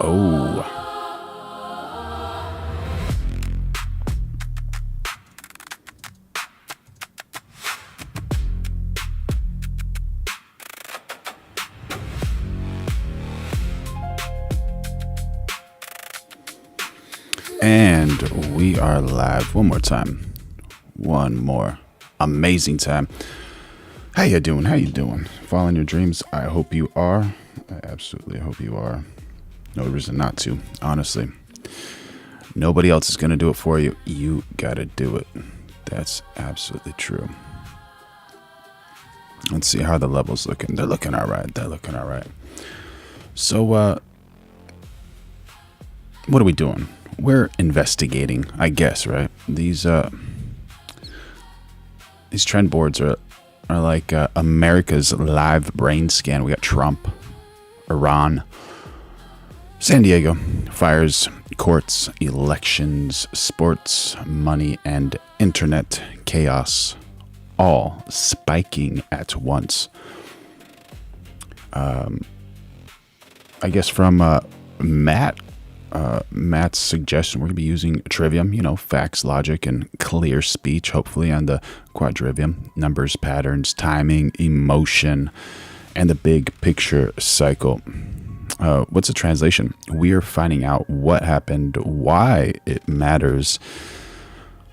Oh. And we are live one more time. One more amazing time. How you doing? How you doing? Following your dreams? I hope you are. I absolutely hope you are. No reason not to, honestly. Nobody else is going to do it for you. You got to do it. That's absolutely true. Let's see how the level's looking. They're looking all right. They're looking all right. So, what are we doing? We're investigating, I guess, right? These trend boards are like America's live brain scan. We got Trump, Iran, San Diego, fires, courts, elections, sports, money, and internet chaos, all spiking at once. I guess from Matt's suggestion, we're going to be using trivium, facts, logic, and clear speech, hopefully, on the quadrivium, numbers, patterns, timing, emotion, and the big picture cycle. What's the translation? We are finding out what happened, why it matters,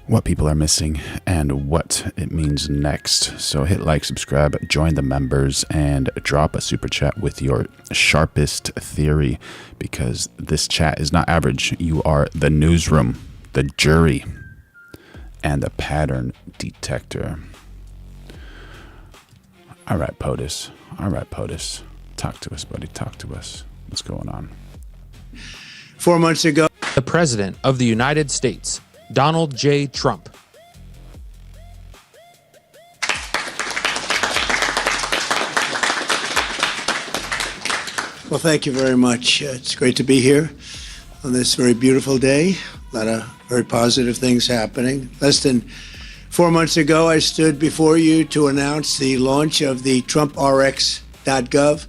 what people are missing, and what it means next. So hit like, subscribe, join the members, and drop a super chat with your sharpest theory, because this chat is not average. You are the newsroom, the jury, and the pattern detector. All right, POTUS. All right, POTUS. Talk to us, buddy. Talk to us. What's going on? 4 months ago, the President of the United States, Donald J. Trump. well, thank you very much. It's great to be here on this very beautiful day. A lot of very positive things happening. Less than 4 months ago, I stood before you to announce the launch of the trumprx.gov,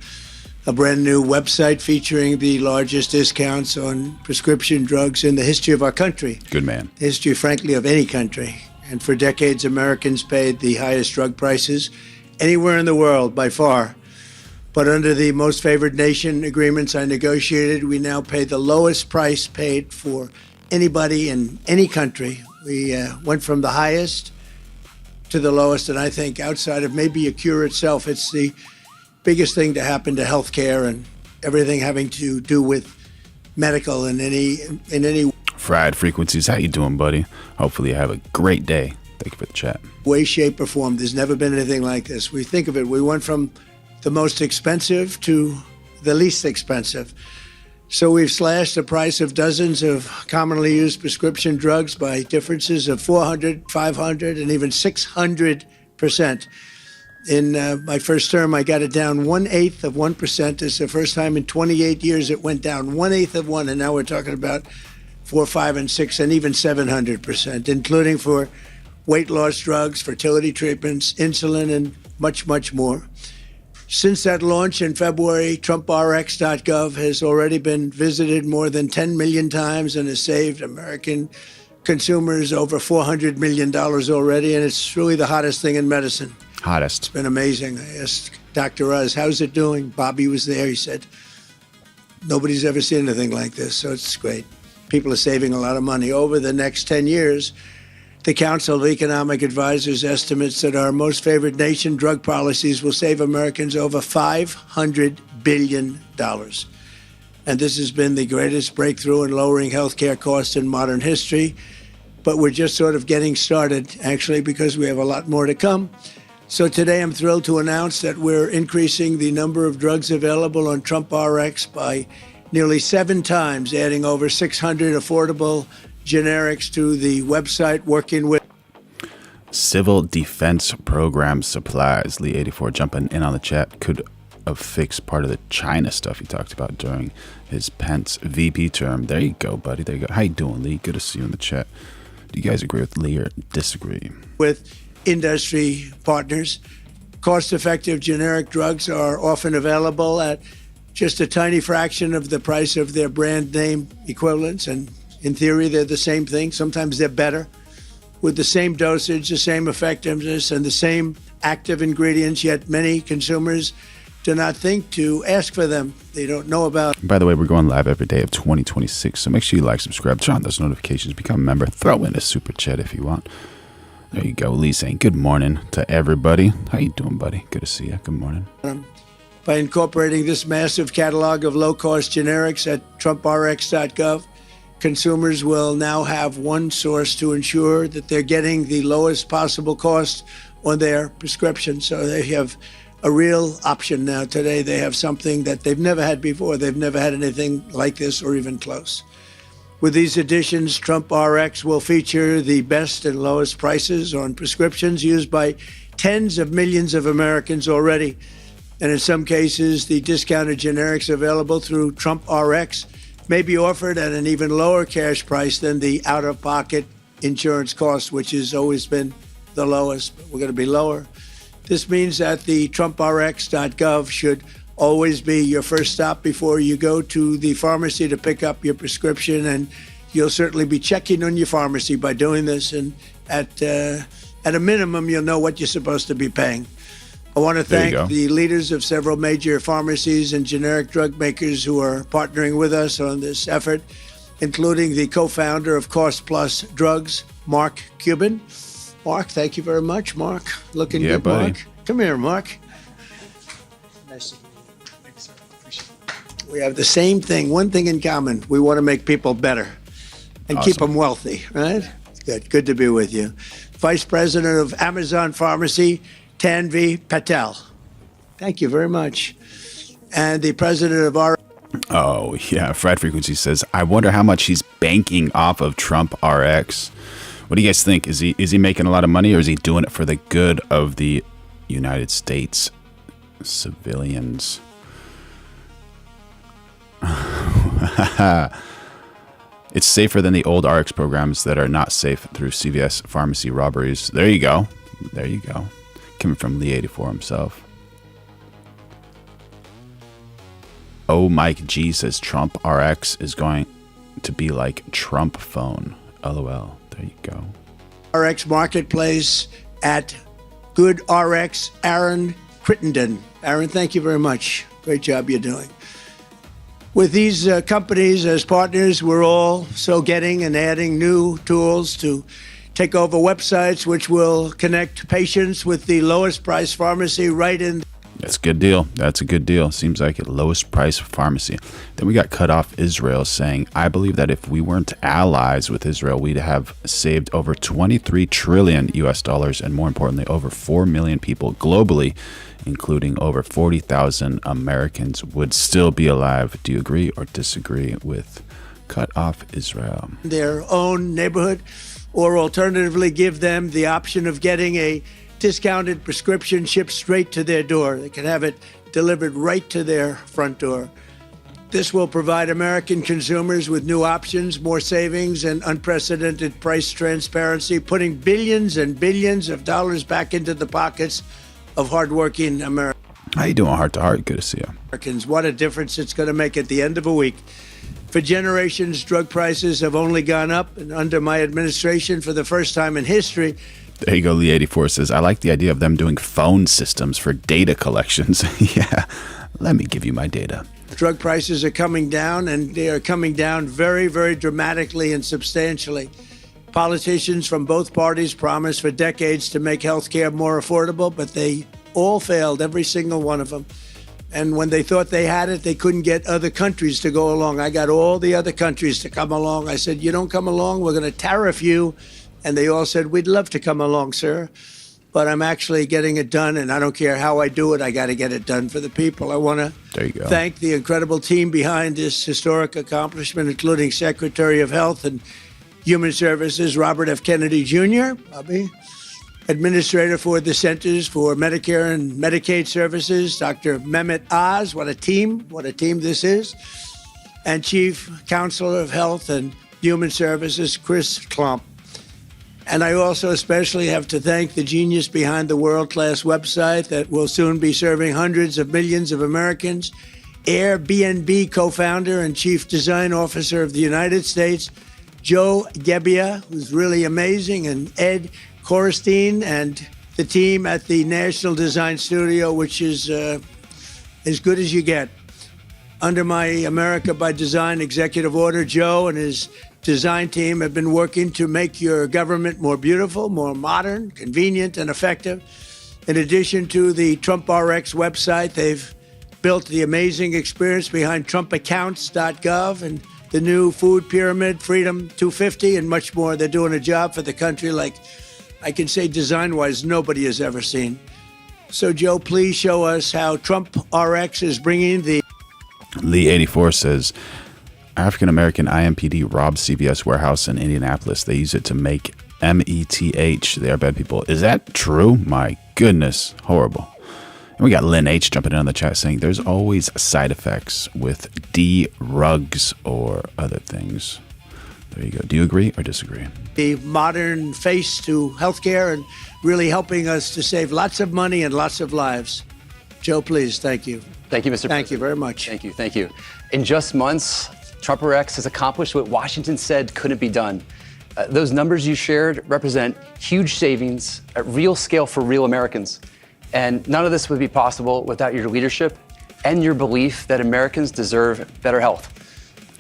a brand new website featuring the largest discounts on prescription drugs in the history of our country. Good man. The history, frankly, of any country. And for decades, Americans paid the highest drug prices anywhere in the world by far. But under the most favored nation agreements I negotiated, we now pay the lowest price paid for anybody in any country. We went from the highest to the lowest, and I think outside of maybe a cure itself, it's the biggest thing to happen to healthcare and everything having to do with medical in any Fried Frequencies, how you doing, buddy? Hopefully you have a great day. Thank you for the chat. way, shape, or form. There's never been anything like this. We think of it, we went from the most expensive to the least expensive. So we've slashed the price of dozens of commonly used prescription drugs by differences of 400, 500, and even 600%. In my first term, I got it down 1/8 of 1%. It's the first time in 28 years it went down 1/8 of 1, and now we're talking about 4, 5, and 6, and even 700%, including for weight loss drugs, fertility treatments, insulin, and much, much more. Since that launch in February, trumprx.gov has already been visited more than 10 million times and has saved American consumers over $400 million already, and it's really the hottest thing in medicine. Hottest. It's been amazing. I asked Dr. Oz, how's it doing? Bobby was there. He said, nobody's ever seen anything like this, so it's great. People are saving a lot of money. Over the next 10 years, the Council of Economic Advisors estimates that our most favored nation drug policies will save Americans over $500 billion. And this has been the greatest breakthrough in lowering healthcare costs in modern history. But we're just sort of getting started, actually, because we have a lot more to come. So today I'm thrilled to announce that we're increasing the number of drugs available on TrumpRx by nearly 7 times, adding over 600 affordable generics to the website, working with Civil Defense Program supplies. Lee 84 jumping in on the chat. Could have fixed part of the China stuff he talked about during his Pence VP term. There you go, buddy. There you go. How you doing, Lee? Good to see you in the chat. Do you guys agree with Lee or disagree? With industry partners. Cost-effective generic drugs are often available at just a tiny fraction of the price of their brand name equivalents. And in theory, they're the same thing. Sometimes they're better, with the same dosage, the same effectiveness, and the same active ingredients, yet many consumers do not think to ask for them. They don't know about. By the way, we're going live every day of 2026, so make sure you like, subscribe, turn on those notifications, become a member, throw in a super chat if you want. There you go. Lee saying good morning to everybody. How you doing, buddy? Good to see you. Good morning. By incorporating this massive catalog of low-cost generics at trumprx.gov, consumers will now have one source to ensure that they're getting the lowest possible cost on their prescription. So they have a real option now. Today they have something that they've never had before. They've never had anything like this or even close. With these additions, TrumpRx will feature the best and lowest prices on prescriptions used by tens of millions of Americans already. And in some cases, the discounted generics available through TrumpRx may be offered at an even lower cash price than the out-of-pocket insurance cost, which has always been the lowest, but we're going to be lower. This means that the trumprx.gov should always be your first stop before you go to the pharmacy to pick up your prescription, and you'll certainly be checking on your pharmacy by doing this, and at a minimum, you'll know what you're supposed to be paying. I want to thank the leaders of several major pharmacies and generic drug makers who are partnering with us on this effort, including the co-founder of Cost Plus Drugs, MarkCubn. Mark, thank you very much, Mark. Looking good, buddy. Mark. Come here, Mark. Nice to meet you. Thanks, sir. Appreciate it. We have the same thing, one thing in common. We want to make people better and keep them wealthy, right? Good. Good to be with you. Vice President of Amazon Pharmacy, Tanvi Patel. Thank you very much. And the president of our... Oh, yeah. Fred Frequency says, I wonder how much he's banking off of TrumpRx. What do you guys think? Is he making a lot of money, or is he doing it for the good of the United States civilians? It's safer than the old RX programs that are not safe through CVS pharmacy robberies. There you go. There you go. Coming from Lee 84 himself. Oh, Mike G says TrumpRx is going to be like Trump phone. LOL. There you go. RX Marketplace at GoodRx, Aaron Crittenden. Aaron, thank you very much. Great job you're doing. With these companies as partners, we're also getting and adding new tools to take over websites which will connect patients with the lowest price pharmacy right in. That's a good deal. That's a good deal. Seems like the lowest price pharmacy. Then we got Cut Off Israel saying, I believe that if we weren't allies with Israel, we'd have saved over 23 trillion US dollars, and more importantly, over 4 million people globally, including over 40,000 Americans, would still be alive. Do you agree or disagree with Cut Off Israel? Their own neighborhood, or alternatively give them the option of getting a discounted prescription shipped straight to their door. They can have it delivered right to their front door. This will provide American consumers with new options, more savings, and unprecedented price transparency, putting billions and billions of dollars back into the pockets of hardworking Americans. How you doing, Heart to Heart? Good to see you. What a difference it's going to make at the end of a week. For generations, drug prices have only gone up, and under my administration, for the first time in history. There you go. Lee 84 says, I like the idea of them doing phone systems for data collections. Yeah, let me give you my data. Drug prices are coming down, and they are coming down very, very dramatically and substantially. Politicians from both parties promised for decades to make health care more affordable, but they all failed, every single one of them. And when they thought they had it, they couldn't get other countries to go along. I got all the other countries to come along. I said, you don't come along, we're going to tariff you. And they all said, we'd love to come along, sir. But I'm actually getting it done, and I don't care how I do it. I got to get it done for the people. I want to thank the incredible team behind this historic accomplishment, including Secretary of Health and Human Services, Robert F. Kennedy Jr., Bobby, Administrator for the Centers for Medicare and Medicaid Services, Dr. Mehmet Oz. What a team this is. And Chief Counselor of Health and Human Services, Chris Klump. And I also especially have to thank the genius behind the world-class website that will soon be serving hundreds of millions of Americans Airbnb co-founder and chief design officer of the United States, Joe Gebbia, who's really amazing, and Ed Korstein, and the team at the National Design Studio, which is as good as you get. Under my America by Design executive order, Joe and his design team have been working to make your government more beautiful, more modern, convenient, and effective. In addition to the TrumpRx website, they've built the amazing experience behind trumpaccounts.gov and the new food pyramid, Freedom 250, and much more. They're doing a job for the country like I can say design-wise nobody has ever seen. So, Joe, please show us how TrumpRx is bringing the... Lee84 says, African-American IMPD robbed CVS warehouse in Indianapolis. They use it to make METH. They are bad people. Is that true? My goodness. Horrible. And we got Lynn H jumping in on the chat saying there's always side effects with drugs or other things. There you go. Do you agree or disagree? The modern face to healthcare and really helping us to save lots of money and lots of lives. Joe, please. Thank you. Thank you, Mr. President. Thank you very much. Thank you. Thank you. In just months, TrumpRx has accomplished what Washington said couldn't be done. Those numbers you shared represent huge savings at real scale for real Americans. And none of this would be possible without your leadership and your belief that Americans deserve better health.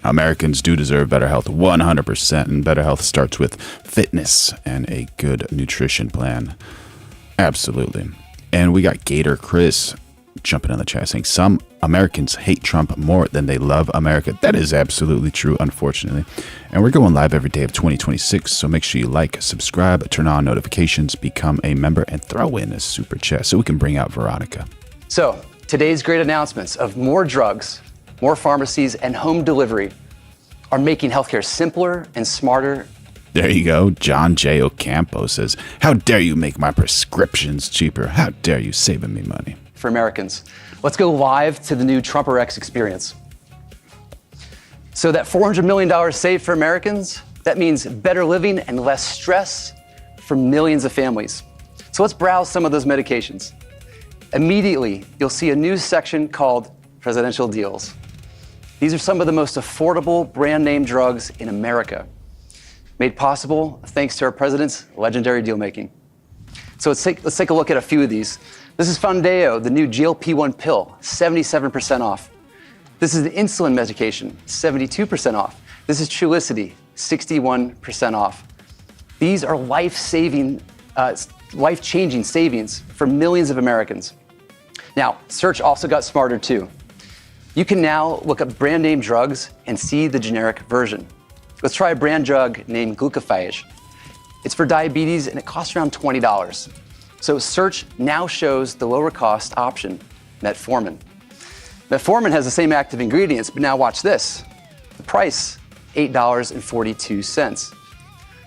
Americans do deserve better health, 100%. And better health starts with fitness and a good nutrition plan. Absolutely. And we got Gator Chris jumping in the chat saying some Americans hate Trump more than they love America. That is absolutely true, unfortunately. And we're going live every day of 2026, so make sure you like, subscribe, turn on notifications, become a member, and throw in a super chat so we can bring out Veronica. So today's great announcements of more drugs, more pharmacies, and home delivery are making healthcare simpler and smarter. There you go. John J. Ocampo says, how dare you make my prescriptions cheaper? How dare you saving me money? For Americans. Let's go live to the new TrumpRx experience. So that $400 million saved for Americans, that means better living and less stress for millions of families. So let's browse some of those medications. Immediately, you'll see a news section called Presidential Deals. These are some of the most affordable brand name drugs in America, made possible thanks to our president's legendary deal making. So let's take a look at a few of these. This is Foundayo, the new GLP-1 pill, 77% off. This is the insulin medication, 72% off. This is Trulicity, 61% off. These are life-changing savings for millions of Americans. Now, search also got smarter too. You can now look up brand name drugs and see the generic version. Let's try a brand drug named Glucophage. It's for diabetes and it costs around $20. So search now shows the lower cost option, metformin. Metformin has the same active ingredients, but now watch this. The price, $8.42.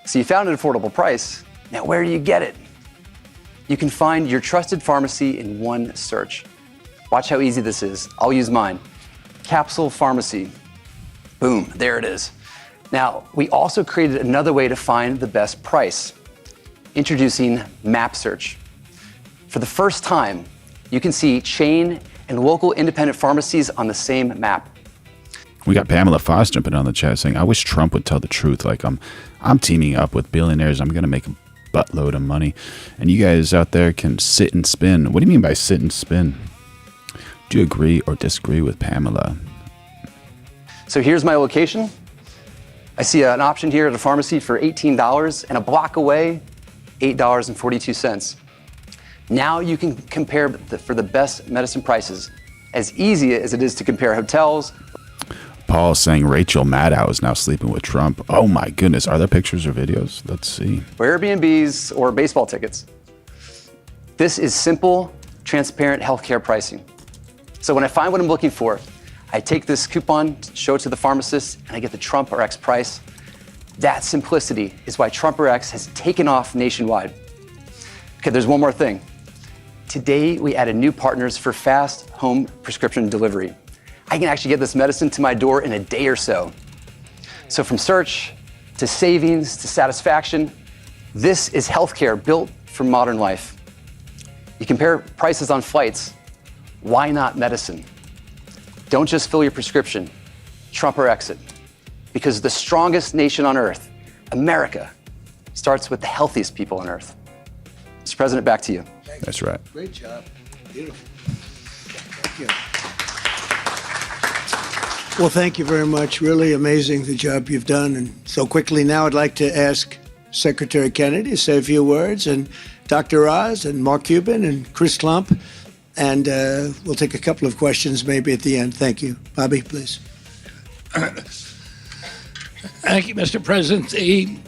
So you found an affordable price. Now where do you get it? You can find your trusted pharmacy in one search. Watch how easy this is. I'll use mine. Capsule Pharmacy. Boom, there it is. Now, we also created another way to find the best price. Introducing Map Search. For the first time, you can see chain and local independent pharmacies on the same map. We got Pamela Foss jumping on the chat saying, I wish Trump would tell the truth. Like I'm teaming up with billionaires. I'm going to make a buttload of money. And you guys out there can sit and spin. What do you mean by sit and spin? Do you agree or disagree with Pamela? So here's my location. I see an option here at a pharmacy for $18 and a block away, $8.42. Now you can compare for the best medicine prices, as easy as it is to compare hotels. Paul saying Rachel Maddow is now sleeping with Trump. Oh my goodness. Are there pictures or videos? Let's see. Or Airbnbs or baseball tickets. This is simple, transparent healthcare pricing. So when I find what I'm looking for, I take this coupon, show it to the pharmacist, and I get the TrumpRx price. That simplicity is why TrumpRx has taken off nationwide. Okay, there's one more thing. Today, we added new partners for fast home prescription delivery. I can actually get this medicine to my door in a day or so. So from search to savings to satisfaction, this is healthcare built for modern life. You compare prices on flights. Why not medicine? Don't just fill your prescription, TrumpRx it. Because the strongest nation on earth, America, starts with the healthiest people on earth. Mr. President, back to you. That's right. Great job. Beautiful. Thank you. Well, thank you very much. Really amazing the job you've done. And so quickly now I'd like to ask Secretary Kennedy to say a few words, and Dr. Oz and Mark Cuban and Chris Klump. And we'll take a couple of questions maybe at the end. Thank you. Bobby, please. Thank you, Mr. President. The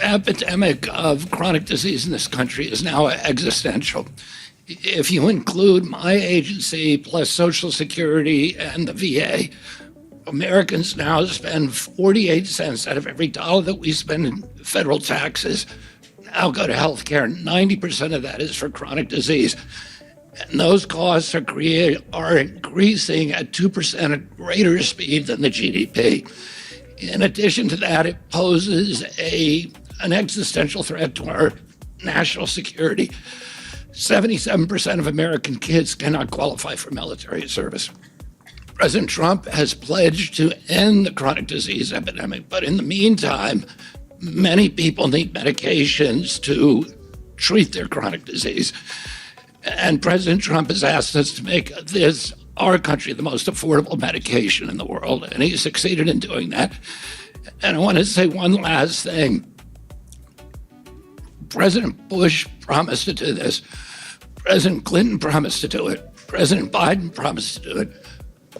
epidemic of chronic disease in this country is now existential. If you include my agency plus Social Security and the VA, Americans now spend 48 cents out of every dollar that we spend in federal taxes now go to health care. 90% of that is for chronic disease. And those costs are increasing at 2% at greater speed than the GDP. In addition to that, it poses an existential threat to our national security. 77% of American kids cannot qualify for military service. President Trump has pledged to end the chronic disease epidemic, but in the meantime, many people need medications to treat their chronic disease. And President Trump has asked us to make our country, the most affordable medication in the world, and he succeeded in doing that. And I want to say one last thing. President Bush promised to do this. President Clinton promised to do it. President Biden promised to do it.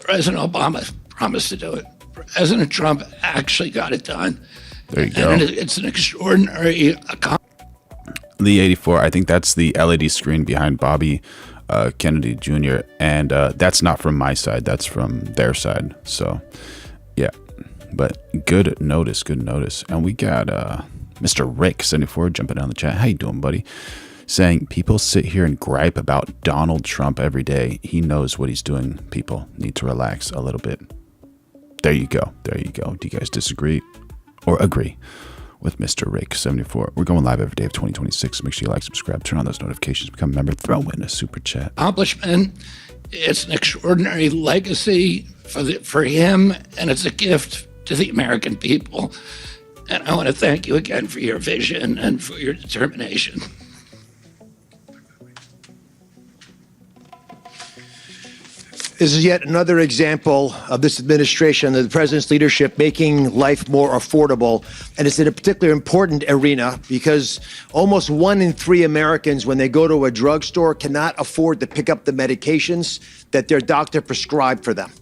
President Obama promised to do it. President Trump actually got it done. There you go. And it's an extraordinary accomplishment. The 84, I think that's the LED screen behind Bobby Kennedy Jr. And that's not from my side. That's from their side. So, yeah. But good notice. And we got Mr. Rick 74 jumping down the chat. How you doing, buddy? Saying people sit here and gripe about Donald Trump every day. He knows what he's doing. People need to relax a little bit. There you go. Do you guys disagree or agree with Mr. Rick 74? We're going live every day of 2026. Make sure you like, subscribe, turn on those notifications, become a member, throw in a super chat. Accomplishment. It's an extraordinary legacy for him, and it's a gift to the American people. And I want to thank you again for your vision and for your determination. This is yet another example of this administration and the president's leadership making life more affordable. And it's in a particularly important arena because almost 1 in 3 Americans, when they go to a drugstore, cannot afford to pick up the medications that their doctor prescribed for them.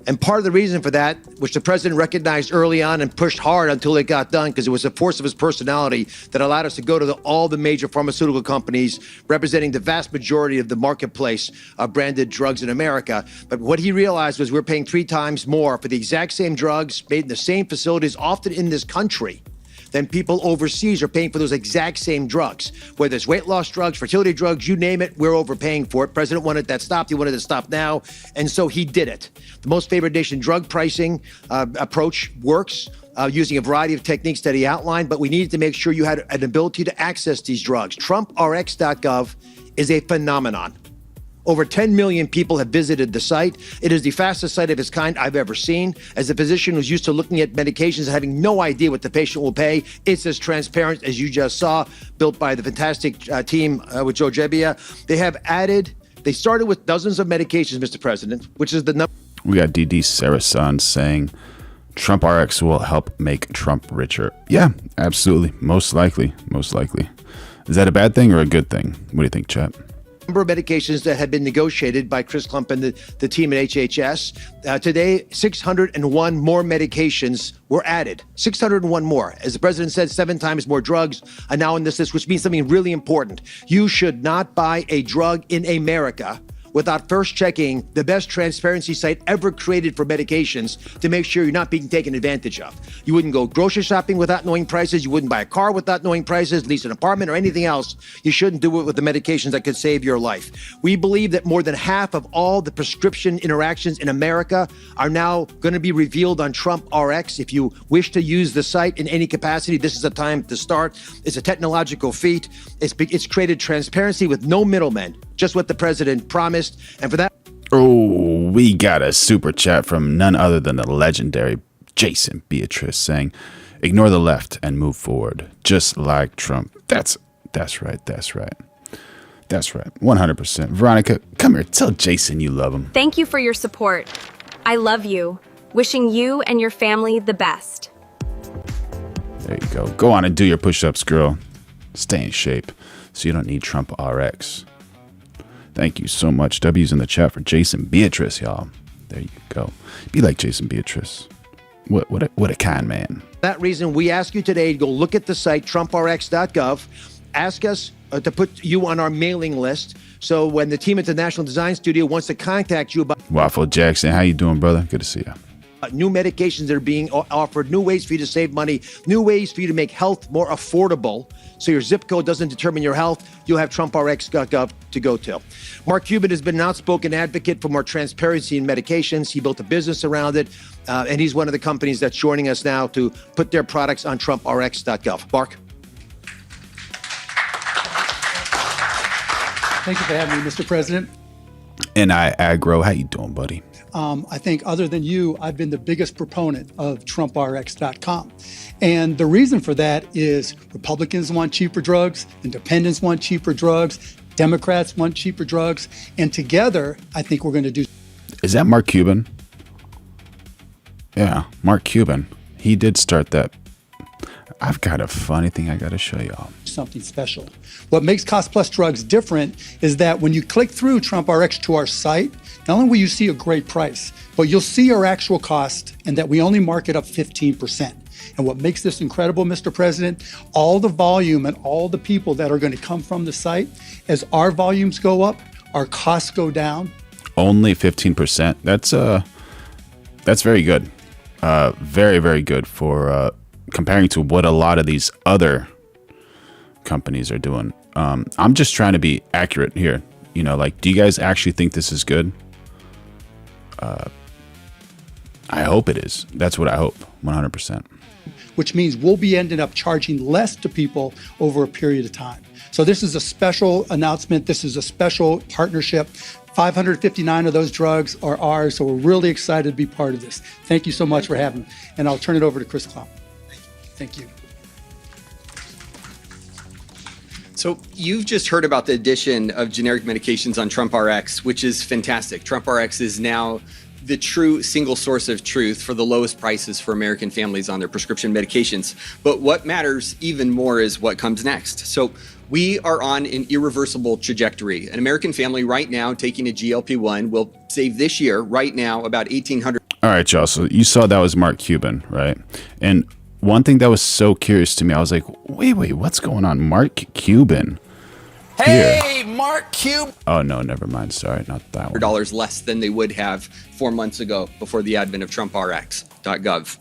And part of the reason for that, which the president recognized early on and pushed hard until it got done, because it was a force of his personality that allowed us to go to all the major pharmaceutical companies representing the vast majority of the marketplace of branded drugs in America. But what he realized was we're paying 3 times more for the exact same drugs made in the same facilities, often in this country, than people overseas are paying for those exact same drugs. Whether it's weight loss drugs, fertility drugs, you name it, we're overpaying for it. President wanted that stopped. He wanted it stopped now. And so he did it. The most favored nation drug pricing approach works using a variety of techniques that he outlined, but we needed to make sure you had an ability to access these drugs. TrumpRx.gov is a phenomenon. Over 10 million people have visited the site. It is the fastest site of its kind I've ever seen. As a physician who's used to looking at medications and having no idea what the patient will pay, it's as transparent as you just saw, built by the fantastic team with Joe Gebbia. They started with dozens of medications, Mr. President, which is the number. We got DD Sarasan saying TrumpRx will help make Trump richer. Yeah, absolutely. Most likely. Is that a bad thing or a good thing? What do you think, chat? Number of medications that had been negotiated by Chris Klump and the team at HHS. Today, 601 more medications were added. 601 more. As the president said, 7 times more drugs are now on this list, which means something really important. You should not buy a drug in America without first checking the best transparency site ever created for medications to make sure you're not being taken advantage of. You wouldn't go grocery shopping without knowing prices. You wouldn't buy a car without knowing prices, lease an apartment or anything else. You shouldn't do it with the medications that could save your life. We believe that more than half of all the prescription interactions in America are now going to be revealed on TrumpRx. If you wish to use the site in any capacity, this is a time to start. It's a technological feat. It's created transparency with no middlemen, just what the president promised. And for that. Oh, we got a super chat from none other than the legendary Jason Beatrice saying, ignore the left and move forward, just like Trump. That's right. That's right. 100%. Veronica, come here. Tell Jason you love him. Thank you for your support. I love you. Wishing you and your family the best. There you go. Go on and do your push-ups, girl. Stay in shape so you don't need TrumpRx. Thank you so much. W's in the chat for Jason Beatrice, y'all. There you go. Be like Jason Beatrice. What a kind man. For that reason, we ask you today to go look at the site, trumprx.gov. Ask us to put you on our mailing list. So when the team at the National Design Studio wants to contact you about Waffle Jackson, how you doing, brother? Good to see you. New medications that are being offered, new ways for you to save money, new ways for you to make health more affordable. So your zip code doesn't determine your health. You'll have trumprx.gov to go to. Mark Cuban has been an outspoken advocate for more transparency in medications. He built a business around it. And he's one of the companies that's joining us now to put their products on trumprx.gov. Mark? Thank you for having me, Mr. President. NI Agro, how you doing, buddy? I think other than you, I've been the biggest proponent of trumprx.com. And the reason for that is Republicans want cheaper drugs, independents want cheaper drugs, Democrats want cheaper drugs, and together, I think we're going to do. Is that Mark Cuban? Yeah, Mark Cuban. He did start that. I've got a funny thing I got to show y'all. Something special. What makes Cost Plus Drugs different is that when you click through TrumpRx to our site, not only will you see a great price, but you'll see our actual cost and that we only mark it up 15%. And what makes this incredible, Mr. President, all the volume and all the people that are going to come from the site, as our volumes go up, our costs go down. Only 15%. That's very good. Very, very good for comparing to what a lot of these other companies are doing. I'm just trying to be accurate here. You know, like, do you guys actually think this is good? I hope it is. That's what I hope, 100%. Which means we'll be ending up charging less to people over a period of time. So this is a special announcement. This is a special partnership. 559 of those drugs are ours, so we're really excited to be part of this. Thank you so much for having me. And I'll turn it over to Chris Clown. Thank you. So you've just heard about the addition of generic medications on TrumpRx, which is fantastic. TrumpRx is now the true single source of truth for the lowest prices for American families on their prescription medications. But what matters even more is what comes next. So we are on an irreversible trajectory. An American family right now taking a GLP-1 will save this year, right now, about $1,800. All right, y'all. So you saw that was Mark Cuban, right? And one thing that was so curious to me, I was like, wait, what's going on? Mark Cuban. Hey, Mark Cuban. Oh, no, never mind. Sorry, not that one. $100 less than they would have 4 months ago before the advent of TrumpRx.gov.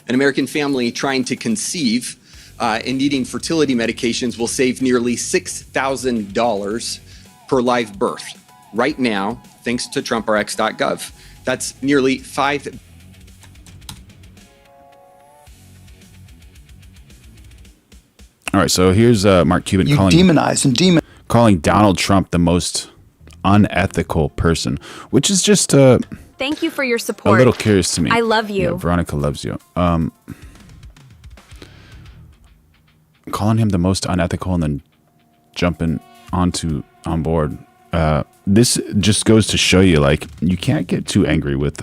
An American family trying to conceive and needing fertility medications will save nearly $6,000 per live birth right now, thanks to TrumpRx.gov. That's nearly $5 All right, so here's Mark Cuban calling Donald Trump the most unethical person, which is just Thank you for your support. a little curious to me. I love you. Yeah, Veronica loves you. Calling him the most unethical and then jumping on board. This just goes to show you, like, you can't get too angry with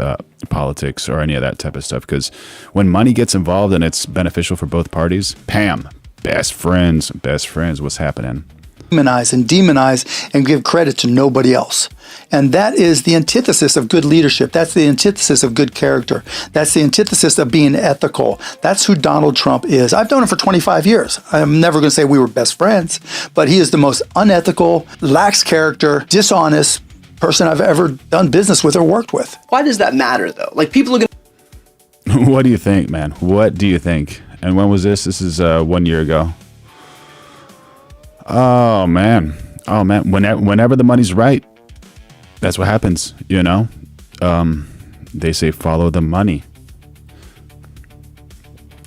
politics or any of that type of stuff, because when money gets involved and it's beneficial for both parties, Pam. Best friends, what's happening? Demonize and give credit to nobody else. And that is the antithesis of good leadership. That's the antithesis of good character. That's the antithesis of being ethical. That's who Donald Trump is. I've known him for 25 years. I'm never going to say we were best friends, but he is the most unethical, lacks character, dishonest person I've ever done business with or worked with. Why does that matter, though? Like, people are going to... What do you think, man? What do you think? And when was this? This is 1 year ago. Oh man. Whenever the money's right, that's what happens, you know? They say follow the money.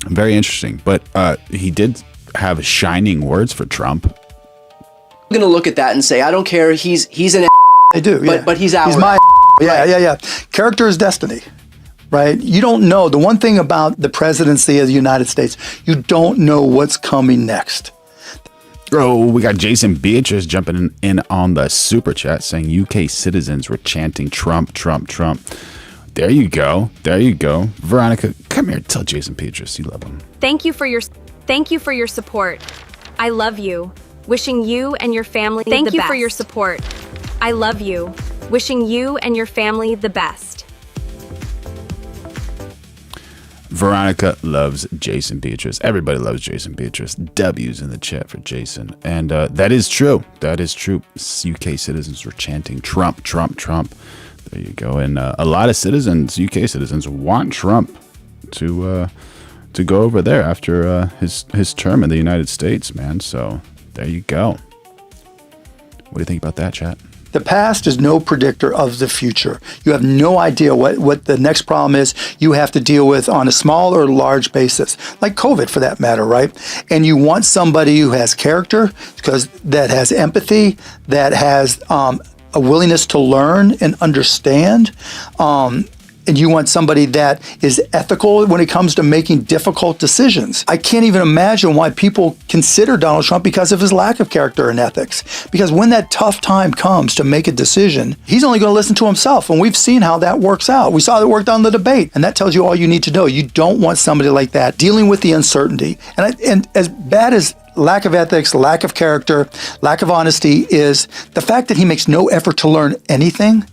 Very interesting. But he did have shining words for Trump. I'm going to look at that and say, I don't care. He's an I do, yeah. But he's our... He's my Yeah. Character is destiny, right? You don't know. The one thing about the presidency of the United States, you don't know what's coming next. Oh, we got Jason Beatrice jumping in on the super chat saying UK citizens were chanting Trump, Trump, Trump. There you go. Veronica, come here. Tell Jason Beatrice you love him. Thank you for your support. I love you. Wishing you and your family the best. Thank you for your support. I love you. Wishing you and your family the best. Veronica loves Jason Beatrice. Everybody loves Jason Beatrice. W's in the chat for Jason. And that is true. UK citizens were chanting Trump, Trump, Trump. There you go. And a lot of citizens, UK citizens, want Trump to go over there after his term in the United States, man. So there you go. What do you think about that, chat? The past is no predictor of the future. You have no idea what the next problem is you have to deal with on a small or large basis, like COVID for that matter, right? And you want somebody who has character, because that has empathy, that has a willingness to learn and understand. And you want somebody that is ethical when it comes to making difficult decisions. I can't even imagine why people consider Donald Trump because of his lack of character and ethics. Because when that tough time comes to make a decision, he's only going to listen to himself. And we've seen how that works out. We saw it worked on the debate. And that tells you all you need to know. You don't want somebody like that dealing with the uncertainty. And as bad as lack of ethics, lack of character, lack of honesty is, the fact that he makes no effort to learn anything.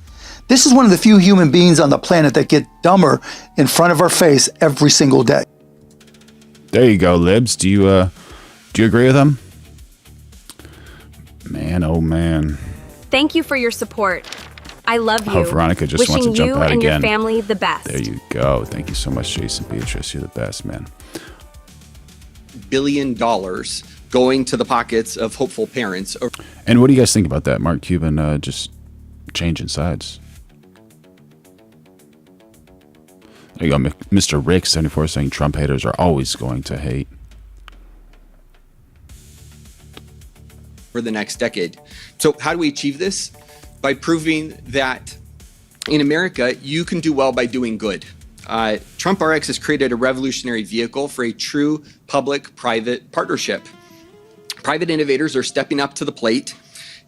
This is one of the few human beings on the planet that get dumber in front of our face every single day. There you go, Libs. Do you agree with him? Man, oh man. Thank you for your support. I love you. Oh, Veronica just wants to jump out again. Wishing you and your family the best. There you go. Thank you so much, Jason Beatrice. You're the best, man. $1 billion going to the pockets of hopeful parents. And what do you guys think about that? Mark Cuban just changing sides. There you go, Mr. Rick 74 saying Trump haters are always going to hate. For the next decade. So how do we achieve this? By proving that in America, you can do well by doing good. TrumpRx has created a revolutionary vehicle for a true public-private partnership. Private innovators are stepping up to the plate,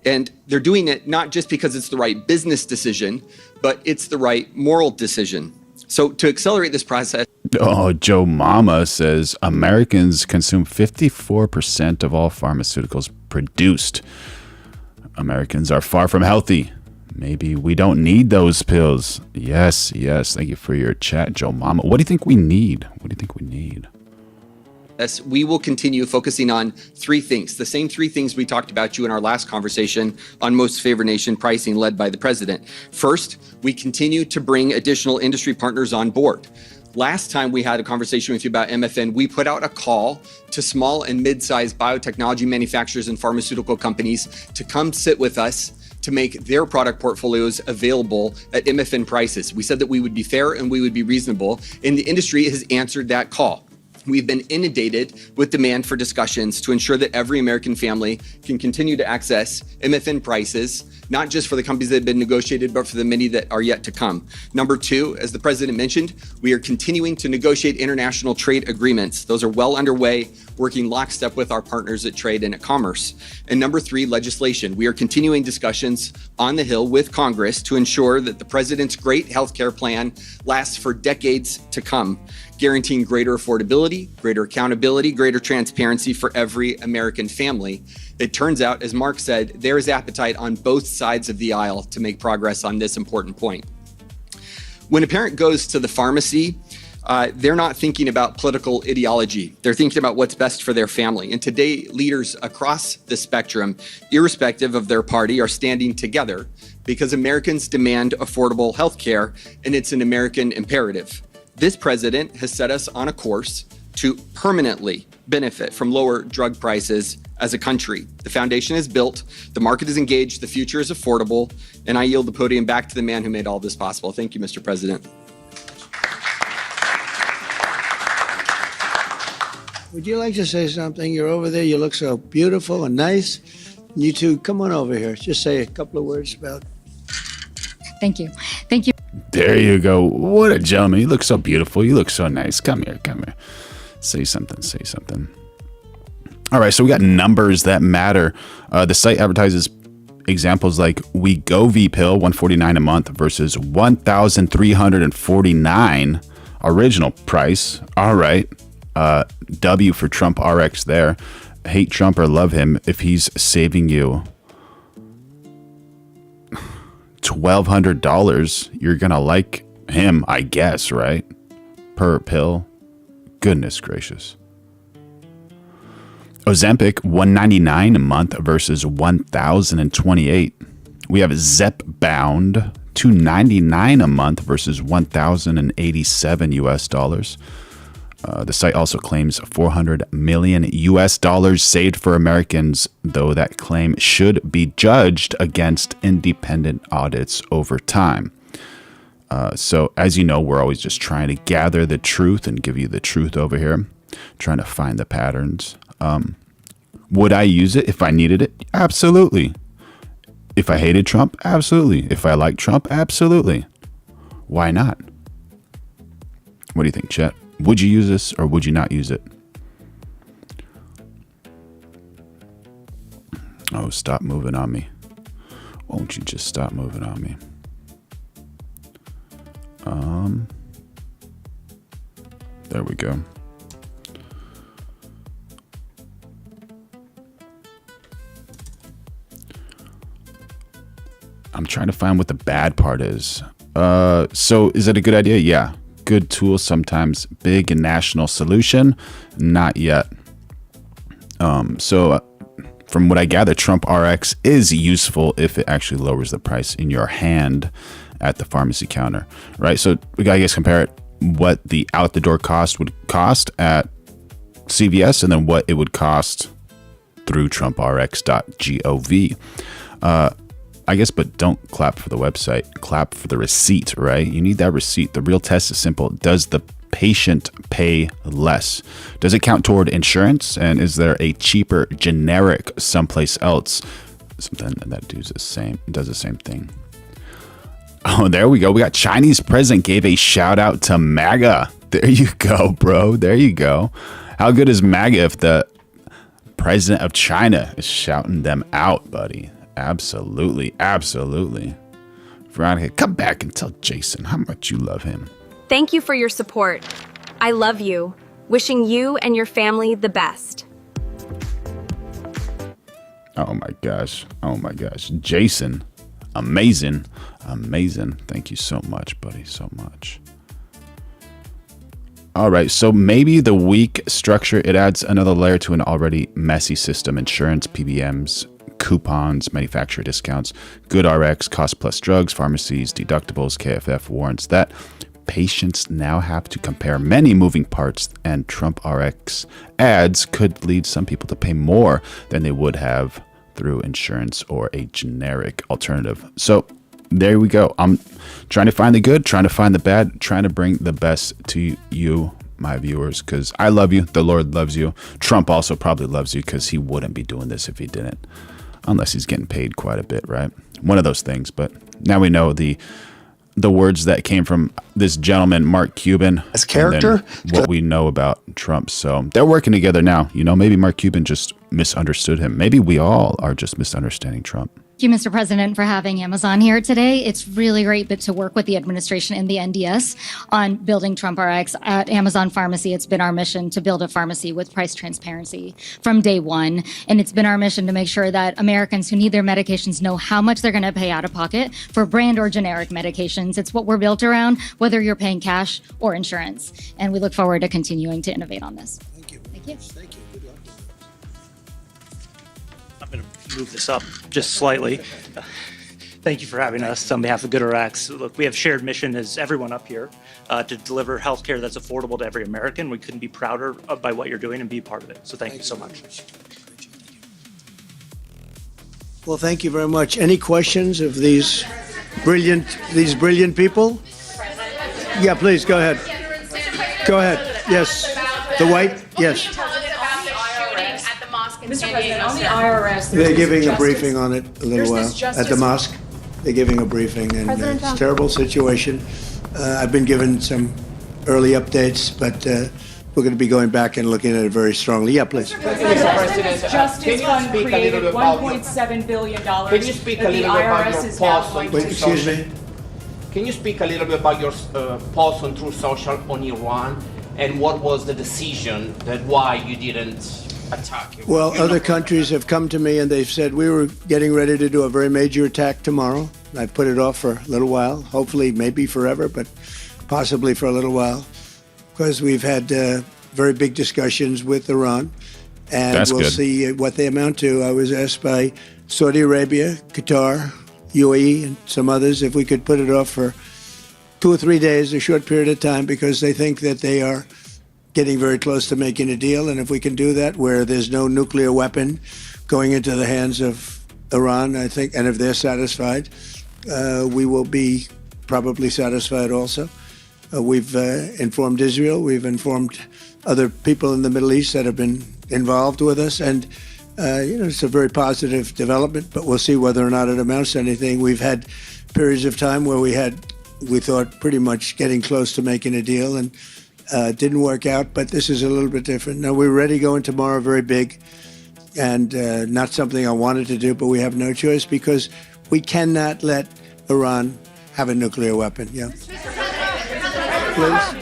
and they're doing it not just because it's the right business decision, but it's the right moral decision. So to accelerate this process. Oh, Joe Mama says Americans consume 54% of all pharmaceuticals produced. Americans are far from healthy. Maybe we don't need those pills. Yes. Thank you for your chat, Joe Mama. What do you think we need? We will continue focusing on three things, the same three things we talked about you in our last conversation on most favored nation pricing led by the president. First, we continue to bring additional industry partners on board. Last time we had a conversation with you about MFN, we put out a call to small and mid-sized biotechnology manufacturers and pharmaceutical companies to come sit with us to make their product portfolios available at MFN prices. We said that we would be fair and we would be reasonable, and the industry has answered that call. We've been inundated with demand for discussions to ensure that every American family can continue to access MFN prices, not just for the companies that have been negotiated, but for the many that are yet to come. Number two, as the president mentioned, we are continuing to negotiate international trade agreements. Those are well underway, working lockstep with our partners at Trade and at Commerce. And number three, legislation. We are continuing discussions on the Hill with Congress to ensure that the president's great healthcare plan lasts for decades to come, guaranteeing greater affordability, greater accountability, greater transparency for every American family. It turns out, as Mark said, there is appetite on both sides of the aisle to make progress on this important point. When a parent goes to the pharmacy, they're not thinking about political ideology. They're thinking about what's best for their family. And today, leaders across the spectrum, irrespective of their party, are standing together because Americans demand affordable health care, and it's an American imperative. This president has set us on a course to permanently benefit from lower drug prices as a country. The foundation is built, the market is engaged, the future is affordable, and I yield the podium back to the man who made all this possible. Thank you, Mr. President. Would you like to say something? You're over there, you look so beautiful and nice. You two, come on over here. Just say a couple of words about Thank you. Thank you. There you go. What a gentleman. You look so beautiful. You look so nice. Come here. Come here. Say something. Say something. All right. So we got numbers that matter. The site advertises examples like Wegovy pill, $149 a month versus $1,349 original price. All right. W for TrumpRx there. Hate Trump or love him. If he's saving you $1,200, you're gonna like him, I guess, right? Per pill. Goodness gracious. Ozempic, $199 a month versus $1,028. We have Zepbound, $299 a month versus $1,087 US dollars. The site also claims $400 million US dollars saved for Americans, though that claim should be judged against independent audits over time. So as you know, we're always just trying to gather the truth and give you the truth over here, trying to find the patterns. Would I use it if I needed it? Absolutely. If I hated Trump? Absolutely. If I liked Trump? Absolutely. Why not? What do you think, Chet? Would you use this or would you not use it? Oh, stop moving on me. Won't you just stop moving on me? There we go. I'm trying to find what the bad part is. So is it a good idea? Yeah. Good tool, sometimes big and national solution. Not yet. So from what I gather, TrumpRx is useful if it actually lowers the price in your hand at the pharmacy counter, right? So we gotta, I guess, compare it what the out the door cost would cost at CVS and then what it would cost through trumprx.gov. I guess, but don't clap for the website. Clap for the receipt, right? You need that receipt. The real test is simple. Does the patient pay less? Does it count toward insurance? And is there a cheaper generic someplace else? Something that does the same thing. Oh, there we go. We got Chinese president gave a shout out to MAGA. There you go, bro. There you go. How good is MAGA if the president of China is shouting them out, buddy? Absolutely. Absolutely. Veronica, come back and tell Jason how much you love him. Thank you for your support. I love you. Wishing you and your family the best. Oh my gosh. Oh my gosh. Jason, amazing. Amazing. Thank you so much, buddy. So much. All right. So maybe the weak structure, it adds another layer to an already messy system. Insurance, PBMs, coupons, manufacturer discounts, good RX, cost plus drugs, pharmacies, deductibles, KFF warrants that patients now have to compare many moving parts, and TrumpRx ads could lead some people to pay more than they would have through insurance or a generic alternative. So there we go. I'm trying to find the good, trying to find the bad, trying to bring the best to you, my viewers, because I love you. The Lord loves you. Trump also probably loves you because he wouldn't be doing this if he didn't. Unless he's getting paid quite a bit, right? One of those things. But now we know the words that came from this gentleman, Mark Cuban. As character? What we know about Trump. So they're working together now. You know, maybe Mark Cuban just misunderstood him. Maybe we all are just misunderstanding Trump. Thank you, Mr. President, for having Amazon here today. It's really great to work with the administration and the NDS on building TrumpRx. At Amazon Pharmacy, it's been our mission to build a pharmacy with price transparency from day one. And it's been our mission to make sure that Americans who need their medications know how much they're going to pay out of pocket for brand or generic medications. It's what we're built around, whether you're paying cash or insurance. And we look forward to continuing to innovate on this. Thank you. Thank you. Thank you. Good luck. I'm going to move this up just slightly. Thank you for having us on behalf of GoodRx. Look, we have shared mission as everyone up here to deliver healthcare that's affordable to every American. We couldn't be prouder by what you're doing and be part of it. So thank you so much. Well, thank you very much. Any questions of these brilliant people? Yeah, please go ahead. Go ahead. Yes. The white? Yes. Mr. President, on the IRS, They're giving a briefing on it a little while at the mosque. they're giving a briefing, and it's a terrible situation. I've been given some early updates, but we're going to be going back and looking at it very strongly. Yeah, please. Justice Fund created $1.7 billion. Can you speak a little bit about your pulse on Truth Excuse Social? me? Can you speak a little bit about your pulse on Truth Social on Iran, and what was the decision that why you didn't attack it? Well, other countries have come to me and they've said we were getting ready to do a very major attack tomorrow. I've put it off for a little while, hopefully maybe forever, but possibly for a little while, because we've had very big discussions with Iran, and That's we'll good. see what they amount to. I was asked by Saudi Arabia, Qatar, UAE, and some others if we could put it off for 2 or 3 days, a short period of time, because they think that they are getting very close to making a deal. And if we can do that where there's no nuclear weapon going into the hands of Iran, I think, and if they're satisfied, we will be probably satisfied also. We've informed Israel. We've informed other people in the Middle East that have been involved with us. And, it's a very positive development, but we'll see whether or not it amounts to anything. We've had periods of time where we thought pretty much getting close to making a deal, and didn't work out, but this is a little bit different. Now, we're ready going tomorrow, very big, and not something I wanted to do, but we have no choice because we cannot let Iran have a nuclear weapon. Yeah. Please.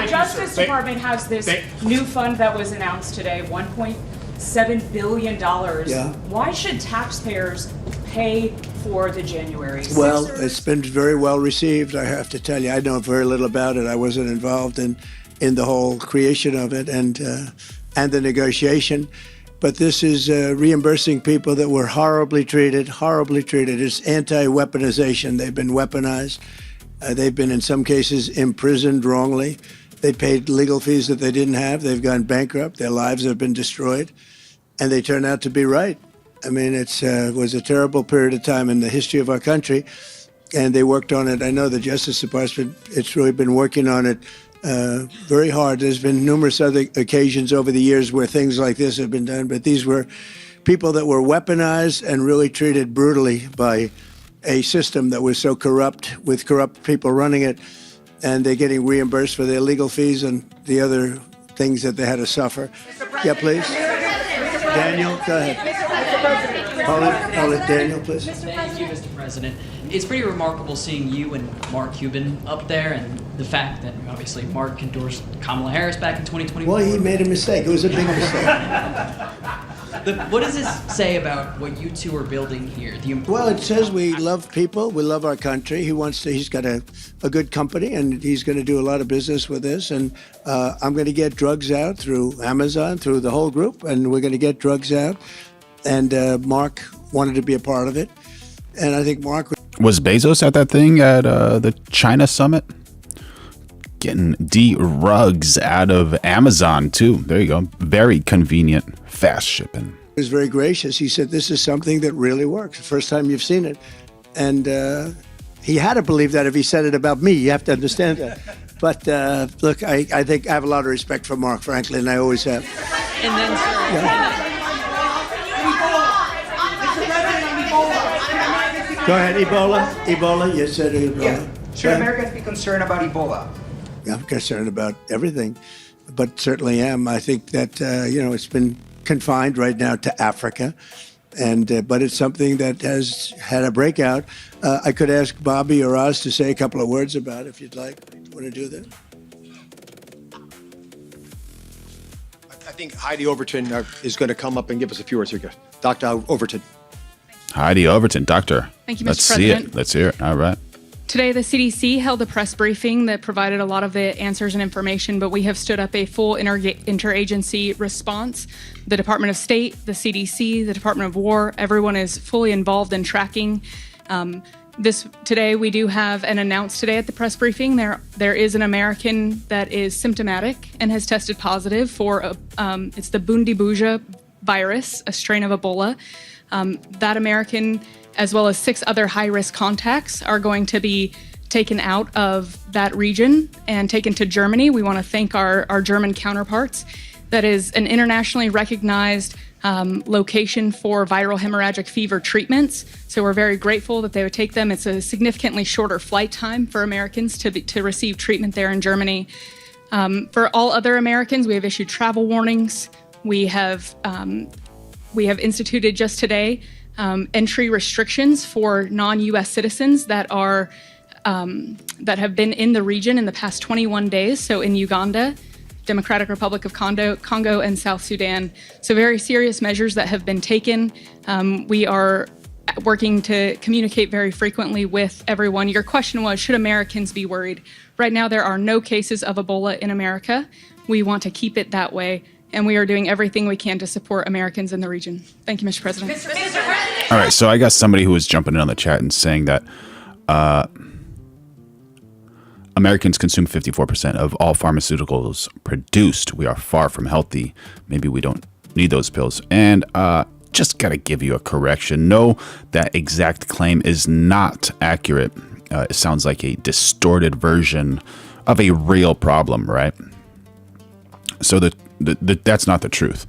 The Justice Department has this new fund that was announced today, $1.7 billion. Yeah. Why should taxpayers pay for the January 6th? Well, it's been very well received, I have to tell you. I know very little about it. I wasn't involved in the whole creation of it and the negotiation. But this is reimbursing people that were horribly treated. It's anti-weaponization. They've been weaponized. They've been, in some cases, imprisoned wrongly. They paid legal fees that they didn't have. They've gone bankrupt. Their lives have been destroyed. And they turned out to be right. I mean, it was a terrible period of time in the history of our country, and they worked on it. I know the Justice Department, it's really been working on it very hard. There's been numerous other occasions over the years where things like this have been done, but these were people that were weaponized and really treated brutally by a system that was so corrupt, with corrupt people running it, and they're getting reimbursed for their legal fees and the other things that they had to suffer. Yeah, please. Daniel, go ahead. Hold it, Daniel, please. Thank you, Mr. President. It's pretty remarkable seeing you and Mark Cuban up there, and the fact that obviously Mark endorsed Kamala Harris back in 2021. Well, he made a mistake. It was a big mistake. What does this say about what you two are building here? Well, it says we love people, we love our country. He's got a good company, and he's going to do a lot of business with this. And I'm going to get drugs out through Amazon, through the whole group, and we're going to get drugs out. And Mark wanted to be a part of it. And I think Mark was Bezos at that thing at the China summit, getting rugs out of Amazon too. There you go. Very convenient, fast shipping. was very gracious. He said, this is something that really works. The first time you've seen it. And he had to believe that if he said it about me. You have to understand that. But look, I think I have a lot of respect for Mark, frankly, and I always have. And then, sir, yeah. Go ahead, Ebola. Ebola, you said Ebola. Yeah. Should Americans be concerned about Ebola? I'm concerned about everything, but certainly am. I think that, it's been confined right now to Africa, and but it's something that has had a breakout. I could ask Bobby or Oz to say a couple of words about it, if you'd like. Want to do that? I think Heidi Overton is going to come up and give us a few words here. Dr. Overton. Heidi Overton, doctor. Thank you, Mr. Let's President. see it. Let's hear it. All right. Today, the CDC held a press briefing that provided a lot of the answers and information, but we have stood up a full interagency response. The Department of State, the CDC, the Department of War, everyone is fully involved in tracking. Today, we do have an announced today at the press briefing. There is an American that is symptomatic and has tested positive for, it's the Bundibuja virus, a strain of Ebola. That American, as well as 6 other high-risk contacts, are going to be taken out of that region and taken to Germany. We want to thank our German counterparts. that is an internationally recognized location for viral hemorrhagic fever treatments. So we're very grateful that they would take them. It's a significantly shorter flight time for Americans to receive treatment there in Germany. For all other Americans, we have issued travel warnings. We have instituted just today entry restrictions for non-U.S. citizens that have been in the region in the past 21 days. So in Uganda, Democratic Republic of Congo, and South Sudan. So very serious measures that have been taken. We are working to communicate very frequently with everyone. Your question was, should Americans be worried? Right now, there are no cases of Ebola in America. We want to keep it that way, and we are doing everything we can to support Americans in the region. Thank you, Mr. President. Mr. President. All right, so I got somebody who was jumping in on the chat and saying that Americans consume 54% of all pharmaceuticals produced. We are far from healthy. Maybe we don't need those pills. And just got to give you a correction. No, that exact claim is not accurate. It sounds like a distorted version of a real problem, right? So that's not the truth.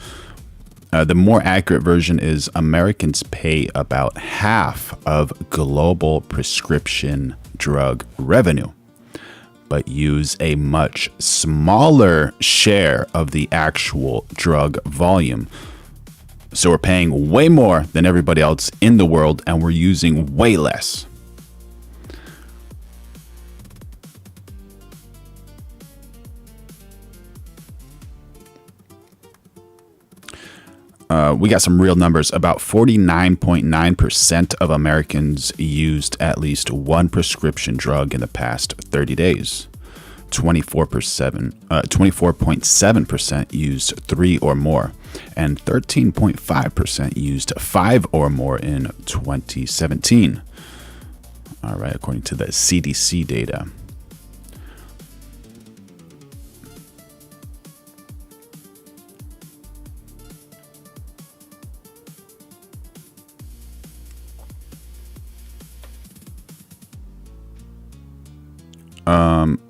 The more accurate version is Americans pay about half of global prescription drug revenue, but use a much smaller share of the actual drug volume. So we're paying way more than everybody else in the world, and we're using way less. We got some real numbers. About 49.9% of Americans used at least one prescription drug in the past 30 days. 24.7% used 3 or more, and 13.5% used 5 or more in 2017. All right, according to the CDC data.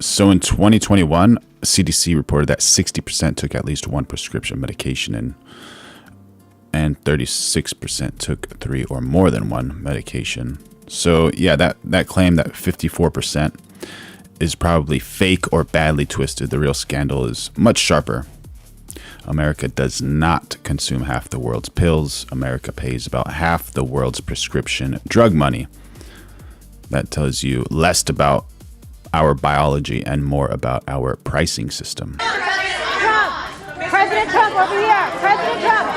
So in 2021, CDC reported that 60% took at least one prescription medication and 36% took 3 or more than one medication. So yeah, that claim that 54% is probably fake or badly twisted. The real scandal is much sharper. America does not consume half the world's pills. America pays about half the world's prescription drug money. That tells you less about our biology and more about our pricing system. President Trump over here. President Trump.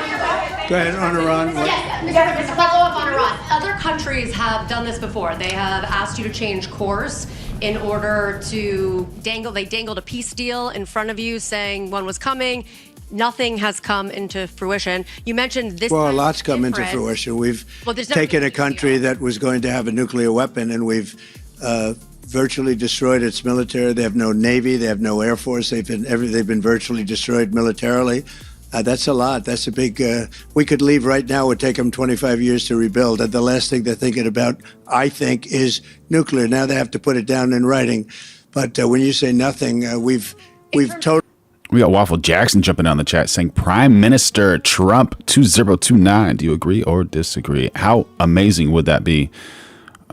Go ahead, on Iran. Yes, follow up on Iran. Other countries have done this before. They have asked you to change course in order to they dangled a peace deal in front of you saying one was coming. Nothing has come into fruition. You mentioned this. Well, a lot's come into fruition. We've taken a country that was going to have a nuclear weapon, and we've virtually destroyed its military. They have no navy. They have no air force. They've been virtually destroyed militarily. That's a lot. That's a big. We could leave right now. It would take them 25 years to rebuild. And the last thing they're thinking about, I think, is nuclear. Now they have to put it down in writing. But when you say nothing, we've totally. We got Waffle Jackson jumping on the chat saying Prime Minister Trump 2029. Do you agree or disagree? How amazing would that be?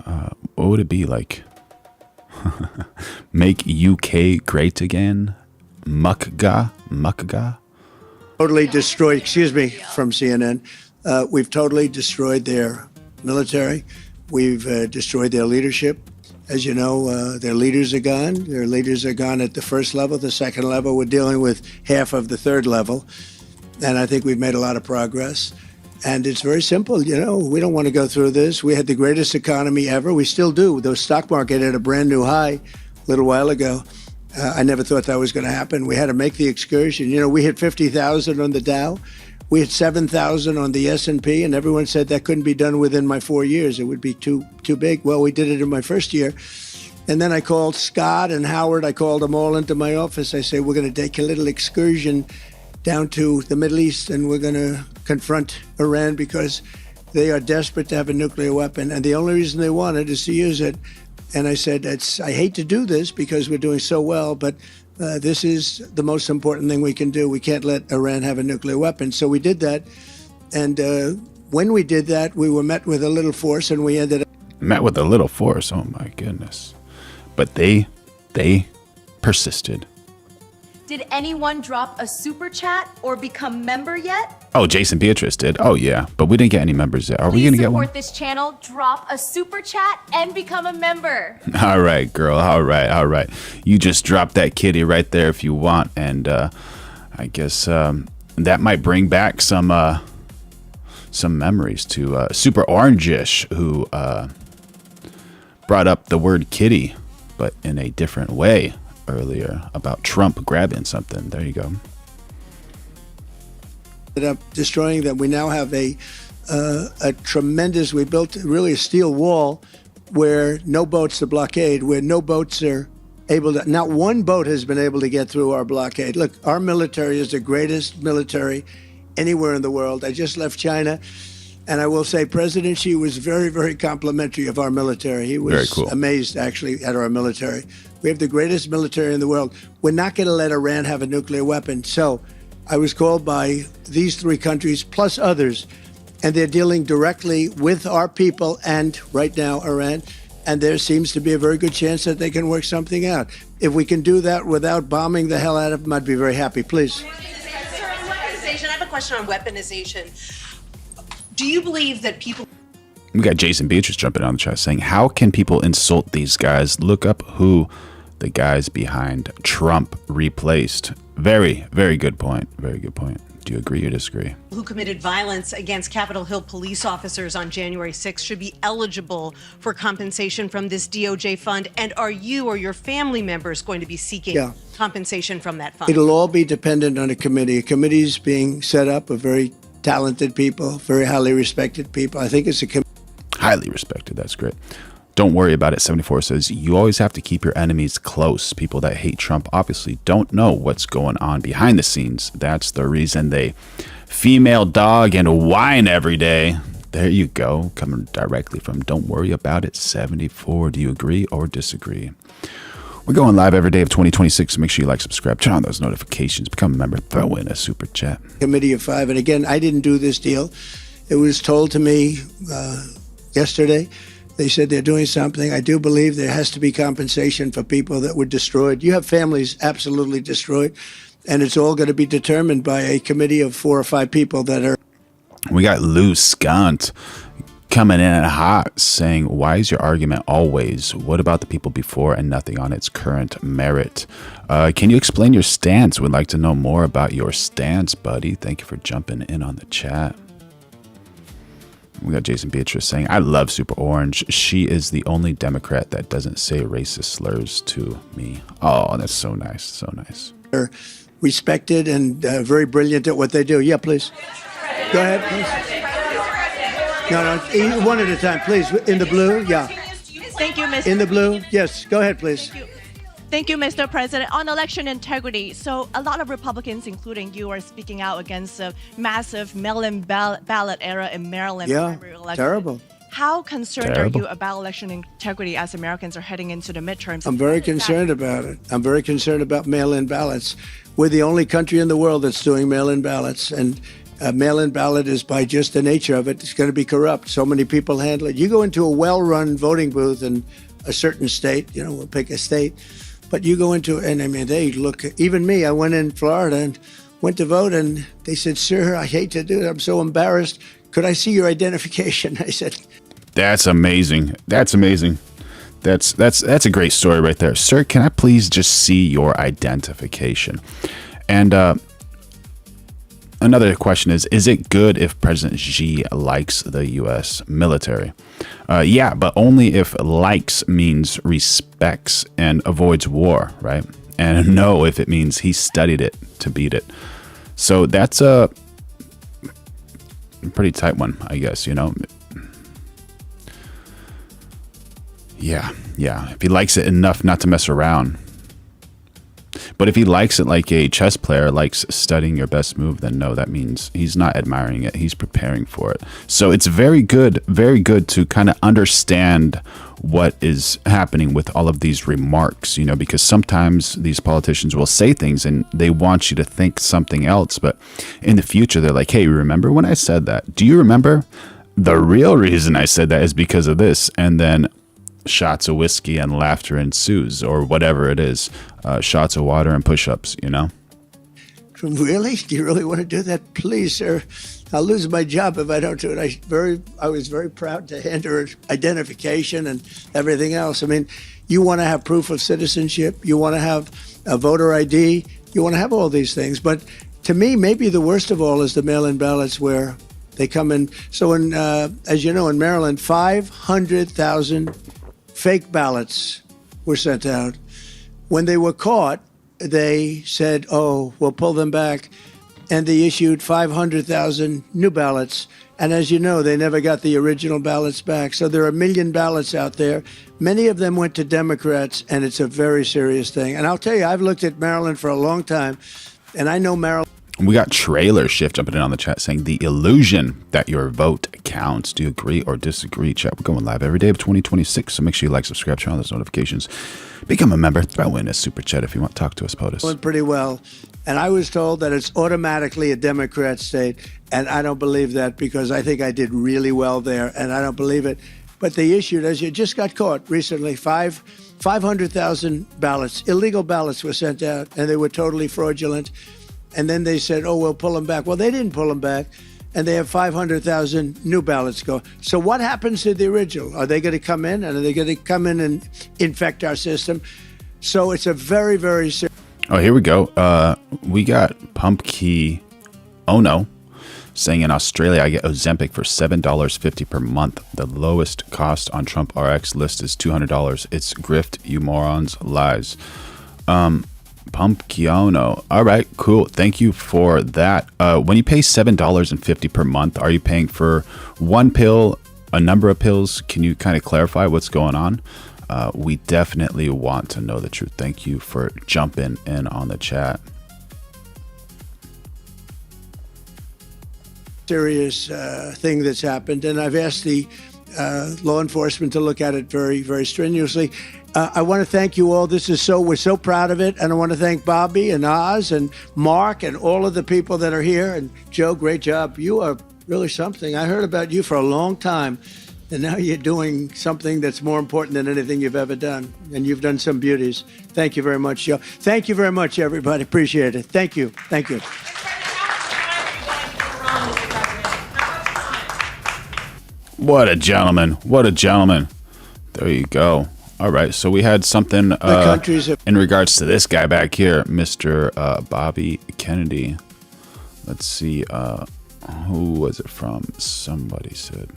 What would it be like? Make UK great again? Muckga? Totally destroyed, excuse me, from CNN. We've totally destroyed their military. We've destroyed their leadership. As you know, their leaders are gone. Their leaders are gone at the first level. The second level, we're dealing with half of the third level. And I think we've made a lot of progress. And it's very simple. You know, we don't want to go through this. We had the greatest economy ever. We still do. The stock market at a brand new high a little while ago. I never thought that was going to happen. We had to make the excursion. You know, we hit 50,000 on the Dow. We hit 7,000 on the S&P, and everyone said that couldn't be done within my 4 years. It would be too big. Well, we did it in my first year. And then I called Scott and Howard. I called them all into my office. I said, we're going to take a little excursion down to the Middle East, and we're going to confront Iran because they are desperate to have a nuclear weapon. And the only reason they want it is to use it. And I said, I hate to do this because we're doing so well, but this is the most important thing we can do. We can't let Iran have a nuclear weapon. So we did that. And when we did that, we were met with a little force, and we ended up... Met with a little force? Oh, my goodness. But they persisted. Did anyone drop a super chat or become member yet? Oh, Jason Beatrice did. Oh, yeah. But we didn't get any members yet. Are we going to get one? Support this channel, drop a super chat, and become a member. All right, girl. All right. You just drop that kitty right there if you want. And I guess that might bring back some memories to Super Orangish, who brought up the word kitty, but in a different way earlier about Trump grabbing something. There you go. Ended up destroying them. We now have a tremendous, we built really a steel wall where no boats are blockade, where no boats are able to, not one boat has been able to get through our blockade. Look, our military is the greatest military anywhere in the world. I just left China, and I will say President Xi was very, very complimentary of our military. He was amazed, actually, at our military. We have the greatest military in the world. We're not going to let Iran have a nuclear weapon. So I was called by these three countries, plus others, and they're dealing directly with our people and, right now, Iran. And there seems to be a very good chance that they can work something out. If we can do that without bombing the hell out of them, I'd be very happy. Please. Sir, on weaponization, I have a question on weaponization. Do you believe that people... We got Jason Beatrice jumping on the chat saying, how can people insult these guys? Look up who the guys behind Trump replaced. Very, very good point. Very good point. Do you agree or disagree? Who committed violence against Capitol Hill police officers on January 6th should be eligible for compensation from this DOJ fund? And are you or your family members going to be seeking compensation from that fund? It'll all be dependent on a committee. A committee's being set up of very talented people, very highly respected people. I think it's a committee. Highly respected. That's great. Don't worry about it. 74 says, you always have to keep your enemies close. People that hate Trump obviously don't know what's going on behind the scenes. That's the reason they female dog and whine every day. There you go. Coming directly from Don't Worry About It 74. Do you agree or disagree? We're going live every day of 2026. So make sure you like, subscribe, turn on those notifications, become a member, throw in a super chat. Committee of 5. And again, I didn't do this deal. It was told to me yesterday. They said they're doing something. I do believe there has to be compensation for people that were destroyed. You have families absolutely destroyed, and it's all going to be determined by a committee of 4 or 5 people that are... We got Lou Scant coming in hot saying, why is your argument always, what about the people before and nothing on its current merit? Can you explain your stance? We'd like to know more about your stance, buddy. Thank you for jumping in on the chat. We got Jason Beatrice saying, I love Super Orange. She is the only Democrat that doesn't say racist slurs to me. Oh, that's so nice. So nice. They're respected and very brilliant at what they do. Yeah, please. Go ahead, please. No, one at a time, please. In the blue, yeah. Thank you, Mr. In the blue, yes. Go ahead, please. Thank you, Mr. President. On election integrity, so a lot of Republicans, including you, are speaking out against a massive mail-in ballot era in Maryland. Yeah, terrible. How concerned are you about election integrity as Americans are heading into the midterms? I'm very concerned about it. I'm very concerned about mail-in ballots. We're the only country in the world that's doing mail-in ballots, and a mail-in ballot is, by just the nature of it, it's going to be corrupt. So many people handle it. You go into a well-run voting booth in a certain state, we'll pick a state, but you go into, and I mean, they look, even me, I went in Florida and went to vote, and they said, sir, I hate to do it. I'm so embarrassed. Could I see your identification? I said, that's amazing. That's amazing. That's a great story right there. Sir, can I please just see your identification? And another question is it good if President Xi likes the U.S. military? Yeah, but only if likes means respects and avoids war, right? And no if it means he studied it to beat it. So that's a pretty tight one, I guess, Yeah. If he likes it enough not to mess around. But if he likes it like a chess player likes studying your best move, then no, that means he's not admiring it. He's preparing for it. So it's very good to kind of understand what is happening with all of these remarks, you know, because sometimes these politicians will say things and they want you to think something else. But in the future, they're like, hey, remember when I said that? Do you remember? The real reason I said that is because of this. And then shots of whiskey and laughter ensues, or whatever it is, shots of water and push-ups, you know? Really? Do you really want to do that? Please, sir. I'll lose my job if I don't do it. I was very proud to hand her identification and everything else. I mean, you want to have proof of citizenship. You want to have a voter ID. You want to have all these things. But to me, maybe the worst of all is the mail-in ballots where they come in. So, as you know, in Maryland, 500,000 fake ballots were sent out. When they were caught, they said, oh, we'll pull them back. And they issued 500,000 new ballots. And as you know, they never got the original ballots back. So there are 1 million ballots out there. Many of them went to Democrats, and it's a very serious thing. And I'll tell you, I've looked at Maryland for a long time, and I know Maryland. We got Trailer Shift jumping in on the chat saying the illusion that your vote counts. Do you agree or disagree? Chat, we're going live every day of 2026, so make sure you like, subscribe, turn on those notifications. Become a member. Throw in a super chat if you want to talk to us, POTUS. Went pretty well. And I was told that it's automatically a Democrat state. And I don't believe that because I think I did really well there. And I don't believe it. But they issued, as you just got caught recently, 500,000 ballots, illegal ballots were sent out, and they were totally fraudulent. And then they said, oh, we'll pull them back. Well, they didn't pull them back. And they have 500,000 new ballots go. So what happens to the original? Are they going to come in? And are they going to come in and infect our system? So it's a very, very serious. Oh, here we go. We got Pumpkey Ono saying in Australia, I get Ozempic for $7.50 per month. The lowest cost on TrumpRx list is $200. It's grift, you morons, lies. Pumpkiono. All right, cool. Thank you for that. When you pay $7.50 per month, are you paying for one pill, a number of pills? Can you kind of clarify what's going on? We definitely want to know the truth. Thank you for jumping in on the chat. Serious thing that's happened, and I've asked the law enforcement to look at it very, very strenuously. I want to thank you all. We're so proud of it. And I want to thank Bobby and Oz and Mark and all of the people that are here. And Joe, great job. You are really something. I heard about you for a long time. And now you're doing something that's more important than anything you've ever done. And you've done some beauties. Thank you very much, Joe. Thank you very much, everybody. Appreciate it. Thank you. Thank you. What a gentleman. What a gentleman. There you go. All right, so we had something in regards to this guy back here, Mr. Bobby Kennedy. Let's see, who was it from? Somebody said.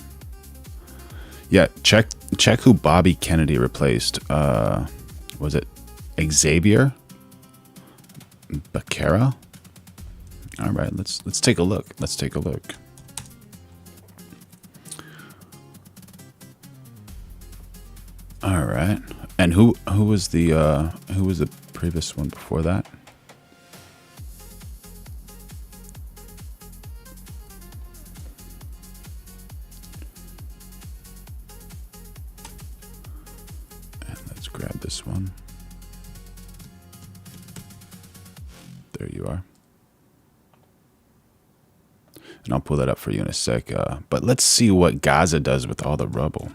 Yeah, check who Bobby Kennedy replaced. Was it Xavier Becerra? All right, let's take a look. Let's take a look. All right, and who was the previous one before that? And let's grab this one. There you are. And I'll pull that up for you in a sec. But let's see what Gaza does with all the rubble.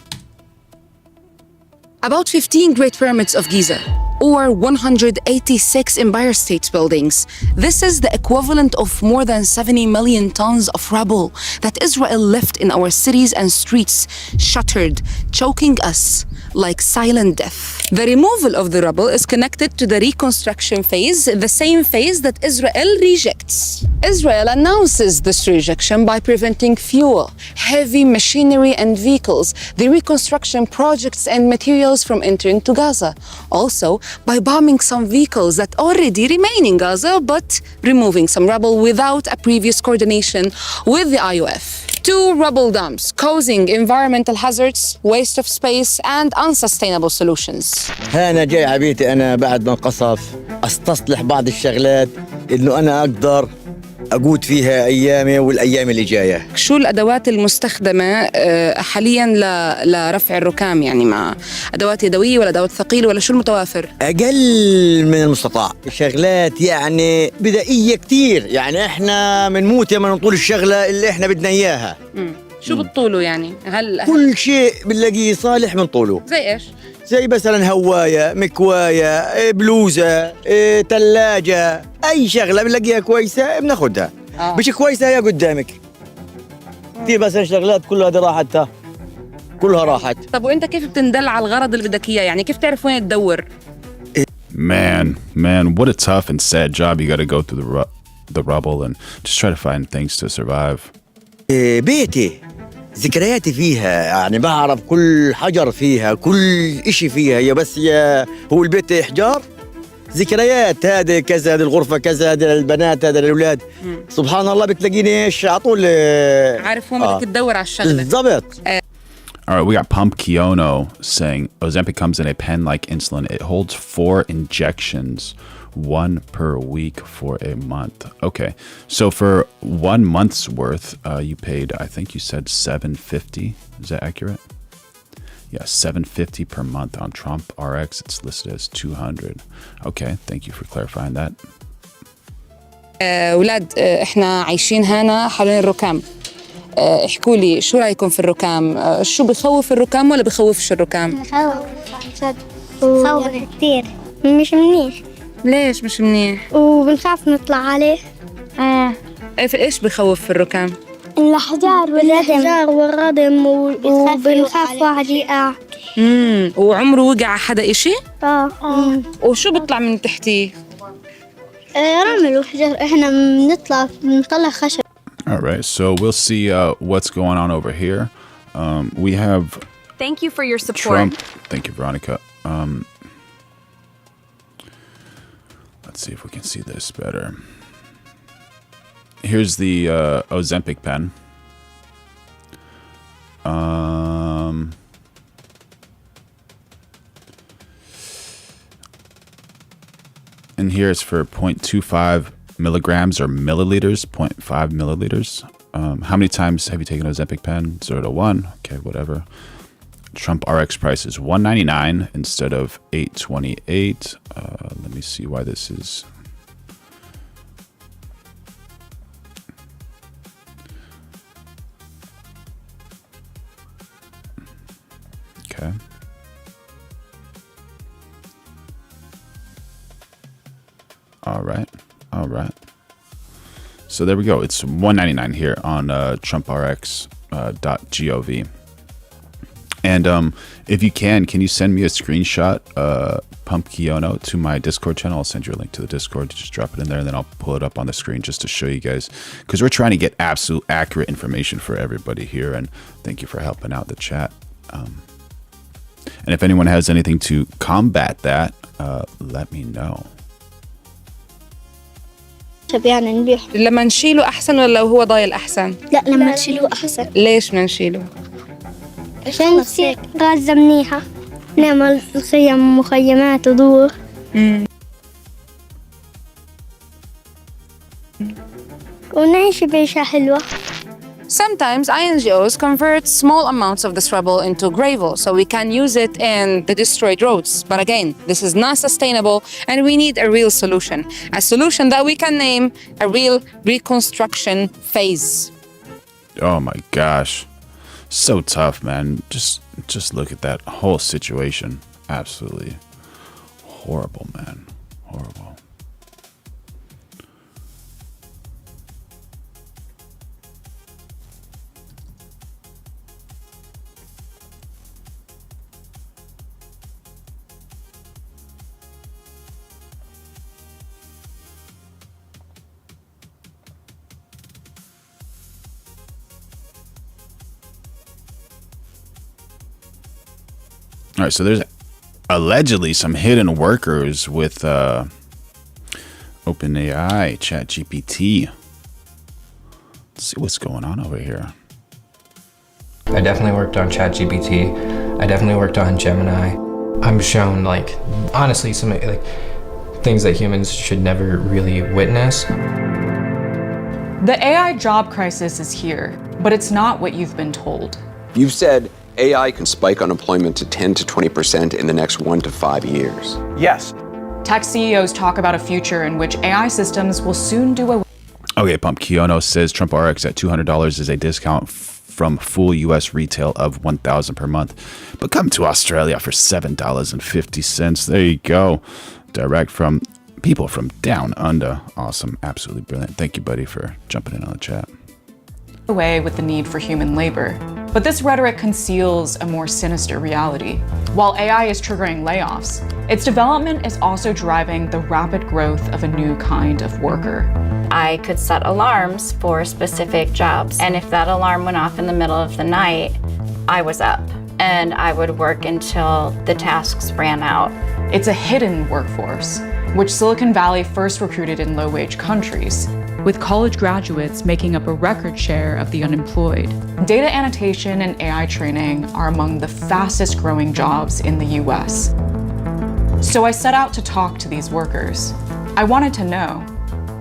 About 15 Great Pyramids of Giza, or 186 Empire State buildings. This is the equivalent of more than 70 million tons of rubble that Israel left in our cities and streets, shattered, choking us like silent death. The removal of the rubble is connected to the reconstruction phase, the same phase that Israel rejects. Israel announces this rejection by preventing fuel, heavy machinery and vehicles, the reconstruction projects and materials from entering to Gaza. Also, by bombing some vehicles that already remain in Gaza, but removing some rubble without a previous coordination with the IOF. 2 rubble dumps causing environmental hazards, waste of space, and unsustainable solutions. أنا جاي عبيتي أنا بعد ما انقصف أستصلح بعض الشغلات إنه أنا أقدر أقود فيها أيامي والأيام اللي جاية. شو الأدوات المستخدمة حالياً لرفع الركام؟ يعني مع أدوات يدوية ولا أدوات ثقيلة ولا شو المتوافر؟ أقل من المستطاع، شغلات يعني بدائية كتير، يعني إحنا بنموت لما نطول الشغلة اللي إحنا بدنا إياها. شو بتطولوا يعني؟ كل شيء بنلاقيه صالح بنطوله. زي إيش؟ زي مثلا هواية، مكواية، بلوزة، ثلاجة، أي شغلة بنلاقيها كويسة بناخدها. مش كويسة هي قدامك. في مثلا شغلات كلها هذه راحتها، كلها راحت. طب وأنت كيف بتندل على الغرض اللي بدك إياه؟ يعني كيف تعرف وين تدور؟ Man, what a tough and sad job. You got to go through the rubble and just try to find things to survive. بيتي ذكرياتي فيها، يعني بعرف كل حجر فيها، كل إشي فيها، هي بس هو البيت إحجار، ذكريات، هذه كذا، هذه الغرفة كذا، هذه البنات، هذا الأولاد. سبحان الله بتلاقيني إيش على طول عارف وين بدك تدور على الشغلة. بالضبط. All right, we got Pump Kiono saying Ozempic comes in a pen like insulin. It holds 4 injections, 1 per week for a month. Okay, so for 1 month's worth, you paid, I think you said $750. Is that accurate? Yeah, $750 per month on TrumpRx. It's listed as $200. Okay, thank you for clarifying that. أولاد إحنا عايشين هنا حوالين الركام. احكوا لي شو رايكم في الركام؟ شو بخوف الركام ولا بخوفش الركام؟ بخوف كثير، مش منيح. ليش مش منيح؟ وبنخاف نطلع عليه. ايش بخوف في الركام؟ الأحجار والردم وبنخاف واحد يقع. وعمره وقع حدا إشي؟ وشو بيطلع من تحتيه؟ رمل وحجر، احنا بنطلع خشب. All right, so we'll see what's going on over here. We have Thank you for your support. Trump. Thank you, Veronica. Let's see if we can see this better. Here's the Ozempic pen. And here it's for 0.25 milligrams or milliliters, 0.5 milliliters. How many times have you taken Ozempic pen? 0 to 1. Okay, whatever. TrumpRx price is $199 instead of $828. Let me see why this is. Okay. All right. So there we go. It's $199 here on trumprx.gov. And if you can you send me a screenshot, Pump Kiono, to my Discord channel? I'll send you a link to the Discord. Just drop it in there, and then I'll pull it up on the screen just to show you guys, because we're trying to get absolute accurate information for everybody here. And thank you for helping out the chat. And if anyone has anything to combat that, let me know. يعني نبيح. لما نشيله أحسن ولا لو هو ضايل أحسن؟ لا، لما نشيله أحسن. ليش بدنا نشيله؟ عشان نصير غازة منيحة، نعمل مخيمات ودور. ونعيش بعيشة حلوة. Sometimes INGOs convert small amounts of this rubble into gravel so we can use it in the destroyed roads. But again, this is not sustainable and we need a real solution. A solution that we can name a real reconstruction phase. Oh my gosh. So tough, man. Just look at that whole situation. Absolutely horrible, man. Horrible. All right, so there's allegedly some hidden workers with OpenAI, ChatGPT. Let's see what's going on over here. I definitely worked on ChatGPT. I definitely worked on Gemini. I'm shown, like, honestly, some like things that humans should never really witness. The AI job crisis is here, but it's not what you've been told. You've said AI can spike unemployment to 10 to 20% in the next 1 to 5 years. Yes. Tech CEOs talk about a future in which AI systems will soon do away. Okay, Pump Kiono says TrumpRx at $200 is a discount from full U.S. retail of $1,000 per month. But come to Australia for $7.50. There you go. Direct from people from down under. Awesome. Absolutely brilliant. Thank you, buddy, for jumping in on the chat. Away with the need for human labor. But this rhetoric conceals a more sinister reality. While AI is triggering layoffs, its development is also driving the rapid growth of a new kind of worker. I could set alarms for specific jobs, and if that alarm went off in the middle of the night, I was up, and I would work until the tasks ran out. It's a hidden workforce, which Silicon Valley first recruited in low-wage countries, with college graduates making up a record share of the unemployed. Data annotation and AI training are among the fastest growing jobs in the US. So I set out to talk to these workers. I wanted to know,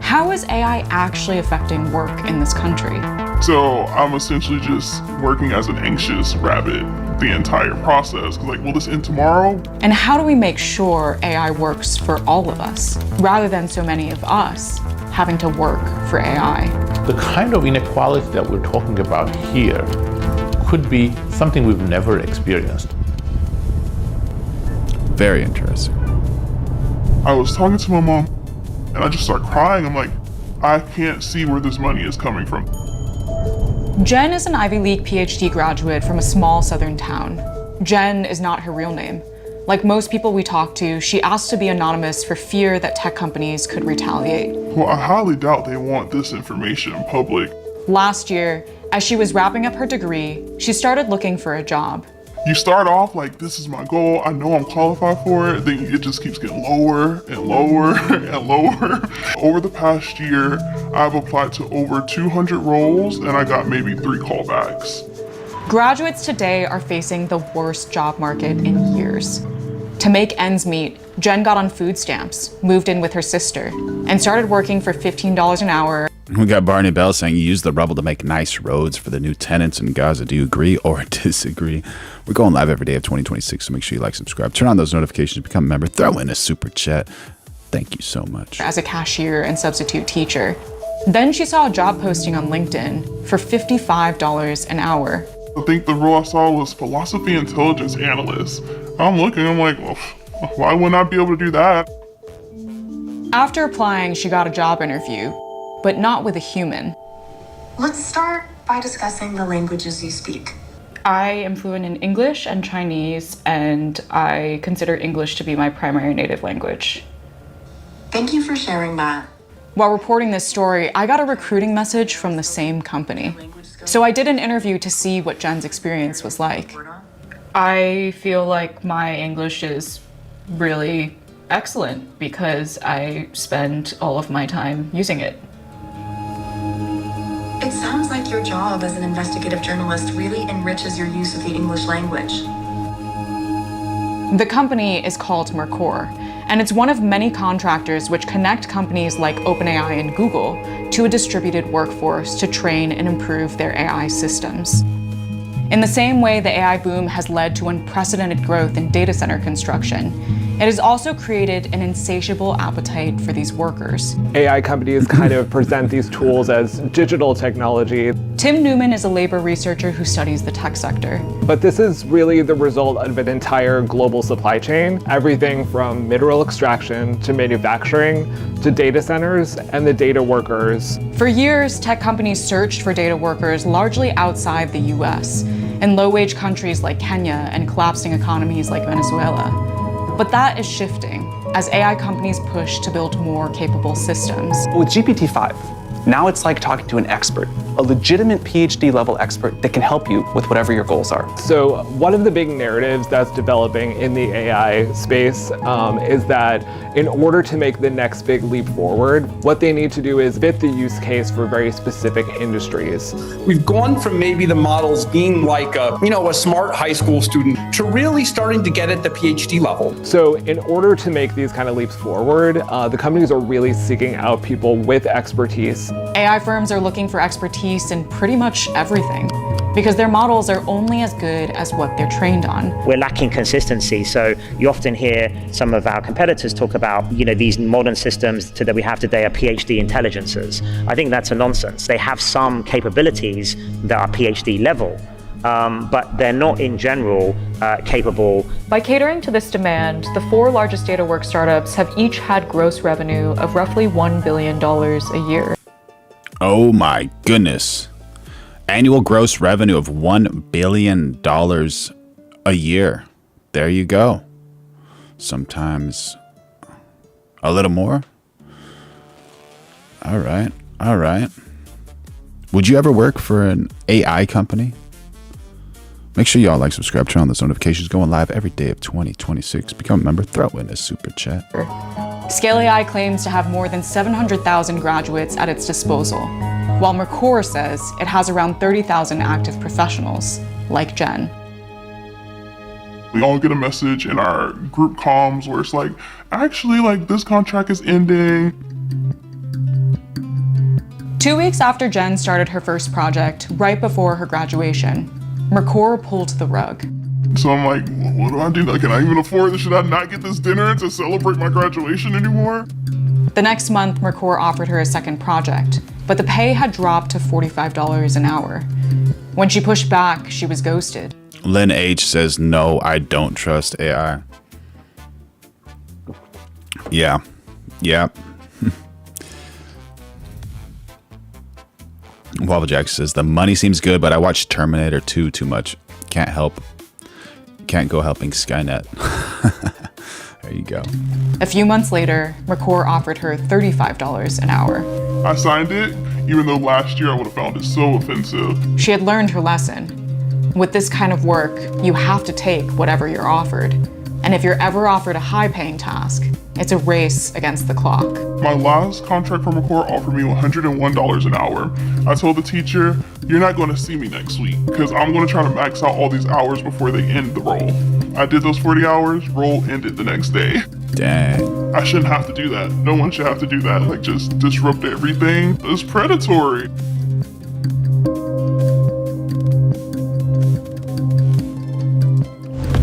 how is AI actually affecting work in this country? So I'm essentially just working as an anxious rabbit the entire process. Like, will this end tomorrow? And how do we make sure AI works for all of us, rather than so many of us having to work for AI? The kind of inequality that we're talking about here could be something we've never experienced. Very interesting. I was talking to my mom and I just started crying. I'm like, I can't see where this money is coming from. Jen is an Ivy League PhD graduate from a small southern town. Jen is not her real name. Like most people we talk to, she asked to be anonymous for fear that tech companies could retaliate. Well, I highly doubt they want this information public. Last year, as she was wrapping up her degree, she started looking for a job. You start off like, this is my goal, I know I'm qualified for it, then it just keeps getting lower and lower and lower. Over the past year, I've applied to over 200 roles and I got maybe 3 callbacks. Graduates today are facing the worst job market in years. To make ends meet, Jen got on food stamps, moved in with her sister, and started working for $15 an hour. We got Barney Bell saying you use the rubble to make nice roads for the new tenants in Gaza. Do you agree or disagree? We're going live every day of 2026, so make sure you like, subscribe, turn on those notifications, become a member, throw in a super chat. Thank you so much. As a cashier and substitute teacher. Then she saw a job posting on LinkedIn for $55 an hour. I think the role I saw was philosophy intelligence analyst. I'm looking, I'm like, well, why wouldn't I be able to do that? After applying, she got a job interview, but not with a human. Let's start by discussing the languages you speak. I am fluent in English and Chinese, and I consider English to be my primary native language. Thank you for sharing that. While reporting this story, I got a recruiting message from the same company. So I did an interview to see what Jen's experience was like. I feel like my English is really excellent because I spend all of my time using it. It sounds like your job as an investigative journalist really enriches your use of the English language. The company is called Mercor, and it's one of many contractors which connect companies like OpenAI and Google to a distributed workforce to train and improve their AI systems. In the same way the AI boom has led to unprecedented growth in data center construction, it has also created an insatiable appetite for these workers. AI companies kind of present these tools as digital technology. Tim Newman is a labor researcher who studies the tech sector. But this is really the result of an entire global supply chain, everything from mineral extraction to manufacturing to data centers and the data workers. For years, tech companies searched for data workers largely outside the US, in low-wage countries like Kenya and collapsing economies like Venezuela. But that is shifting as AI companies push to build more capable systems. With GPT-5, Now it's like talking to an expert, a legitimate PhD level expert that can help you with whatever your goals are. So one of the big narratives that's developing in the AI space is that in order to make the next big leap forward, what they need to do is fit the use case for very specific industries. We've gone from maybe the models being like a smart high school student to really starting to get at the PhD level. So in order to make these kind of leaps forward, the companies are really seeking out people with expertise. AI firms are looking for expertise in pretty much everything because their models are only as good as what they're trained on. We're lacking consistency, so you often hear some of our competitors talk about, these modern systems that we have today are PhD intelligences. I think that's a nonsense. They have some capabilities that are PhD level, but they're not in general capable. By catering to this demand, the 4 largest data work startups have each had gross revenue of roughly $1 billion a year. Oh my goodness. Annual gross revenue of $1 billion a year. There you go. Sometimes a little more. All right. Would you ever work for an AI company? Make sure y'all like, subscribe, turn on those notifications. Going live every day of 2026. Become a member. Throw in a super chat. Scale AI claims to have more than 700,000 graduates at its disposal, while Mercor says it has around 30,000 active professionals, like Jen. We all get a message in our group comms where it's like, actually, this contract is ending. 2 weeks after Jen started her first project, right before her graduation, Mercor pulled the rug. So I'm like, what do I do? Can I even afford this? Should I not get this dinner to celebrate my graduation anymore? The next month, Mercor offered her a second project, but the pay had dropped to $45 an hour. When she pushed back, she was ghosted. Lynn H says, no, I don't trust AI. Yeah. Waffle Jack says, the money seems good, but I watched Terminator 2 too much. Can't go helping Skynet. There you go. A few months later, Mercor offered her $35 an hour. I signed it, even though last year I would have found it so offensive. She had learned her lesson. With this kind of work, you have to take whatever you're offered. And if you're ever offered a high-paying task, it's a race against the clock. My last contract from Mercor offered me $101 an hour. I told the teacher, you're not going to see me next week because I'm going to try to max out all these hours before they end the role. I did those 40 hours, role ended the next day. Dang. I shouldn't have to do that. No one should have to do that. Just disrupt everything. It's predatory.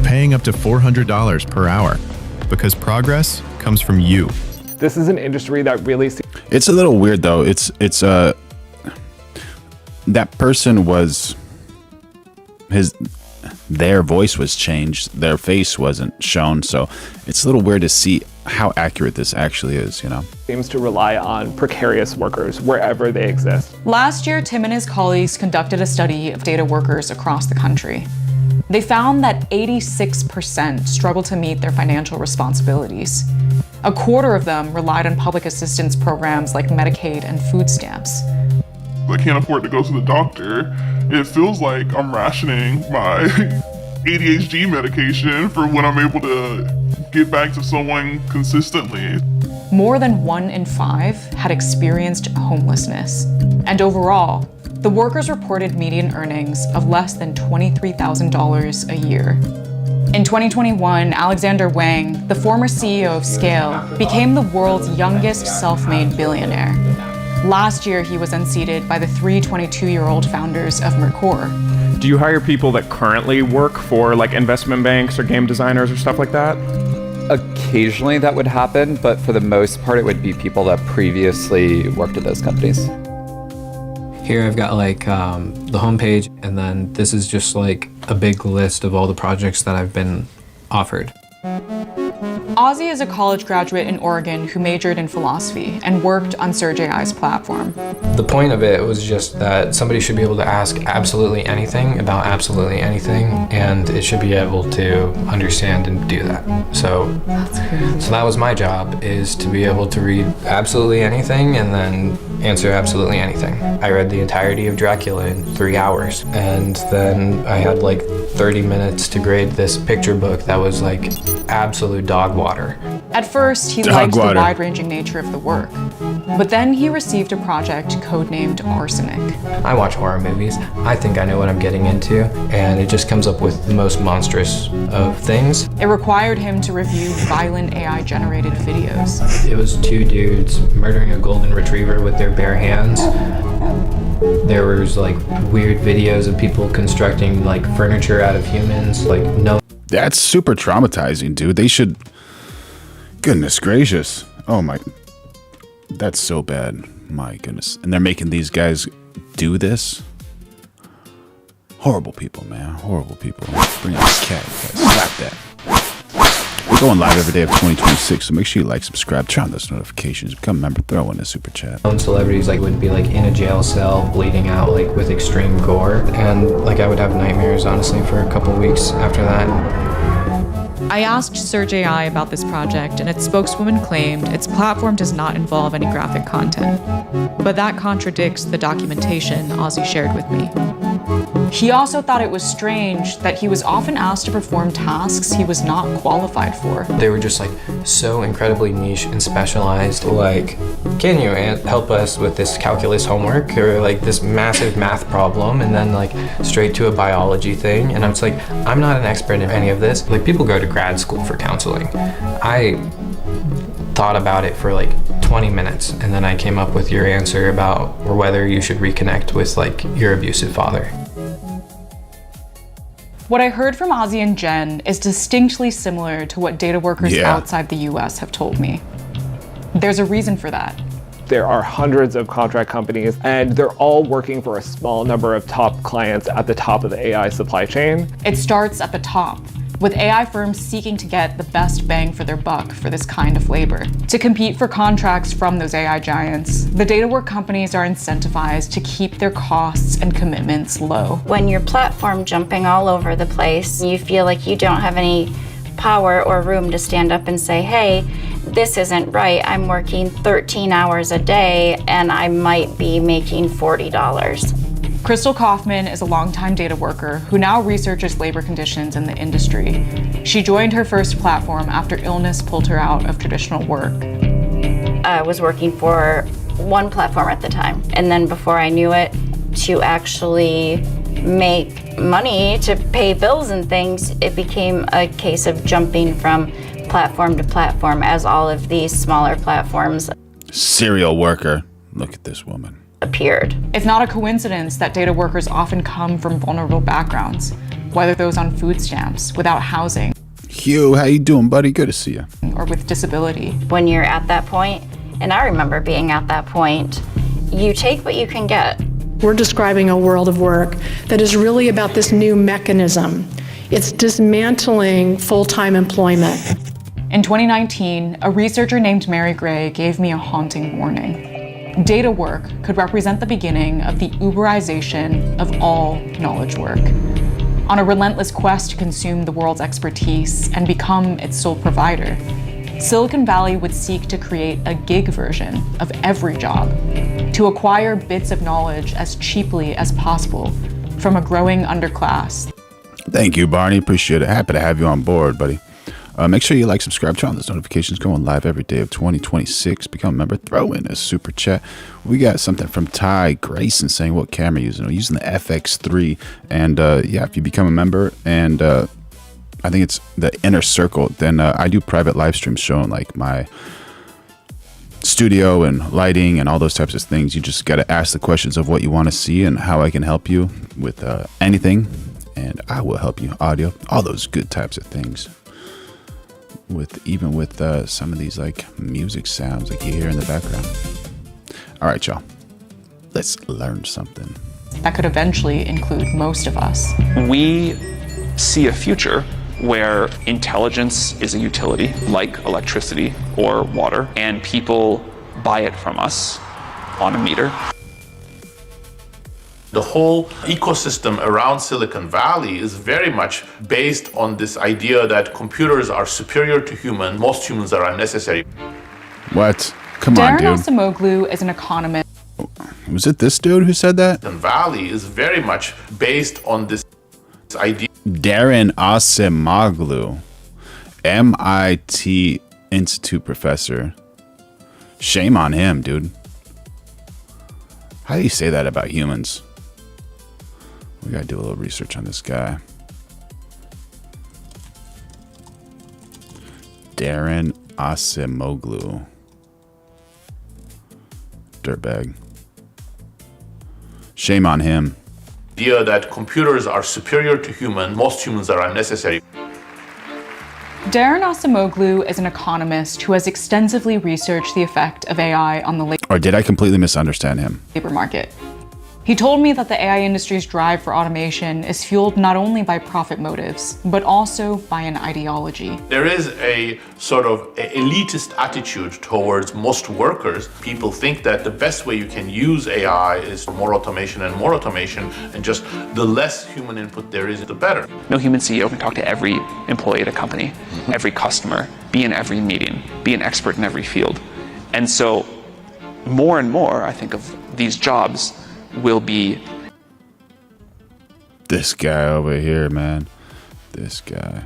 Paying up to $400 per hour because progress comes from you. This is an industry that really... It's a little weird though. That person was... Their voice was changed. Their face wasn't shown. So it's a little weird to see how accurate this actually is, Seems to rely on precarious workers wherever they exist. Last year, Tim and his colleagues conducted a study of data workers across the country. They found that 86% struggle to meet their financial responsibilities. A quarter of them relied on public assistance programs like Medicaid and food stamps. I can't afford to go to the doctor. It feels like I'm rationing my ADHD medication for when I'm able to get back to someone consistently. More than 1 in 5 had experienced homelessness. And overall, the workers reported median earnings of less than $23,000 a year. In 2021, Alexander Wang, the former CEO of Scale, became the world's youngest self-made billionaire. Last year, he was unseated by the 3 22-year-old founders of Mercor. Do you hire people that currently work for investment banks or game designers or stuff like that? Occasionally that would happen, but for the most part, it would be people that previously worked at those companies. Here I've got the homepage, and then this is just a big list of all the projects that I've been offered. Ozzy is a college graduate in Oregon who majored in philosophy and worked on Surge AI's platform. The point of it was just that somebody should be able to ask absolutely anything about absolutely anything, and it should be able to understand and do that. So that was my job, is to be able to read absolutely anything and then answer absolutely anything. I read the entirety of Dracula in 3 hours, and then I had like 30 minutes to grade this picture book that was like absolute dog water. At first, he liked the wide-ranging nature of the work, but then he received a project codenamed Arsenic. I watch horror movies. I think I know what I'm getting into, and it just comes up with the most monstrous of things. It required him to review violent AI-generated videos. It was 2 dudes murdering a golden retriever with their bare hands. There was like weird videos of people constructing like furniture out of humans. Like, no. That's super traumatizing, dude. They should. Goodness gracious. Oh my. That's so bad. My goodness. And they're making these guys do this? Horrible people, man. Horrible people. Bring out the cat. Slap that. We're going live every day of 2026, so make sure you like, subscribe, turn on those notifications, become a member, throw in a super chat. Known celebrities like would be like in a jail cell, bleeding out like with extreme gore, and like I would have nightmares honestly for a couple weeks after that. I asked Surge AI about this project, and its spokeswoman claimed its platform does not involve any graphic content. But that contradicts the documentation Ozzy shared with me. He also thought it was strange that he was often asked to perform tasks he was not qualified for. They were just like so incredibly niche and specialized. Like, can you help us with this calculus homework or like this massive math problem, and then like straight to a biology thing? And I was like, I'm not an expert in any of this. Like, people go to grad school for counseling. I thought about it for like 20 minutes, and then I came up with your answer about or whether you should reconnect with like your abusive father. What I heard from Ozzy and Jen is distinctly similar to what data workers outside the US have told me. There's a reason for that. There are hundreds of contract companies, and they're all working for a small number of top clients at the top of the AI supply chain. It starts at the top, with AI firms seeking to get the best bang for their buck for this kind of labor. To compete for contracts from those AI giants, the data work companies are incentivized to keep their costs and commitments low. When your platform jumping all over the place, you feel like you don't have any power or room to stand up and say, hey, this isn't right. I'm working 13 hours a day and I might be making $40. Crystal Kaufman is a longtime data worker who now researches labor conditions in the industry. She joined her first platform after illness pulled her out of traditional work. I was working for one platform at the time, and then before I knew it, to actually make money to pay bills and things, it became a case of jumping from platform to platform as all of these smaller platforms. Serial worker. Look at this woman. Appeared. It's not a coincidence that data workers often come from vulnerable backgrounds, whether those on food stamps, without housing. Hugh, how you doing, buddy? Good to see you. Or with disability. When you're at that point, and I remember being at that point, you take what you can get. We're describing a world of work that is really about this new mechanism. It's dismantling full-time employment. In 2019, a researcher named Mary Gray gave me a haunting warning. Data work could represent the beginning of the Uberization of all knowledge work. On a relentless quest to consume the world's expertise and become its sole provider, Silicon Valley would seek to create a gig version of every job, to acquire bits of knowledge as cheaply as possible from a growing underclass. Thank you, Barney. Appreciate it. Happy to have you on board, buddy. Make sure you like, subscribe, turn on those notifications. Going live every day of 2026. Become a member. Throw in a super chat. We got something from Ty Grayson saying what camera you're using. We're using the FX3. And yeah, if you become a member and I think it's the inner circle, then I do private live streams showing like my studio and lighting and all those types of things. You just got to ask the questions of what you want to see and how I can help you with anything. And I will help you. Audio, all those good types of things. Even with some of these like music sounds like you hear in the background. All right, y'all, let's learn something. That could eventually include most of us. We see a future where intelligence is a utility like electricity or water, and people buy it from us on a meter. The whole ecosystem around Silicon Valley is very much based on this idea that computers are superior to humans. Most humans are unnecessary. What? Come on, Darren dude. Acemoglu is an economist. Was it this dude who said that? Silicon Valley is very much based on this idea. Darren Asimoglu, MIT Institute professor. Shame on him, dude. How do you say that about humans? We gotta do a little research on this guy. Darren Asimoglu. Dirtbag. Shame on him. Idea that computers are superior to humans, most humans are unnecessary. Darren Asimoglu is an economist who has extensively researched the effect of AI on the Or did I completely misunderstand him? labor market. He told me that the AI industry's drive for automation is fueled not only by profit motives, but also by an ideology. There is a sort of elitist attitude towards most workers. People think that the best way you can use AI is more automation, and just the less human input there is, the better. No human CEO can talk to every employee at a company, every customer, be in every meeting, be an expert in every field. And so more and more, I think, of these jobs will be this guy over here, man. This guy.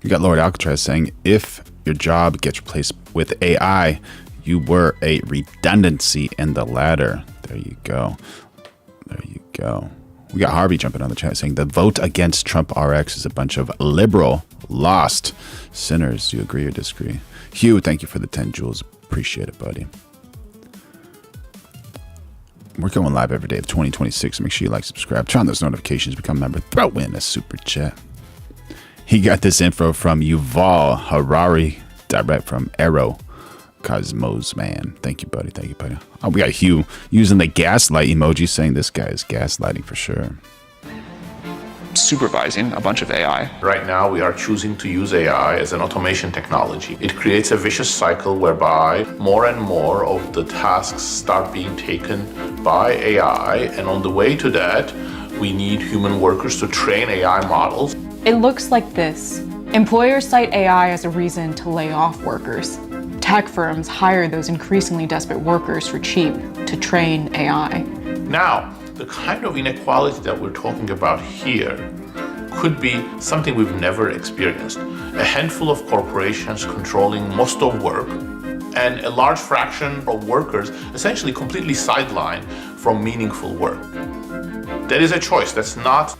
You got Lord Alcatraz saying, if your job gets replaced with AI, you were a redundancy in the ladder. There you go. There you go. We got Harvey jumping on the chat saying, the vote against TrumpRx is a bunch of liberal, lost sinners. Do you agree or disagree? Hugh, thank you for the 10 jewels. Appreciate it, buddy. We're going live every day of 2026. Make sure you like, subscribe, turn on those notifications, become a member, throw in a super chat. He got this info from Yuval Harari, direct from Arrow Cosmos, man. Thank you, buddy. Thank you, buddy. Oh, we got Hugh using the gaslight emoji, saying this guy is gaslighting for sure. supervising a bunch of AI. Right now, we are choosing to use AI as an automation technology. It creates a vicious cycle whereby more and more of the tasks start being taken by AI, and on the way to that, we need human workers to train AI models. It looks like this. Employers cite AI as a reason to lay off workers. Tech firms hire those increasingly desperate workers for cheap to train AI. Now, the kind of inequality that we're talking about here could be something we've never experienced. A handful of corporations controlling most of work, and a large fraction of workers essentially completely sidelined from meaningful work. That is a choice. That's not...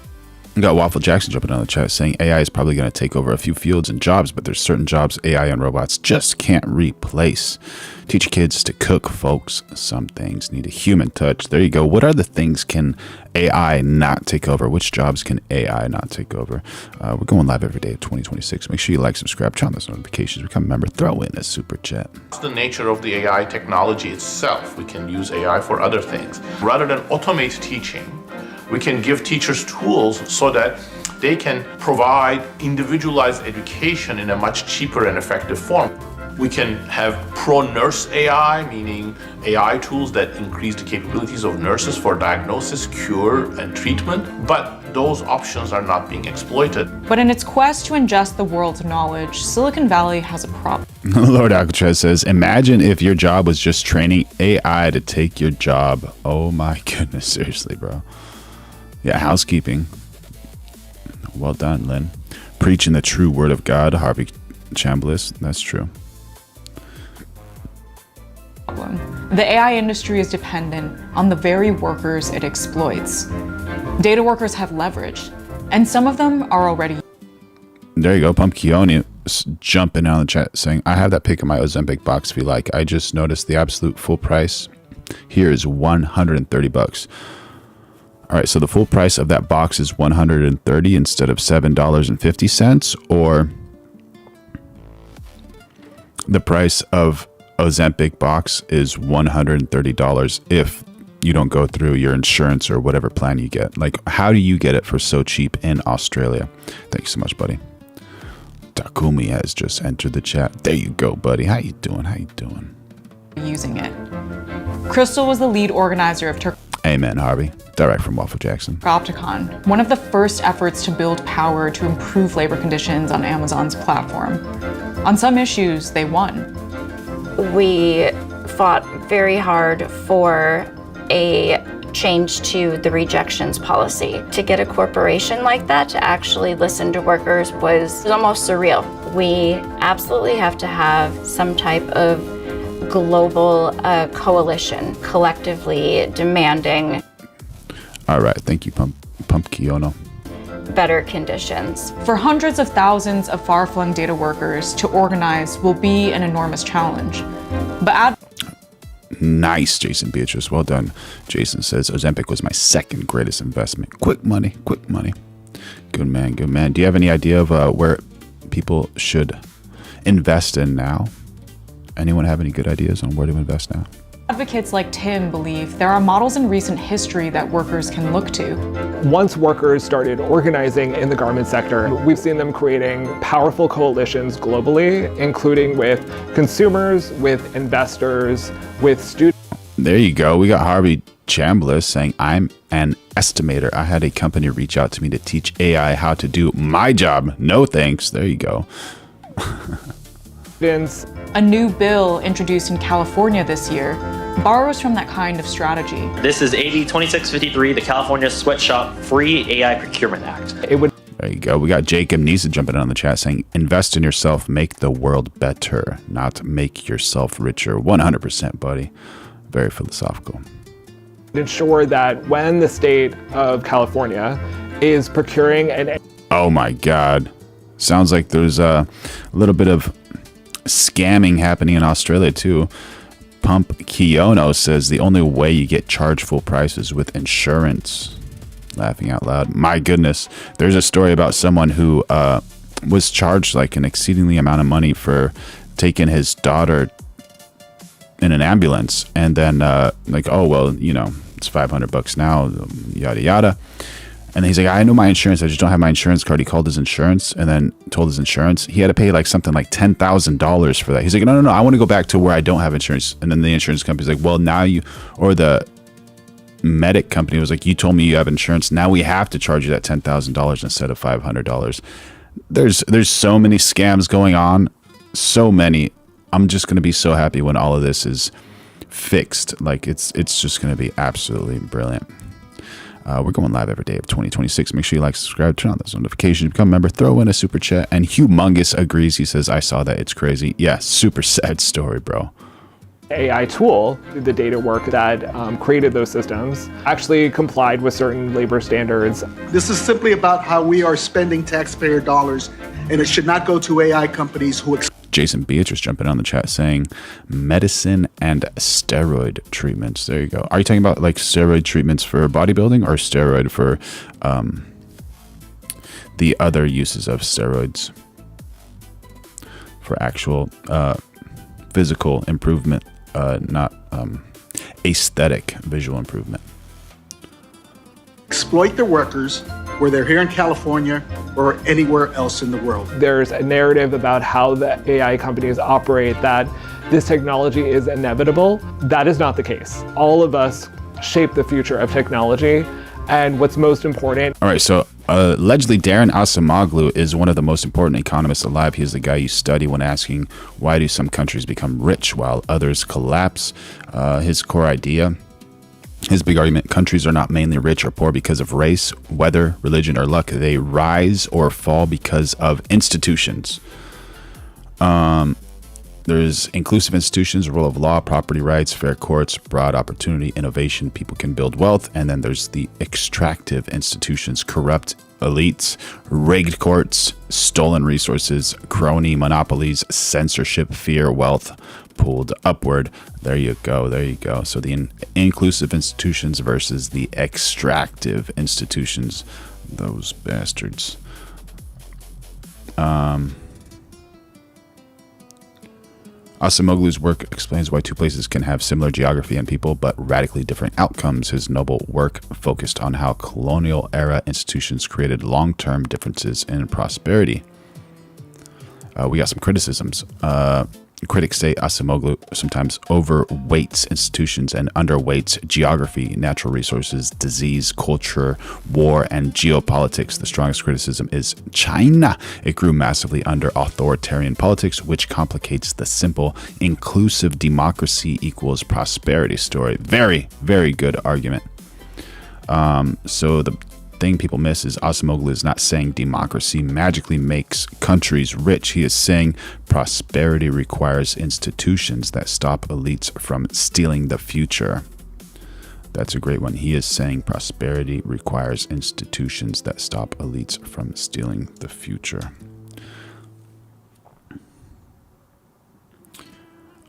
We got Waffle Jackson jumping on the chat saying AI is probably going to take over a few fields and jobs, but there's certain jobs AI and robots just can't replace. Teach your kids to cook, folks. Some things need a human touch. There you go. What are the things can AI not take over? Which jobs can AI not take over? We're going live every day of 2026. Make sure you like, subscribe, turn on those notifications, become a member, throw in a super chat. It's the nature of the AI technology itself. We can use AI for other things. Rather than automate teaching, we can give teachers tools so that they can provide individualized education in a much cheaper and effective form. We can have pro-nurse AI, meaning AI tools that increase the capabilities of nurses for diagnosis, cure, and treatment, but those options are not being exploited. But in its quest to ingest the world's knowledge, Silicon Valley has a problem. Lord Alcatraz says, imagine if your job was just training AI to take your job. Oh my goodness, seriously, bro. Yeah, housekeeping. Well done, Lynn. Preaching the true word of God, Harvey Chambliss. That's true. The AI industry is dependent on the very workers it exploits. Data workers have leverage, and some of them are already. There you go, Pumpkioni jumping on the chat saying, I have that pic in my Ozempic box if you like. I just noticed the absolute full price here is $130. All right, so the full price of that box is $130 instead of $7.50, or the price of Ozempic box is $130 if you don't go through your insurance or whatever plan you get. Like, how do you get it for so cheap in Australia? Thank you so much, buddy. Takumi has just entered the chat. There you go, buddy. How you doing? How you doing? Using it. Crystal was the lead organizer of Amen, Harvey. Direct from Waffle Jackson. Opticon, one of the first efforts to build power to improve labor conditions on Amazon's platform. On some issues, they won. We fought very hard for a change to the rejections policy. To get a corporation like that to actually listen to workers was almost surreal. We absolutely have to have some type of global coalition collectively demanding. All right, thank you, Pump Kiono. Better conditions. For hundreds of thousands of far-flung data workers to organize will be an enormous challenge. But Nice, Jason Beatrice. Well done. Jason says, Ozempic was my second greatest investment. Quick money, quick money. Good man, good man. Do you have any idea of where people should invest in now? Anyone have any good ideas on where to invest now? advocates like Tim believe there are models in recent history that workers can look to. Once workers started organizing in the garment sector, we've seen them creating powerful coalitions globally, including with consumers, with investors, with students. There you go. We got Harvey Chambliss saying, I'm an estimator. I had a company reach out to me to teach AI how to do my job. No thanks. There you go. A new bill introduced in California this year borrows from that kind of strategy. This is AB 2653, the California Sweatshop Free AI Procurement Act. There you go. We got Jacob Nisa jumping in on the chat saying, invest in yourself, make the world better, not make yourself richer. 100%, buddy. Very philosophical. Ensure that when the state of California is procuring an... Oh my God. Sounds like there's a little bit of scamming happening in Australia too. Pump Kiono says the only way you get charged full price is with insurance. Laughing out loud. My goodness. There's a story about someone who was charged like an exceedingly amount of money for taking his daughter in an ambulance, and then like, oh well, you know, it's $500 now, yada yada. And he's like, I know my insurance, I just don't have my insurance card. He called his insurance and then told his insurance he had to pay like something like $10,000 for that. He's like, no, I want to go back to where I don't have insurance. And then the insurance company's like, well, now you, or the medic company was like, you told me you have insurance, now we have to charge you that $10,000 instead of $500. There's so many scams going on, so many. I'm just going to be so happy when all of this is fixed. Like it's just going to be absolutely brilliant. We're going live every day of 2026. Make sure you like, subscribe, turn on those notifications, become a member, throw in a super chat. And Humongous agrees. He says, I saw that. It's crazy. Yeah, super sad story, bro. AI tool, the data work that created those systems, actually complied with certain labor standards. This is simply about how we are spending taxpayer dollars, and it should not go to AI companies who... Jason Beatrice jumping on the chat saying medicine and steroid treatments. There you go. Are you talking about like steroid treatments for bodybuilding or steroid for the other uses of steroids for actual physical improvement, not aesthetic visual improvement? Exploit their workers, whether they're here in California or anywhere else in the world. There's a narrative about how the AI companies operate that this technology is inevitable. That is not the case. All of us shape the future of technology, and what's most important. All right, so allegedly Darren Acemoglu is one of the most important economists alive. He is the guy you study when asking why do some countries become rich while others collapse. His core idea, his big argument, countries are not mainly rich or poor because of race, weather, religion, or luck. They rise or fall because of institutions. There's inclusive institutions, rule of law, property rights, fair courts, broad opportunity, innovation, people can build wealth. And then there's the extractive institutions, corrupt elites, rigged courts, stolen resources, crony monopolies, censorship, fear, wealth pulled upward. There you go. There you go. So the inclusive institutions versus the extractive institutions. Those bastards. Acemoglu's work explains why two places can have similar geography and people, but radically different outcomes. His noble work focused on how colonial era institutions created long-term differences in prosperity. We got some criticisms. Critics say Acemoglu sometimes overweights institutions and underweights geography, natural resources, disease, culture, war, and geopolitics. The strongest criticism is China. It grew massively under authoritarian politics, which complicates the simple inclusive democracy equals prosperity story. Very, very good argument. So the thing people miss is Acemoglu is not saying democracy magically makes countries rich. He is saying prosperity requires institutions that stop elites from stealing the future. That's a great one. He is saying prosperity requires institutions that stop elites from stealing the future.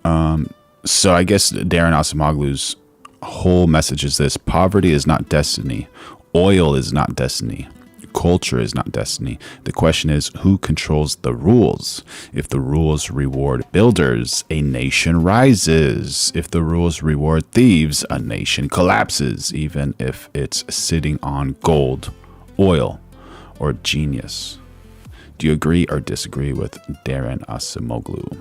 So I guess Darren Acemoglu's whole message is this: poverty is not destiny. Oil is not destiny. Culture is not destiny. The question is, who controls the rules? If the rules reward builders, a nation rises. If the rules reward thieves, a nation collapses, even if it's sitting on gold, oil, or genius. Do you agree or disagree with Darren Acemoglu?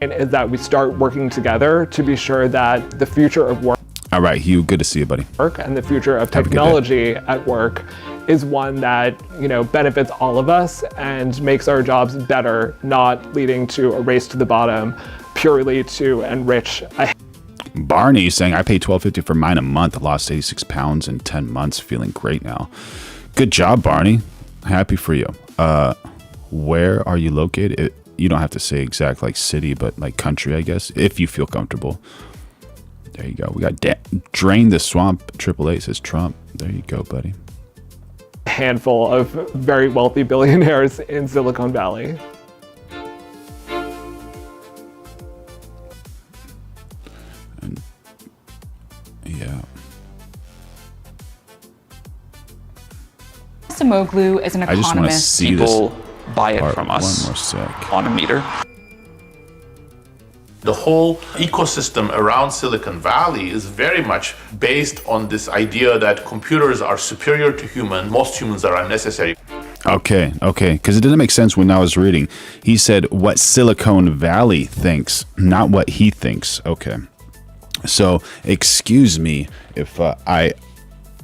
Is that we start working together to be sure that the future of work. All right, Hugh, good to see you, buddy. And the future of technology at work is one that, benefits all of us and makes our jobs better, not leading to a race to the bottom purely to enrich a... Barney saying, I paid $12.50 for mine a month, lost 86 pounds in 10 months, feeling great now. Good job, Barney. Happy for you. Where are you located? You don't have to say exact city, but country, I guess, if you feel comfortable. There you go. We got Drain the Swamp. 888 says Trump. There you go, buddy. A handful of very wealthy billionaires in Silicon Valley. And, yeah. Acemoglu is an economist. I just want to see People this buy it from us one more sec. on a meter. The whole ecosystem around Silicon Valley is very much based on this idea that computers are superior to humans. Most humans are unnecessary. Okay. Because it didn't make sense when I was reading. He said what Silicon Valley thinks, not what he thinks. Okay. So, excuse me if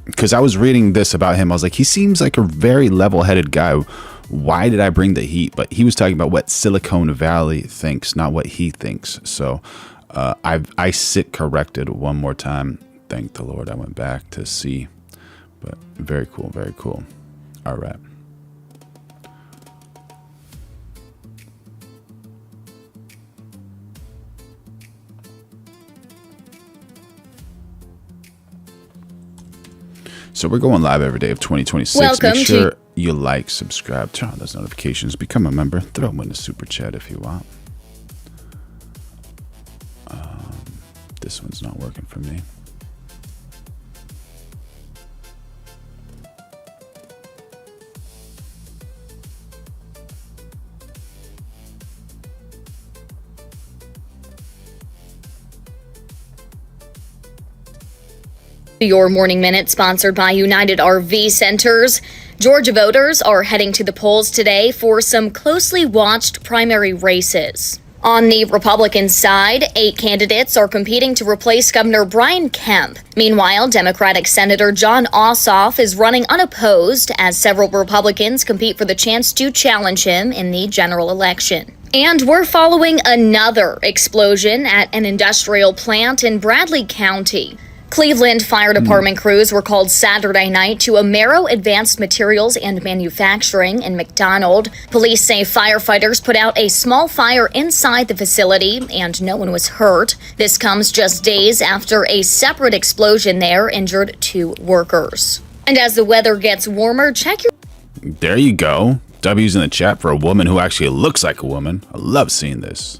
because I was reading this about him. I was like, he seems like a very level-headed guy. Why did I bring the heat? But he was talking about what Silicon Valley thinks, not what he thinks. So I sit corrected one more time. Thank the Lord. I went back to see. But very cool. Very cool. All right. So we're going live every day of 2026. Welcome Make sure you like, subscribe, turn on those notifications, become a member, throw in a super chat if you want. This one's not working for me. Your Morning Minute, sponsored by United RV Centers. Georgia voters are heading to the polls today for some closely watched primary races. On the Republican side, 8 candidates are competing to replace Governor Brian Kemp. Meanwhile, Democratic Senator Jon Ossoff is running unopposed as several Republicans compete for the chance to challenge him in the general election. And we're following another explosion at an industrial plant in Bradley County. Cleveland Fire Department crews were called Saturday night to Amero Advanced Materials and Manufacturing in McDonald. Police say firefighters put out a small fire inside the facility and no one was hurt. This comes just days after a separate explosion there injured 2 workers. And as the weather gets warmer, check your... There you go. W's in the chat for a woman who actually looks like a woman. I love seeing this.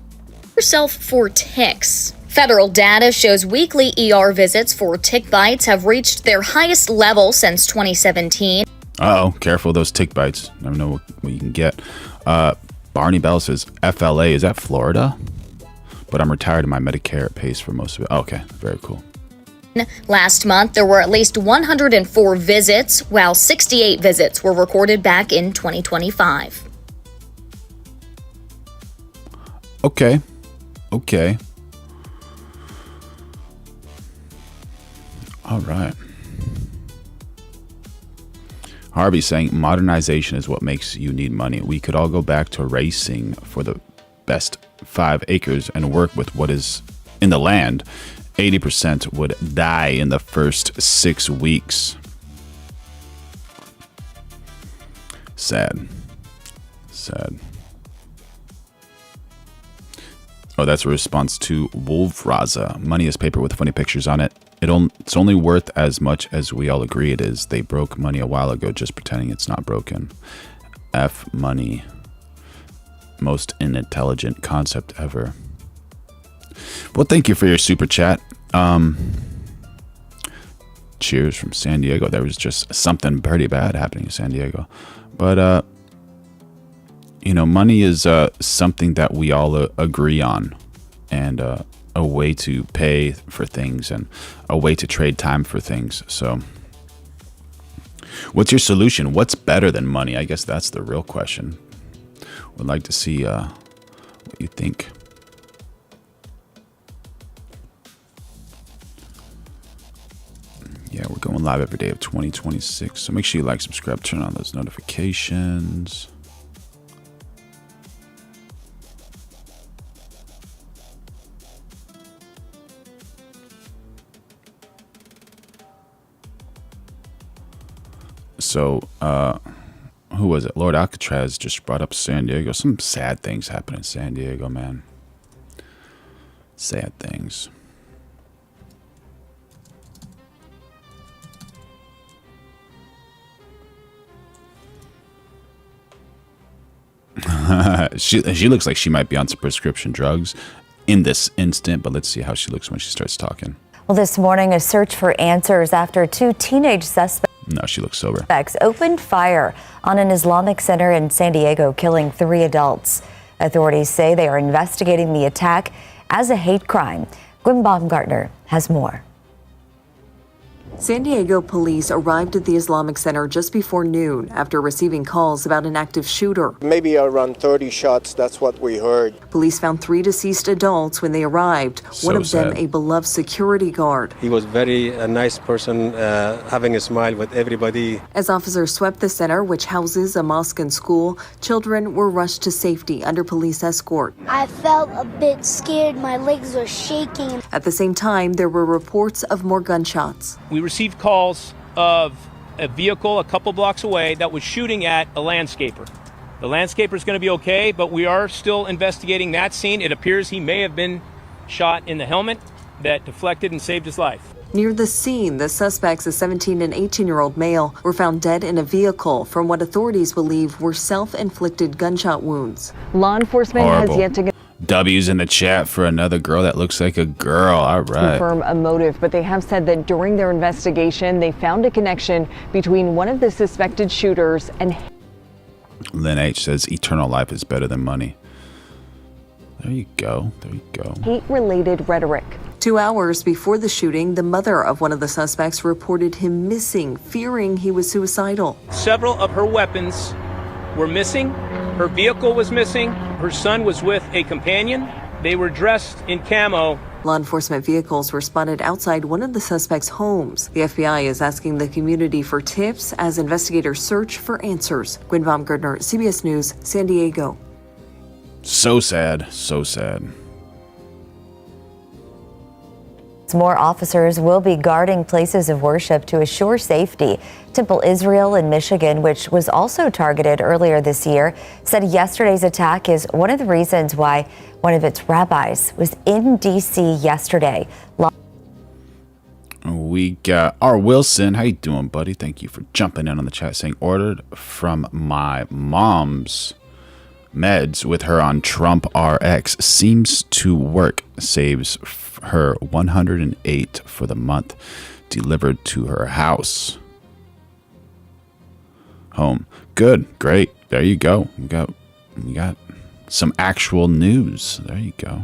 Yourself for ticks. Federal data shows weekly ER visits for tick bites have reached their highest level since 2017. Uh-oh, careful those tick bites. Never know what you can get. Barney Bell says, FLA, is that Florida? But I'm retired and my Medicare pays for most of it. Okay, very cool. Last month, there were at least 104 visits, while 68 visits were recorded back in 2025. Okay. All right. Harvey saying modernization is what makes you need money. We could all go back to racing for the best 5 acres and work with what is in the land. 80% would die in the first 6 weeks. Sad. Oh, that's a response to Wolfraza. Money is paper with funny pictures on it. It's only worth as much as we all agree it is. They broke money a while ago just pretending it's not broken. F money. Most unintelligent concept ever. Well, thank you for your super chat. Cheers from San Diego. There was just something pretty bad happening in San Diego. But, money is something that we all agree on. And a way to pay for things and a way to trade time for things. So what's your solution? What's better than money? I guess that's the real question. Would like to see what you think. Yeah, we're going live every day of 2026. So make sure you like, subscribe, turn on those notifications. So, who was it? Lord Alcatraz just brought up San Diego. Some sad things happen in San Diego, man. Sad things. She looks like she might be on some prescription drugs in this instant, but let's see how she looks when she starts talking. Well, this morning, a search for answers after 2 teenage suspects. No, she looks sober. Opened fire on an Islamic center in San Diego, killing 3 adults. Authorities say they are investigating the attack as a hate crime. Gwen Baumgartner has more. San Diego police arrived at the Islamic Center just before noon after receiving calls about an active shooter. Maybe around 30 shots, that's what we heard. Police found 3 deceased adults when they arrived, one of them a beloved security guard. He was a nice person, having a smile with everybody. As officers swept the center, which houses a mosque and school, children were rushed to safety under police escort. I felt a bit scared. My legs were shaking. At the same time, there were reports of more gunshots. We received calls of a vehicle a couple blocks away that was shooting at a landscaper. The landscaper is going to be okay, but we are still investigating that scene. It appears he may have been shot in the helmet that deflected and saved his life. Near the scene, the suspects, a 17 and 18-year-old male, were found dead in a vehicle from what authorities believe were self-inflicted gunshot wounds. Law enforcement has yet to W's in the chat for another girl that looks like a girl. All right. Confirm a motive, but they have said that during their investigation, they found a connection between one of the suspected shooters and... Lynn H says eternal life is better than money. There you go. hate-related rhetoric. 2 hours before the shooting, the mother of one of the suspects reported him missing, fearing he was suicidal. Several of her weapons were missing. Her vehicle was missing. Her son was with a companion. They were dressed in camo. Law enforcement vehicles were spotted outside one of the suspects' homes. The FBI is asking the community for tips as investigators search for answers. Gwen Baumgartner, CBS News, San Diego. So sad. So sad. More officers will be guarding places of worship to assure safety. Temple Israel in Michigan, which was also targeted earlier this year, said yesterday's attack is one of the reasons why one of its rabbis was in D.C. yesterday. We got R. Wilson. How you doing, buddy? Thank you for jumping in on the chat saying ordered from my mom's meds with her on TrumpRx. Seems to work. Saves her $108 for the month. Delivered to her house. Home. Good. Great. There you go. We got some actual news. There you go.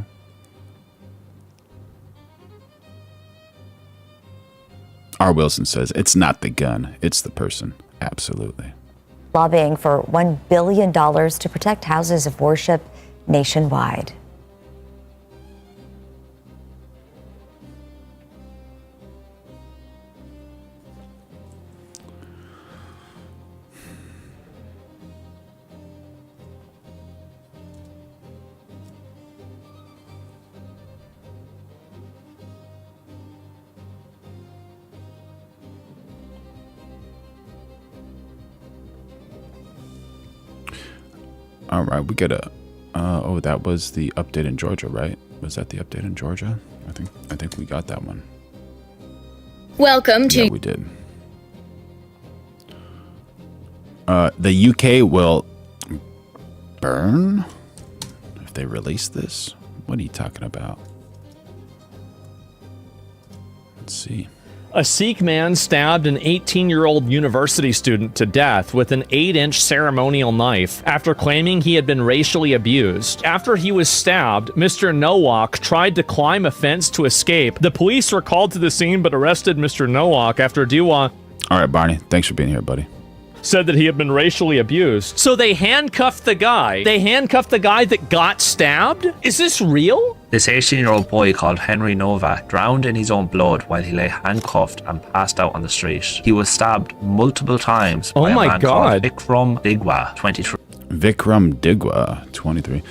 R. Wilson says it's not the gun, it's the person. Absolutely. Lobbying for $1 billion to protect houses of worship nationwide. All right, we got a. Oh, that was the update in Georgia, right? Was that the update in Georgia? I think we got that one. Welcome to. Yeah, we did. The UK will burn if they release this. What are you talking about? Let's see. A Sikh man stabbed an 18-year-old university student to death with an 8-inch ceremonial knife after claiming he had been racially abused. After he was stabbed, Mr. Nowak tried to climb a fence to escape. The police were called to the scene but arrested Mr. Nowak after Diwa. All right, Barney. Thanks for being here, buddy. Said that he had been racially abused. So they handcuffed the guy. They handcuffed the guy that got stabbed? Is this real? This 18-year-old boy called Henry Novak drowned in his own blood while he lay handcuffed and passed out on the street. He was stabbed multiple times by a man called Vikram Digwa, 23. Vikram Digwa, 23.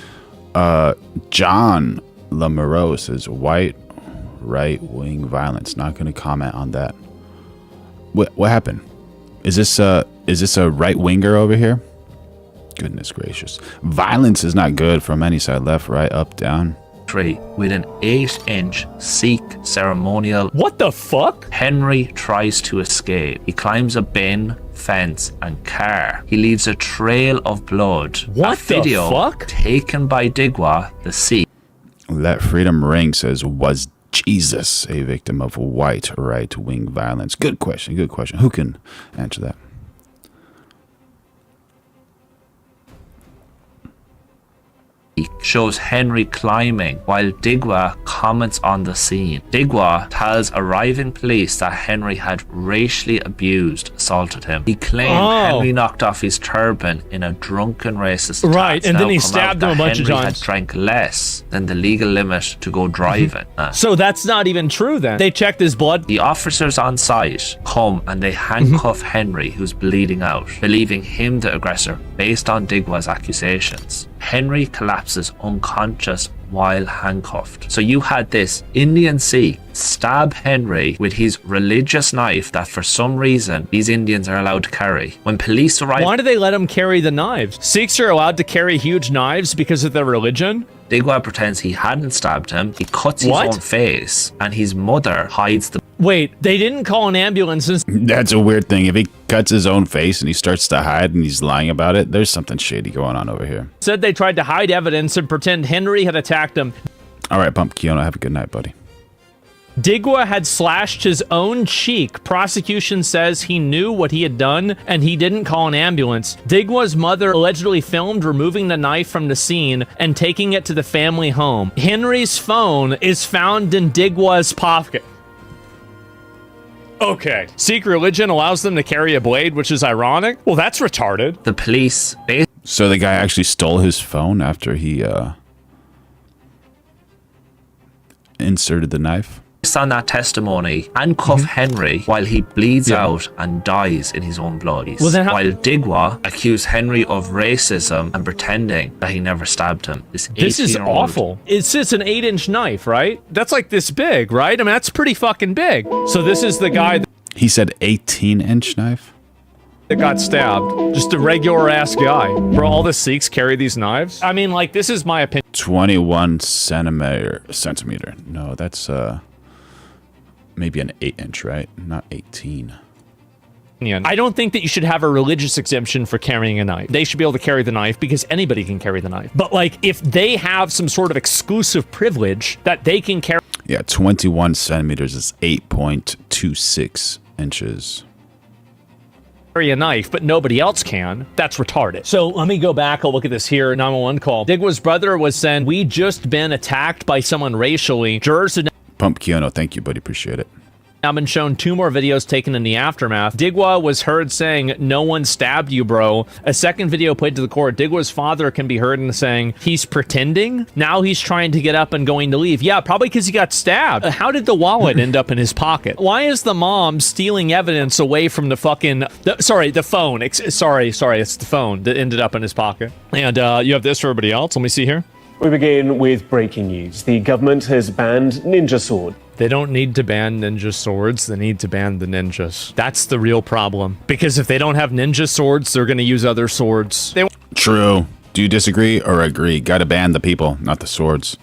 John Lamoureux says white right-wing violence. Not going to comment on that. What happened? Is this a right-winger over here? Goodness gracious. Violence is not good from any side, left, right, up, down. With an 8-inch Sikh ceremonial. What the fuck? Henry tries to escape. He climbs a bin, fence, and car. He leaves a trail of blood. What a video the fuck? Taken by Digwa, the Sikh. Let Freedom Ring says, was Jesus a victim of white right-wing violence? Good question, good question. Who can answer that? Shows Henry climbing while Digwa comments on the scene. Digwa tells arriving police that Henry had racially assaulted him. He claimed Henry knocked off his turban in a drunken racist attack. Right, and then he stabbed him a bunch of Henry times. had drank less than the legal limit to go driving. So that's not even true then. They checked his blood. The officers on site come and they handcuff Henry, who's bleeding out, believing him the aggressor based on Digwa's accusations. Henry collapses unconscious while handcuffed. So you had this Indian Sikh stab Henry with his religious knife that for some reason these Indians are allowed to carry. When police arrive... Why do they let him carry the knives? Sikhs are allowed to carry huge knives because of their religion? Digwa pretends he hadn't stabbed him. He cuts his own face and his mother hides the... Wait, they didn't call an ambulance. That's a weird thing. If he cuts his own face and he starts to hide and he's lying about it, there's something shady going on over here. Said they tried to hide evidence and pretend Henry had attacked him. All right, Pumpkin, have a good night, buddy. Digwa had slashed his own cheek. Prosecution says he knew what he had done and he didn't call an ambulance. Digwa's mother allegedly filmed removing the knife from the scene and taking it to the family home. Henry's phone is found in Digwa's pocket. Okay. Sikh religion allows them to carry a blade, which is ironic. Well, that's retarded. The police... So the guy actually stole his phone after he inserted the knife? Based on that testimony, handcuff Henry while he bleeds out and dies in his own blood. Well, then while Digwa accused Henry of racism and pretending that he never stabbed him. This is awful. It's just an 8-inch knife, right? That's like this big, right? I mean, that's pretty fucking big. So this is the guy... He said 18-inch knife? That got stabbed. Just a regular ass guy. Bro, all the Sikhs carry these knives? I mean, like, this is my opinion. 21 centimeter. No, that's maybe an 8-inch, right? Not 18. I don't think that you should have a religious exemption for carrying a knife. They should be able to carry the knife because anybody can carry the knife. But like, if they have some sort of exclusive privilege that they can carry... Yeah, 21 centimeters is 8.26 inches. Carry a knife, but nobody else can. That's retarded. So let me go back. I'll look at this here. 911 call. Digwa's brother was saying, we just been attacked by someone racially. Jurors had... Pumpkino, thank you, buddy. Appreciate it. Now been shown 2 more videos taken in the aftermath. Digwa was heard saying, no one stabbed you, bro. A second video played to the court. Digwa's father can be heard in saying, he's pretending. Now he's trying to get up and going to leave. Yeah, probably because he got stabbed. How did the wallet end up in his pocket? Why is the mom stealing evidence away from the fucking... the phone. Sorry, it's the phone that ended up in his pocket. And you have this for everybody else. Let me see here. We begin with breaking news. The government has banned ninja sword. They don't need to ban ninja swords. They need to ban the ninjas. That's the real problem. Because if they don't have ninja swords, they're going to use other swords. True. Do you disagree or agree? Gotta ban the people, not the swords.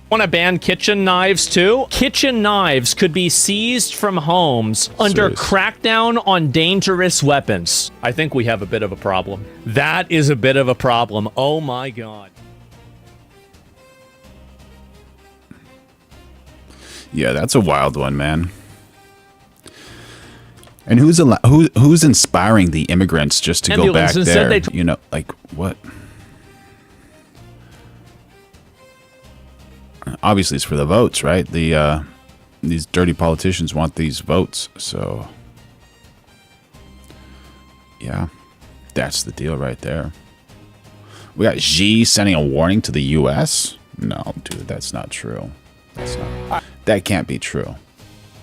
Want to ban kitchen knives too? Kitchen knives could be seized from homes under crackdown on dangerous weapons. I think we have a bit of a problem. That is a bit of a problem. Oh my God. Yeah, that's a wild one, man. And who's inspiring the immigrants just to go back there? You know, like what? Obviously, it's for the votes, right? These dirty politicians want these votes, so yeah, that's the deal right there. We got Xi sending a warning to the U.S. No, dude, that's not true. That can't be true.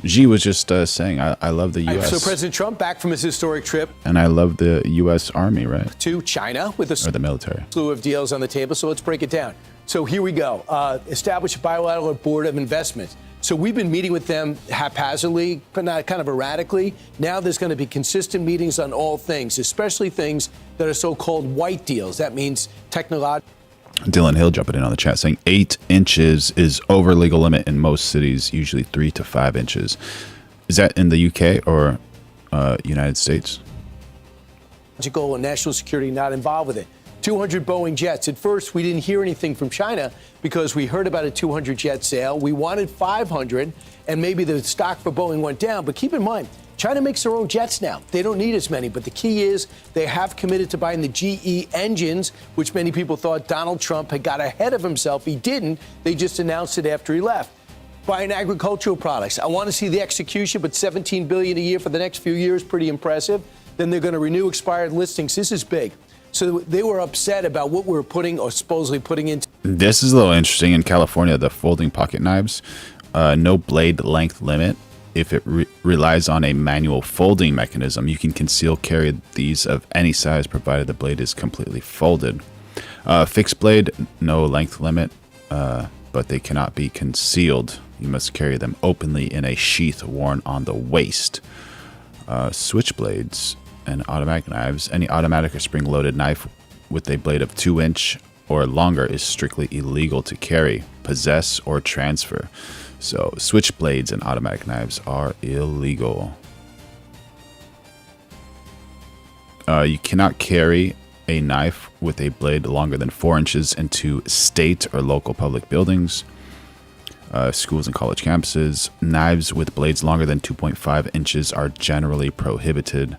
Xi was just saying, I love the U.S. So President Trump back from his historic trip. And I love the U.S. Army, right? To China with or the military. Slew of deals on the table. So let's break it down. So here we go. Establish a bilateral board of investment. So we've been meeting with them haphazardly, but not kind of erratically. Now there's going to be consistent meetings on all things, especially things that are so-called white deals. That means technological. Dylan Hill jumping in on the chat saying 8 inches is over legal limit in most cities, usually 3 to 5 inches. Is that in the UK or United States? And national security not involved with it. 200 Boeing jets. At first, we didn't hear anything from China because we heard about a 200 jet sale. We wanted 500, and maybe the stock for Boeing went down. But keep in mind, China makes their own jets now. They don't need as many. But the key is they have committed to buying the GE engines, which many people thought Donald Trump had got ahead of himself. He didn't. They just announced it after he left. Buying agricultural products. I want to see the execution, but $17 billion a year for the next few years, pretty impressive. Then they're going to renew expired listings. This is big. So they were upset about what we were putting or supposedly putting into. This is a little interesting. In California, the folding pocket knives, no blade length limit. If it relies on a manual folding mechanism, you can conceal carry these of any size provided the blade is completely folded. Fixed blade, no length limit, but they cannot be concealed. You must carry them openly in a sheath worn on the waist. Switchblades and automatic knives. Any automatic or spring-loaded knife with a blade of 2 inch or longer is strictly illegal to carry, possess, or transfer. So switchblades and automatic knives are illegal. You cannot carry a knife with a blade longer than 4 inches into state or local public buildings, schools and college campuses. Knives with blades longer than 2.5 inches are generally prohibited.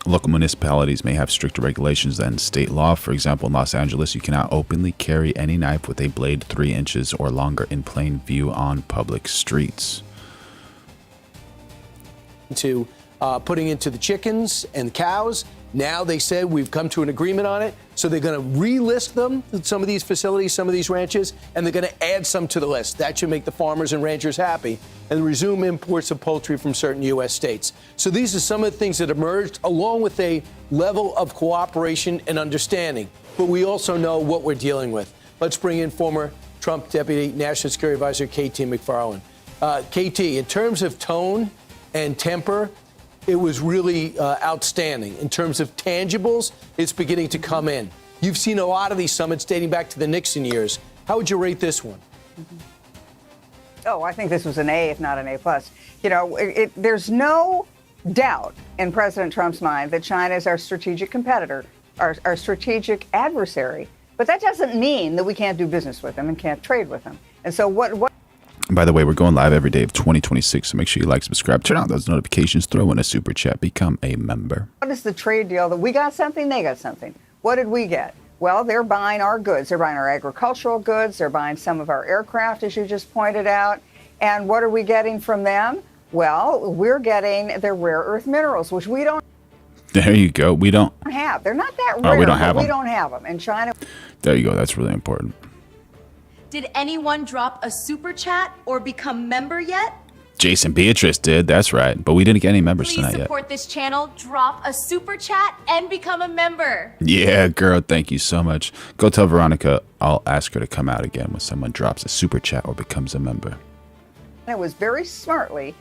Local municipalities may have stricter regulations than state law. For example, in Los Angeles, you cannot openly carry any knife with a blade 3 inches or longer in plain view on public streets. To putting into the chickens and cows. Now they said we've come to an agreement on it. So they're going to relist them, some of these facilities, some of these ranches, and they're going to add some to the list. That should make the farmers and ranchers happy and resume imports of poultry from certain U.S. states. So these are some of the things that emerged along with a level of cooperation and understanding. But we also know what we're dealing with. Let's bring in former Trump Deputy National Security Advisor KT McFarland. KT, in terms of tone and temper, it was really outstanding. In terms of tangibles, it's beginning to come in. You've seen a lot of these summits dating back to the Nixon years. How would you rate this one? Oh, I think this was an A, if not an A+. You know, there's no doubt in President Trump's mind that China is our strategic competitor, our strategic adversary. But that doesn't mean that we can't do business with them and can't trade with them. And so what By the way, we're going live every day of 2026, so make sure you like, subscribe, turn on those notifications, throw in a super chat, become a member. What is the trade deal that we got something, they got something? What did we get? Well, they're buying our goods. They're buying our agricultural goods. They're buying some of our aircraft, as you just pointed out. And what are we getting from them? Well, we're getting their rare earth minerals, which we don't There you go. We don't have. They're not that rare, we don't have but them. we don't have them. And China... There you go. That's really important. Did anyone drop a super chat or become member yet? Jason Beatrice did. That's right. But we didn't get any members Please tonight yet. support this channel, drop a super chat, and become a member. Yeah, girl. Thank you so much. Go tell Veronica I'll ask her to come out again when someone drops a super chat or becomes a member. It was very smartly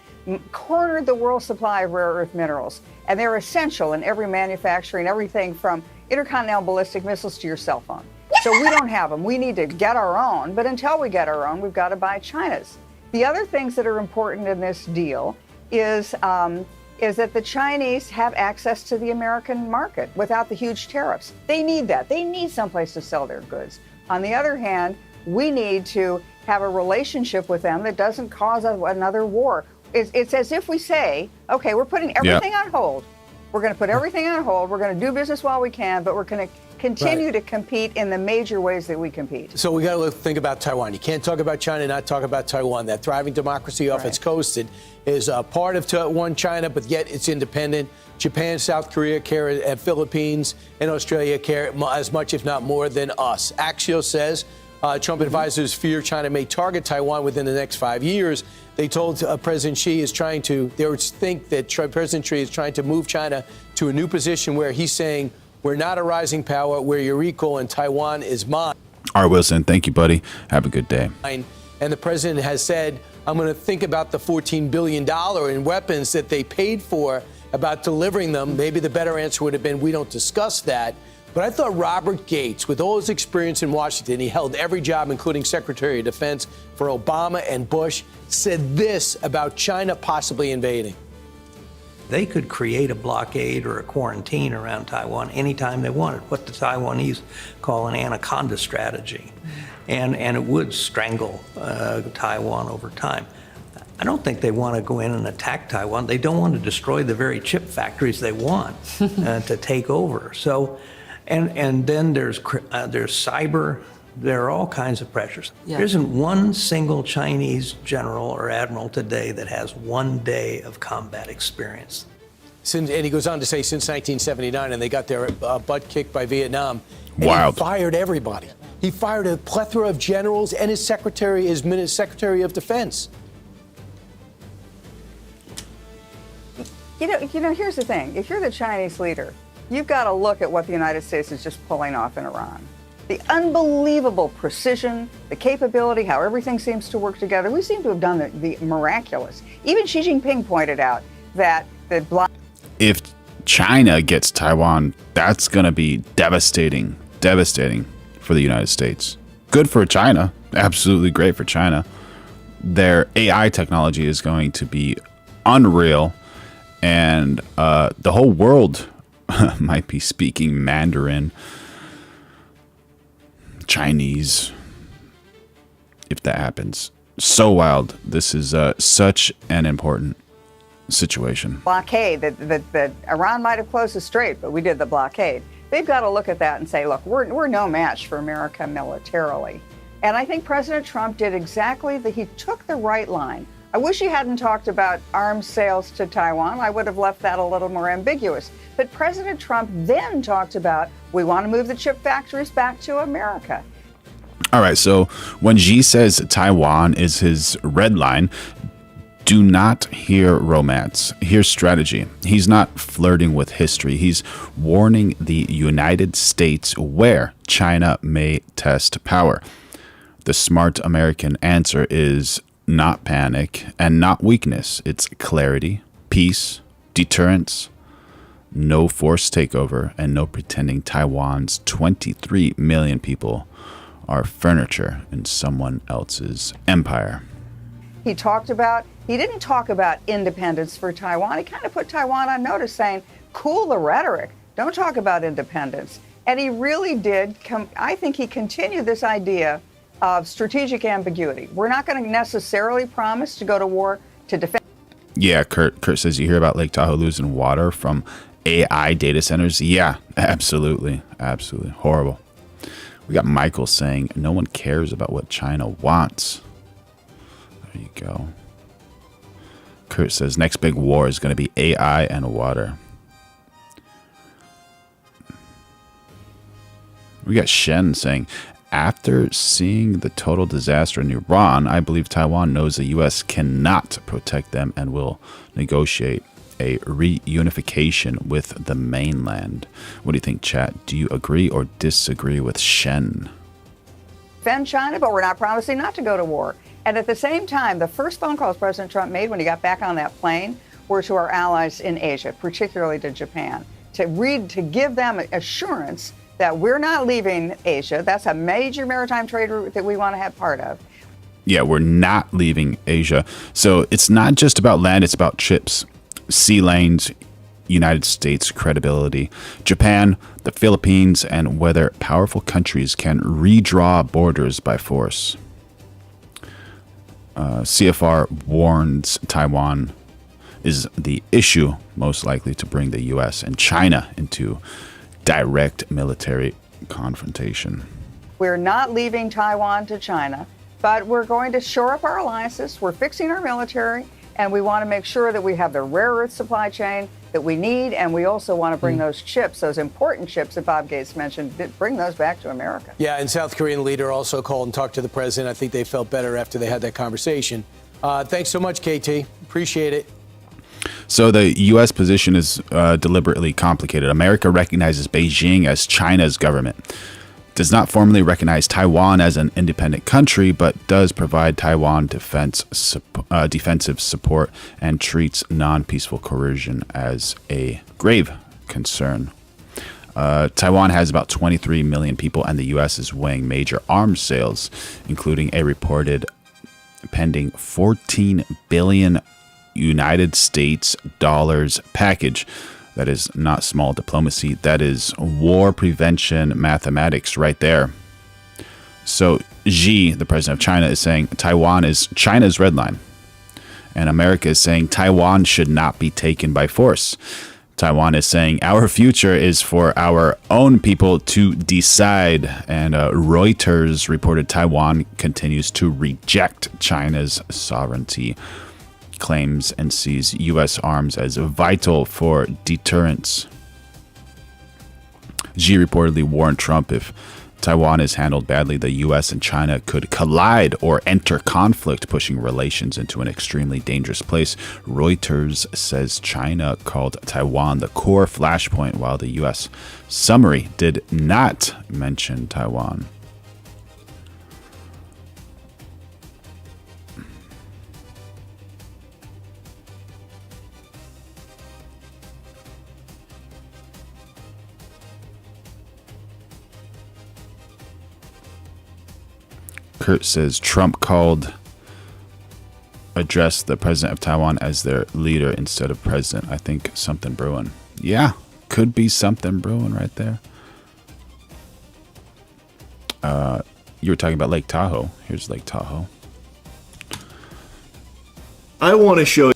cornered the world supply of rare earth minerals, and they're essential in every manufacturing, everything from intercontinental ballistic missiles to your cell phone. So we don't have them. We need to get our own, but until we get our own, we've got to buy China's. The other things that are important in this deal is that the Chinese have access to the American market without the huge tariffs. They need that. They need someplace to sell their goods. On the other hand, we need to have a relationship with them that doesn't cause another war. It's as if we say, okay, we're putting everything on hold. We're going to put everything on hold. We're going to do business while we can, but we're going to continue to compete in the major ways that we compete. So we got to think about Taiwan. You can't talk about China and not talk about Taiwan. That thriving democracy off its coast is part of one China, but yet it's independent. Japan, South Korea care, and Philippines and Australia care as much, if not more, than us. Axios says Trump advisors fear China may target Taiwan within the next 5 years. They told President Xi they think that President Xi is trying to move China to a new position where he's saying, we're not a rising power, we're your equal, and Taiwan is mine. All right, Wilson, thank you, buddy. Have a good day. And the president has said, I'm going to think about the $14 billion in weapons that they paid for, about delivering them. Maybe the better answer would have been, we don't discuss that. But I thought Robert Gates, with all his experience in Washington, he held every job, including Secretary of Defense for Obama and Bush, said this about China possibly invading. They could create a blockade or a quarantine around Taiwan anytime they wanted, what the Taiwanese call an anaconda strategy. And it would strangle Taiwan over time. I don't think they want to go in and attack Taiwan. They don't want to destroy the very chip factories they want to take over. So, and then there's cyber. There are all kinds of pressures. Yeah. There isn't one single Chinese general or admiral today that has 1 day of combat experience. And he goes on to say, since 1979, and they got their butt kicked by Vietnam. Wild. He fired everybody. He fired a plethora of generals and his Secretary of Defense. You know, here's the thing. If you're the Chinese leader, you've got to look at what the United States is just pulling off in Iran. The unbelievable precision, the capability, how everything seems to work together. We seem to have done the miraculous. Even Xi Jinping pointed out that if China gets Taiwan, that's going to be devastating for the United States. Good for China, absolutely great for China. Their AI technology is going to be unreal, and the whole world might be speaking Mandarin, Chinese, if that happens. So wild. This is such an important situation. Blockade that Iran might have closed the strait, but we did the blockade. They've got to look at that and say, look, we're no match for America militarily. And I think President Trump did exactly he took the right line. I wish he hadn't talked about arms sales to Taiwan. I would have left that a little more ambiguous. But President Trump then talked about, we want to move the chip factories back to America. All right, so when Xi says Taiwan is his red line, do not hear romance, hear strategy. He's not flirting with history. He's warning the United States where China may test power. The smart American answer is not panic and not weakness. It's clarity, peace, deterrence, no forced takeover, and no pretending Taiwan's 23 million people are furniture in someone else's empire. He didn't talk about independence for Taiwan. He kind of put Taiwan on notice, saying, cool the rhetoric. Don't talk about independence. And he really did, I think he continued this idea of strategic ambiguity. We're not going to necessarily promise to go to war to defend. Yeah, Kurt says, you hear about Lake Tahoe losing water from AI data centers? Yeah, absolutely. Absolutely. Horrible. We got Michael saying, no one cares about what China wants. There you go. Kurt says, next big war is going to be AI and water. We got Shen saying, after seeing the total disaster in Iran, I believe Taiwan knows the U.S. cannot protect them and will negotiate a reunification with the mainland. What do you think, chat? Do you agree or disagree with Shen? Defend China, but we're not promising not to go to war. And at the same time, the first phone calls President Trump made when he got back on that plane were to our allies in Asia, particularly to Japan, to give them assurance that we're not leaving Asia. That's a major maritime trade route that we want to have part of. Yeah, we're not leaving Asia. So it's not just about land, it's about ships, sea lanes, United States credibility, Japan, the Philippines, and whether powerful countries can redraw borders by force. CFR warns Taiwan is the issue most likely to bring the U.S. and China into direct military confrontation. We're not leaving Taiwan to China, but we're going to shore up our alliances. We're fixing our military, and we want to make sure that we have the rare earth supply chain that we need, and we also want to bring those chips, those important chips that Bob Gates mentioned, bring those back to America. Yeah, and South Korean leader also called and talked to the president. I think they felt better after they had that conversation. Thanks so much, KT. Appreciate it. So the U.S. position is deliberately complicated. America recognizes Beijing as China's government, does not formally recognize Taiwan as an independent country, but does provide Taiwan defensive support and treats non-peaceful coercion as a grave concern. Taiwan has about 23 million people, and the U.S. is weighing major arms sales, including a reported pending $14 billion United States dollars package. That is not small diplomacy. That is war prevention mathematics right there. So Xi, the president of China, is saying Taiwan is China's red line. And America is saying Taiwan should not be taken by force. Taiwan is saying our future is for our own people to decide. And Reuters reported Taiwan continues to reject China's sovereignty claims and sees U.S. arms as vital for deterrence. Xi reportedly warned Trump if Taiwan is handled badly, the U.S. and China could collide or enter conflict, pushing relations into an extremely dangerous place. Reuters says China called Taiwan the core flashpoint, while the U.S. summary did not mention Taiwan. Kurt says Trump addressed the president of Taiwan as their leader instead of president. I think something brewing. Yeah, could be something brewing right there. You were talking about Lake Tahoe. Here's Lake Tahoe. I want to show you.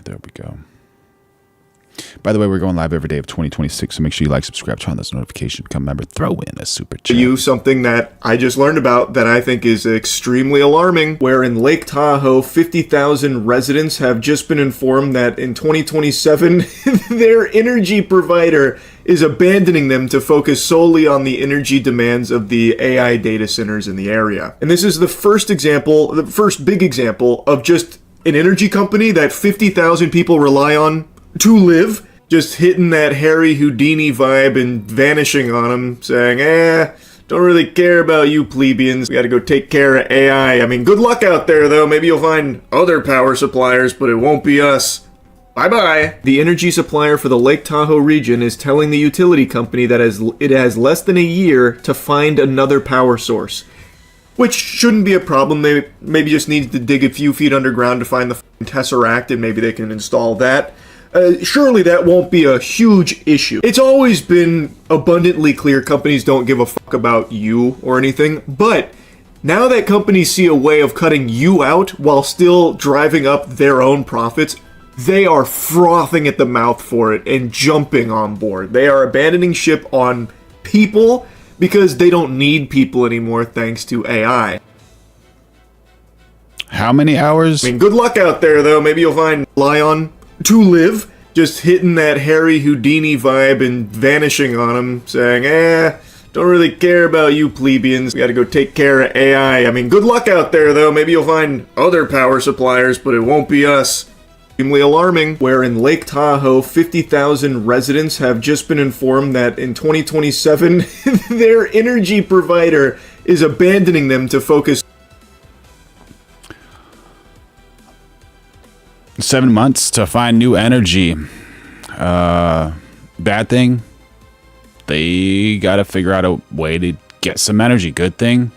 There we go. By the way, we're going live every day of 2026, so make sure you like, subscribe, turn on those notifications, become a member, throw in a super chat. You something that I just learned about that I think is extremely alarming, where in Lake Tahoe, 50,000 residents have just been informed that in 2027, their energy provider is abandoning them to focus solely on the energy demands of the AI data centers in the area. And this is the first example, the first big example of just an energy company that 50,000 people rely on to live, just hitting that Harry Houdini vibe and vanishing on them, saying, don't really care about you plebeians, we gotta go take care of AI. I mean, good luck out there, though. Maybe you'll find other power suppliers, but it won't be us. Bye-bye. The energy supplier for the Lake Tahoe region is telling the utility company that it has less than a year to find another power source. Which shouldn't be a problem. They maybe just need to dig a few feet underground to find the Tesseract, and maybe they can install that. Surely that won't be a huge issue. It's always been abundantly clear companies don't give a fuck about you or anything, but now that companies see a way of cutting you out while still driving up their own profits, they are frothing at the mouth for it and jumping on board. They are abandoning ship on people because they don't need people anymore thanks to AI. How many hours? I mean, good luck out there, though. Maybe you'll find Lion to live, just hitting that Harry Houdini vibe and vanishing on them, saying, don't really care about you plebeians, we gotta go take care of AI. I mean, good luck out there, though. Maybe you'll find other power suppliers, but it won't be us. Extremely alarming, where in Lake Tahoe, 50,000 residents have just been informed that in 2027, their energy provider is abandoning them to focus. 7 months to find new energy. Bad thing, they got to figure out a way to get some energy. Good thing,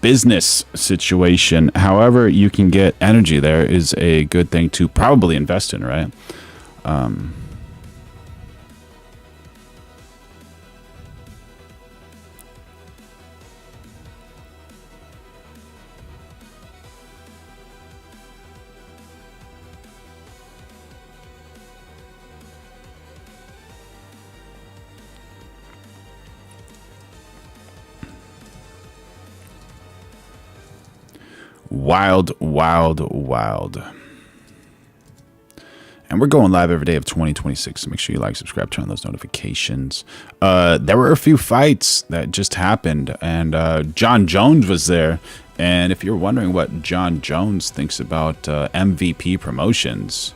business situation, however you can get energy there is a good thing to probably invest in, right? Wild, wild, wild. And we're going live every day of 2026, so make sure you like, subscribe, turn on those notifications. There were a few fights that just happened, and John Jones was there. And if you're wondering what John Jones thinks about MVP promotions,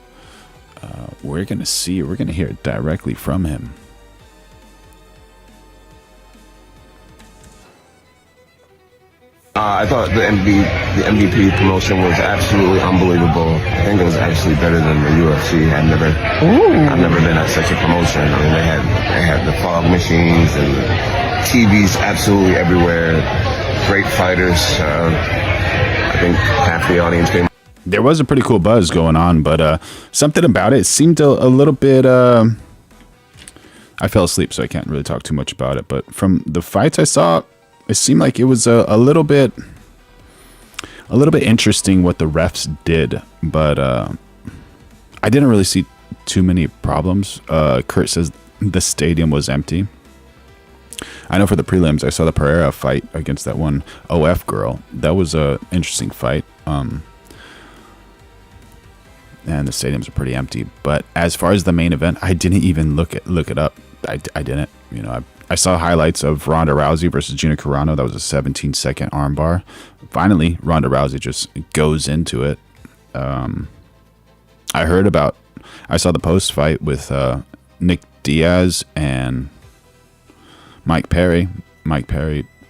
we're going to hear it directly from him. I thought the MVP promotion was absolutely unbelievable. I think it was actually better than the UFC. I've never been at such a promotion. I mean, they had the fog machines and the TVs absolutely everywhere. Great fighters. I think half the audience came. There was a pretty cool buzz going on, but something about it seemed a little bit. I fell asleep, so I can't really talk too much about it. But from the fights I saw, it seemed like it was a little bit interesting what the refs did, but I didn't really see too many problems. Kurt says the stadium was empty. I know for the prelims, I saw the Pereira fight against that one OF girl. That was a interesting fight. And the stadiums are pretty empty. But as far as the main event, I didn't even look it up. I didn't. You know, I saw highlights of Ronda Rousey versus Gina Carano. That was a 17-second armbar. Finally, Ronda Rousey just goes into it. I saw the post fight with Nick Diaz and Mike Perry,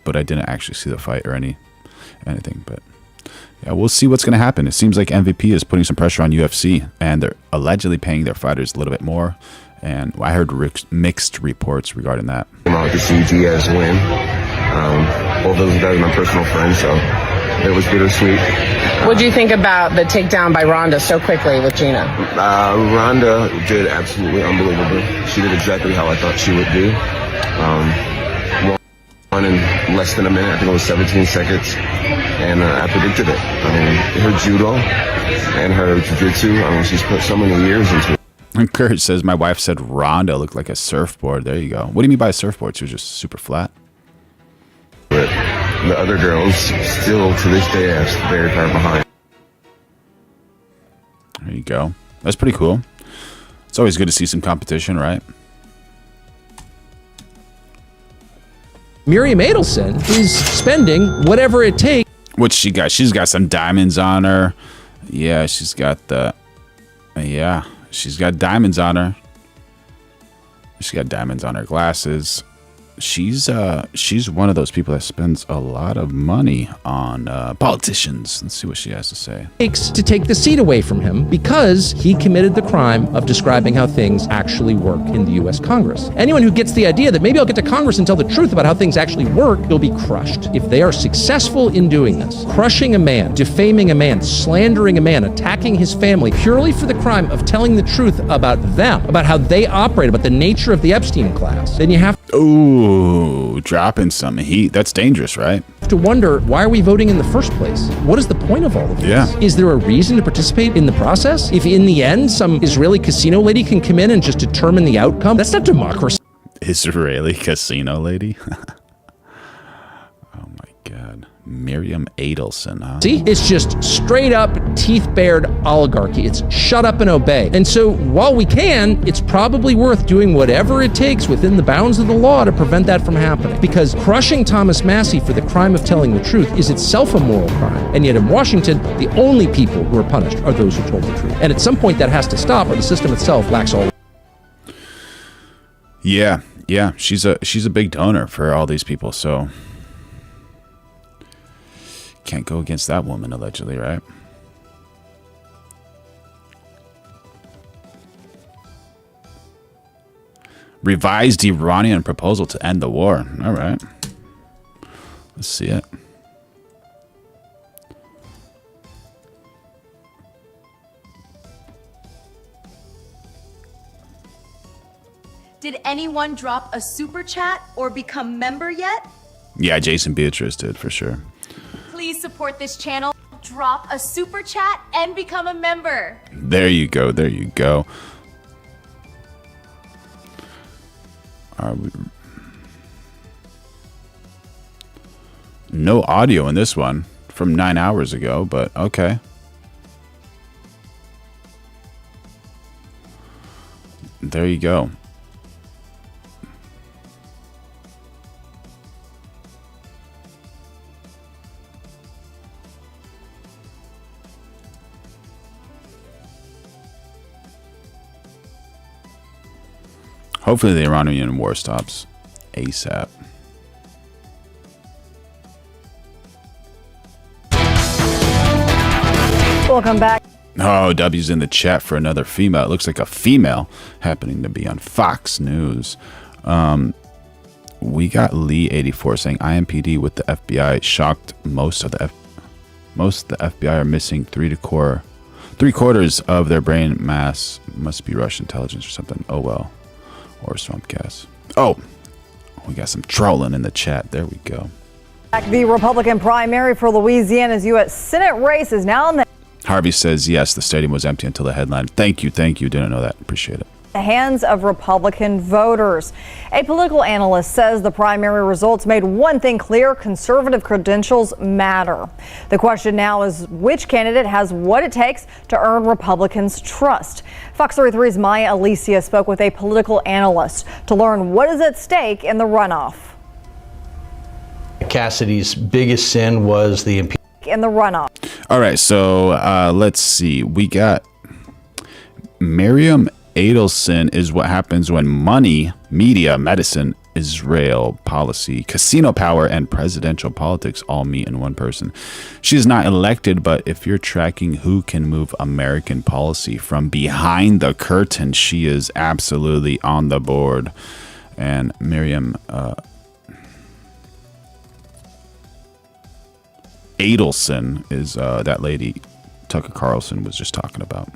but I didn't actually see the fight or anything. But yeah, we'll see what's going to happen. It seems like MVP is putting some pressure on UFC, and they're allegedly paying their fighters a little bit more. And I heard mixed reports regarding that. Came out to see Diaz win. Both those guys are my personal friends, so it was bittersweet. What do you think about the takedown by Ronda so quickly with Gina? Ronda did absolutely unbelievable. She did exactly how I thought she would do. Won in less than a minute. I think it was 17 seconds. And I predicted it. I mean, her judo and her jiu-jitsu, I mean, she's put so many years into it. And Kurt says, my wife said Ronda looked like a surfboard. There you go. What do you mean by a surfboard? She was just super flat? But the other girls still, to this day, are very far behind. There you go. That's pretty cool. It's always good to see some competition, right? Miriam Adelson is spending whatever it takes. What she got? She's got some diamonds on her. Yeah, she's got the... Yeah. She's got diamonds on her. She's got diamonds on her glasses. She's one of those people that spends a lot of money on politicians. Let's see what she has to say. To take the seat away from him because he committed the crime of describing how things actually work in the U.S. Congress. Anyone who gets the idea that maybe I'll get to Congress and tell the truth about how things actually work, will be crushed. If they are successful in doing this, crushing a man, defaming a man, slandering a man, attacking his family, purely for the crime of telling the truth about them, about how they operate, about the nature of the Epstein class, then you have Ooh, dropping some heat. That's dangerous, right? to wonder, why are we voting in the first place? What is the point of all of this? Yeah. Is there a reason to participate in the process? If in the end, some Israeli casino lady can come in and just determine the outcome, that's not democracy. Israeli casino lady? Oh my God. Miriam Adelson, huh? See, it's just straight up teeth-bared oligarchy. It's shut up and obey. And so while we can, it's probably worth doing whatever it takes within the bounds of the law to prevent that from happening. Because crushing Thomas Massie for the crime of telling the truth is itself a moral crime. And yet in Washington, the only people who are punished are those who told the truth. And at some point that has to stop, or the system itself lacks all. Yeah, she's a big donor for all these people, so can't go against that woman, allegedly, right? Revised Iranian proposal to end the war. All right. Let's see it. Did anyone drop a super chat or become member yet? Yeah, Jason Beatrice did, for sure. Please support this channel, drop a super chat, and become a member. There you go. There you go. No audio in this one from 9 hours ago, but okay. There you go. Hopefully the Iranian war stops ASAP. Welcome back. Oh, W's in the chat for another female. It looks like a female happening to be on Fox News. We got Lee84 saying IMPD with the FBI shocked most of the FBI are missing three quarters of their brain mass. Must be Russian intelligence or something. Oh well. Or swamp gas. Oh, we got some trolling in the chat. There we go. The Republican primary for Louisiana's U.S. Senate race is now in the Harvey says, yes, the stadium was empty until the headline. Thank you. Didn't know that. Appreciate it. hands of Republican voters. A political analyst says the primary results made one thing clear: conservative credentials matter. The question now is which candidate has what it takes to earn Republicans' trust. Fox 33's Maya Alicia spoke with a political analyst to learn what is at stake in the runoff. Cassidy's biggest sin was the impeachment. In the runoff. All right, so let's see. We got Miriam Adelson is what happens when money, media, medicine, Israel policy, casino power, and presidential politics all meet in one person. She's not elected, but if you're tracking who can move American policy from behind the curtain, she is absolutely on the board. And Miriam Adelson is that lady Tucker Carlson was just talking about.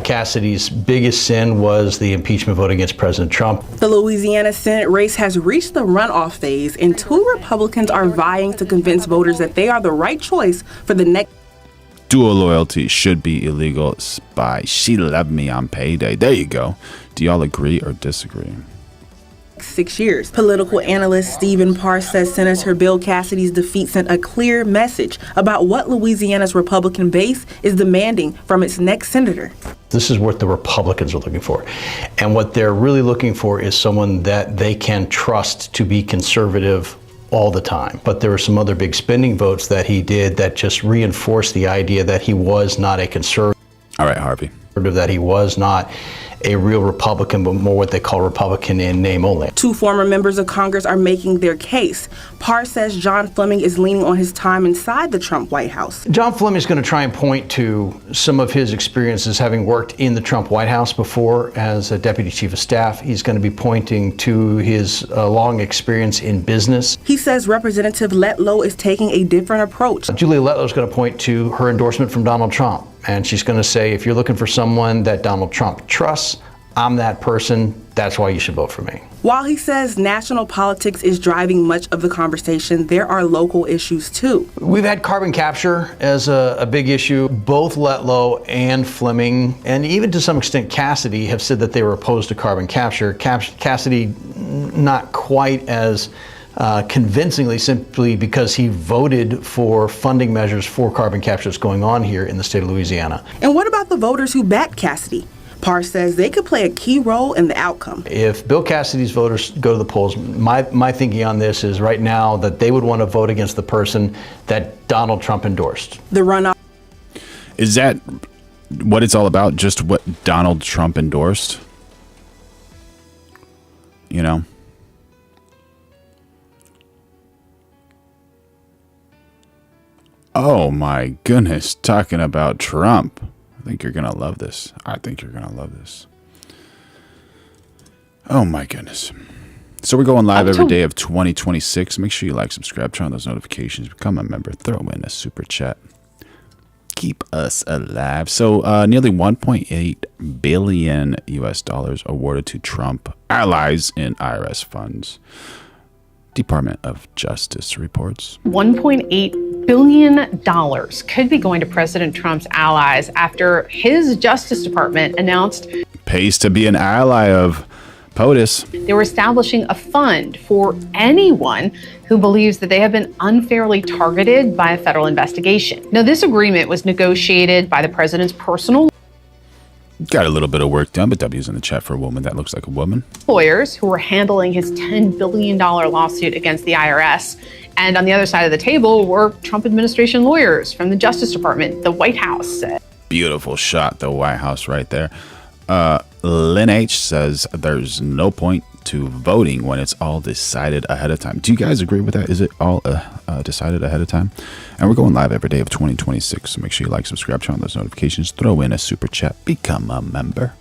Cassidy's biggest sin was the impeachment vote against President Trump. The Louisiana Senate race has reached the runoff phase, and two Republicans are vying to convince voters that they are the right choice for the next. Dual loyalty should be illegal. Spy. She loved me on payday. There you go. Do y'all agree or disagree? 6 years. Political analyst Stephen Parr says Senator Bill Cassidy's defeat sent a clear message about what Louisiana's Republican base is demanding from its next senator. This is what the Republicans are looking for. And what they're really looking for is someone that they can trust to be conservative all the time. But there were some other big spending votes that he did that just reinforced the idea that he was not a conservative. All right, Harvey. That he was not a real Republican, but more what they call Republican in name only. Two former members of Congress are making their case. Parr says John Fleming is leaning on his time inside the Trump White House. John Fleming is going to try and point to some of his experiences having worked in the Trump White House before as a deputy chief of staff. He's going to be pointing to his long experience in business. He says Representative Letlow is taking a different approach. Julia Letlow is going to point to her endorsement from Donald Trump. And she's going to say, if you're looking for someone that Donald Trump trusts, I'm that person. That's why you should vote for me. While he says national politics is driving much of the conversation, there are local issues too. We've had carbon capture as a big issue. Both Letlow and Fleming, and even to some extent Cassidy, have said that they were opposed to carbon capture. Cassidy not quite as convincingly simply because he voted for funding measures for carbon capture that's going on here in the state of Louisiana. And what about the voters who backed Cassidy? Parr says they could play a key role in the outcome. If Bill Cassidy's voters go to the polls, my thinking on this is right now that they would want to vote against the person that Donald Trump endorsed. The runoff. Is that what it's all about? Just what Donald Trump endorsed? You know? Oh my goodness, talking about Trump. I think you're going to love this. I think you're going to love this. Oh my goodness. So we're going live every day of 2026. Make sure you like, subscribe, turn on those notifications, become a member, throw in a super chat. Keep us alive. So nearly 1.8 billion US dollars awarded to Trump allies in IRS funds. Department of Justice reports. $1.8 billion could be going to President Trump's allies after his Justice Department announced Pays to be an ally of POTUS. they were establishing a fund for anyone who believes that they have been unfairly targeted by a federal investigation. Now, this agreement was negotiated by the president's personal Got a little bit of work done, but W's in the chat for a woman that looks like a woman. lawyers who were handling his $10 billion lawsuit against the IRS. And on the other side of the table were Trump administration lawyers from the Justice Department, the White House. Beautiful shot, the White House right there. Lynn H says there's no point to voting when it's all decided ahead of time. Do you guys agree with that? Is it all decided ahead of time? And we're going live every day of 2026. So make sure you like, subscribe, turn on those notifications, throw in a super chat, become a member.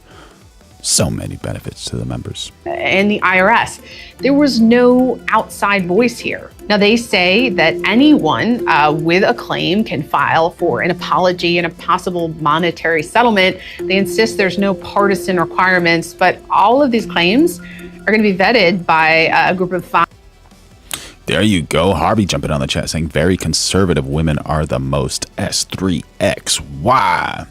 So many benefits to the members. And the IRS. There was no outside voice here. Now, they say that anyone with a claim can file for an apology and a possible monetary settlement. They insist there's no partisan requirements, but all of these claims are going to be vetted by a group of 5. There you go. Harvey jumping on the chat saying very conservative women are the most S3XY.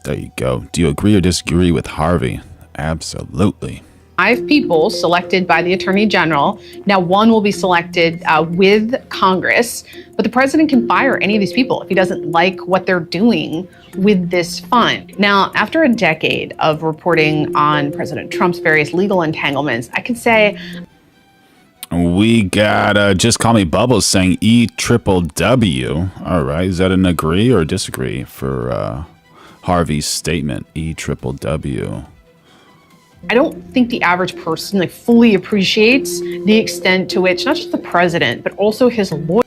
There you go. Do you agree or disagree with Harvey? Absolutely. 5 people selected by the Attorney General. Now, 1 will be selected with Congress, but the president can fire any of these people if he doesn't like what they're doing with this fund. Now, after a decade of reporting on President Trump's various legal entanglements, I can say we got Just Call Me Bubbles saying E-triple-W. All right. Is that an agree or disagree for Harvey's statement? E-triple-W. I don't think the average person fully appreciates the extent to which not just the president, but also his lawyer.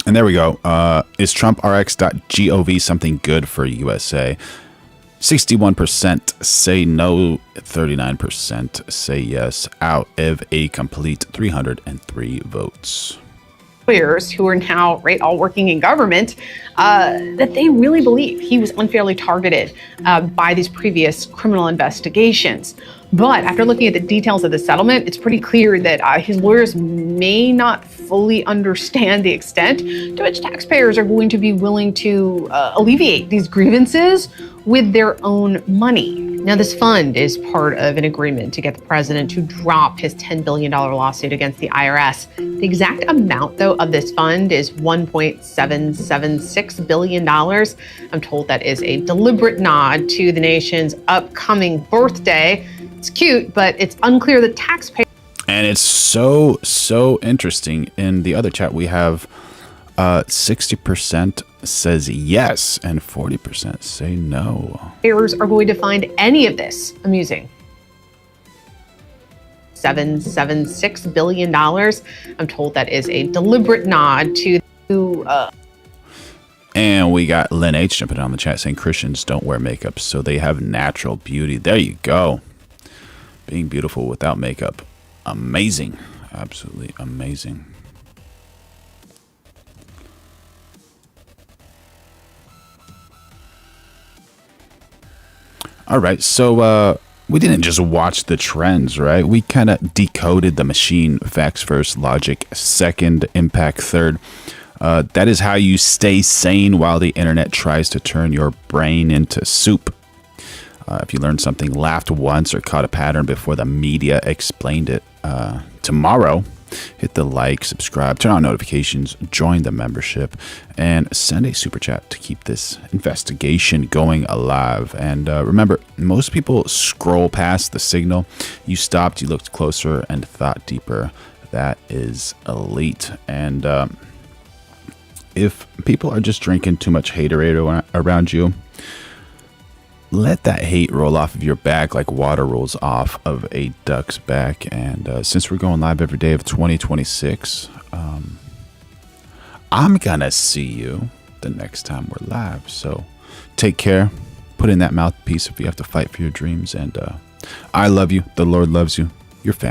And there we go. Is TrumpRx.gov something good for USA? 61% say no, 39% say yes, out of a complete 303 votes. Lawyers who are now all working in government, that they really believe he was unfairly targeted by these previous criminal investigations. But after looking at the details of the settlement, it's pretty clear that his lawyers may not fully understand the extent to which taxpayers are going to be willing to alleviate these grievances with their own money. Now, this fund is part of an agreement to get the president to drop his $10 billion lawsuit against the IRS. The exact amount, though, of this fund is $1.776 billion. I'm told that is a deliberate nod to the nation's upcoming birthday. It's cute, but it's unclear that taxpayers. And it's so interesting. In the other chat, we have 60% says yes and 40% say no. Taxpayers are going to find any of this amusing. $776 billion. I'm told that is a deliberate nod to. And we got Lynn H jumping on the chat saying Christians don't wear makeup, so they have natural beauty. There you go. Being beautiful without makeup. Amazing. Absolutely amazing. All right, so we didn't just watch the trends, right? We kind of decoded the machine. Facts first, logic second, impact third. That is how you stay sane while the internet tries to turn your brain into soup. If you learned something, laughed once, or caught a pattern before the media explained it, tomorrow hit the like, subscribe, turn on notifications, join the membership, and send a super chat to keep this investigation going alive. And remember, most people scroll past the signal. You stopped, you looked closer, and thought deeper. That is elite. And if people are just drinking too much haterade around you, let that hate roll off of your back like water rolls off of a duck's back. And since we're going live every day of 2026, I'm gonna see you the next time we're live. So take care, put in that mouthpiece if you have to fight for your dreams, and I love you, the Lord loves you, your family.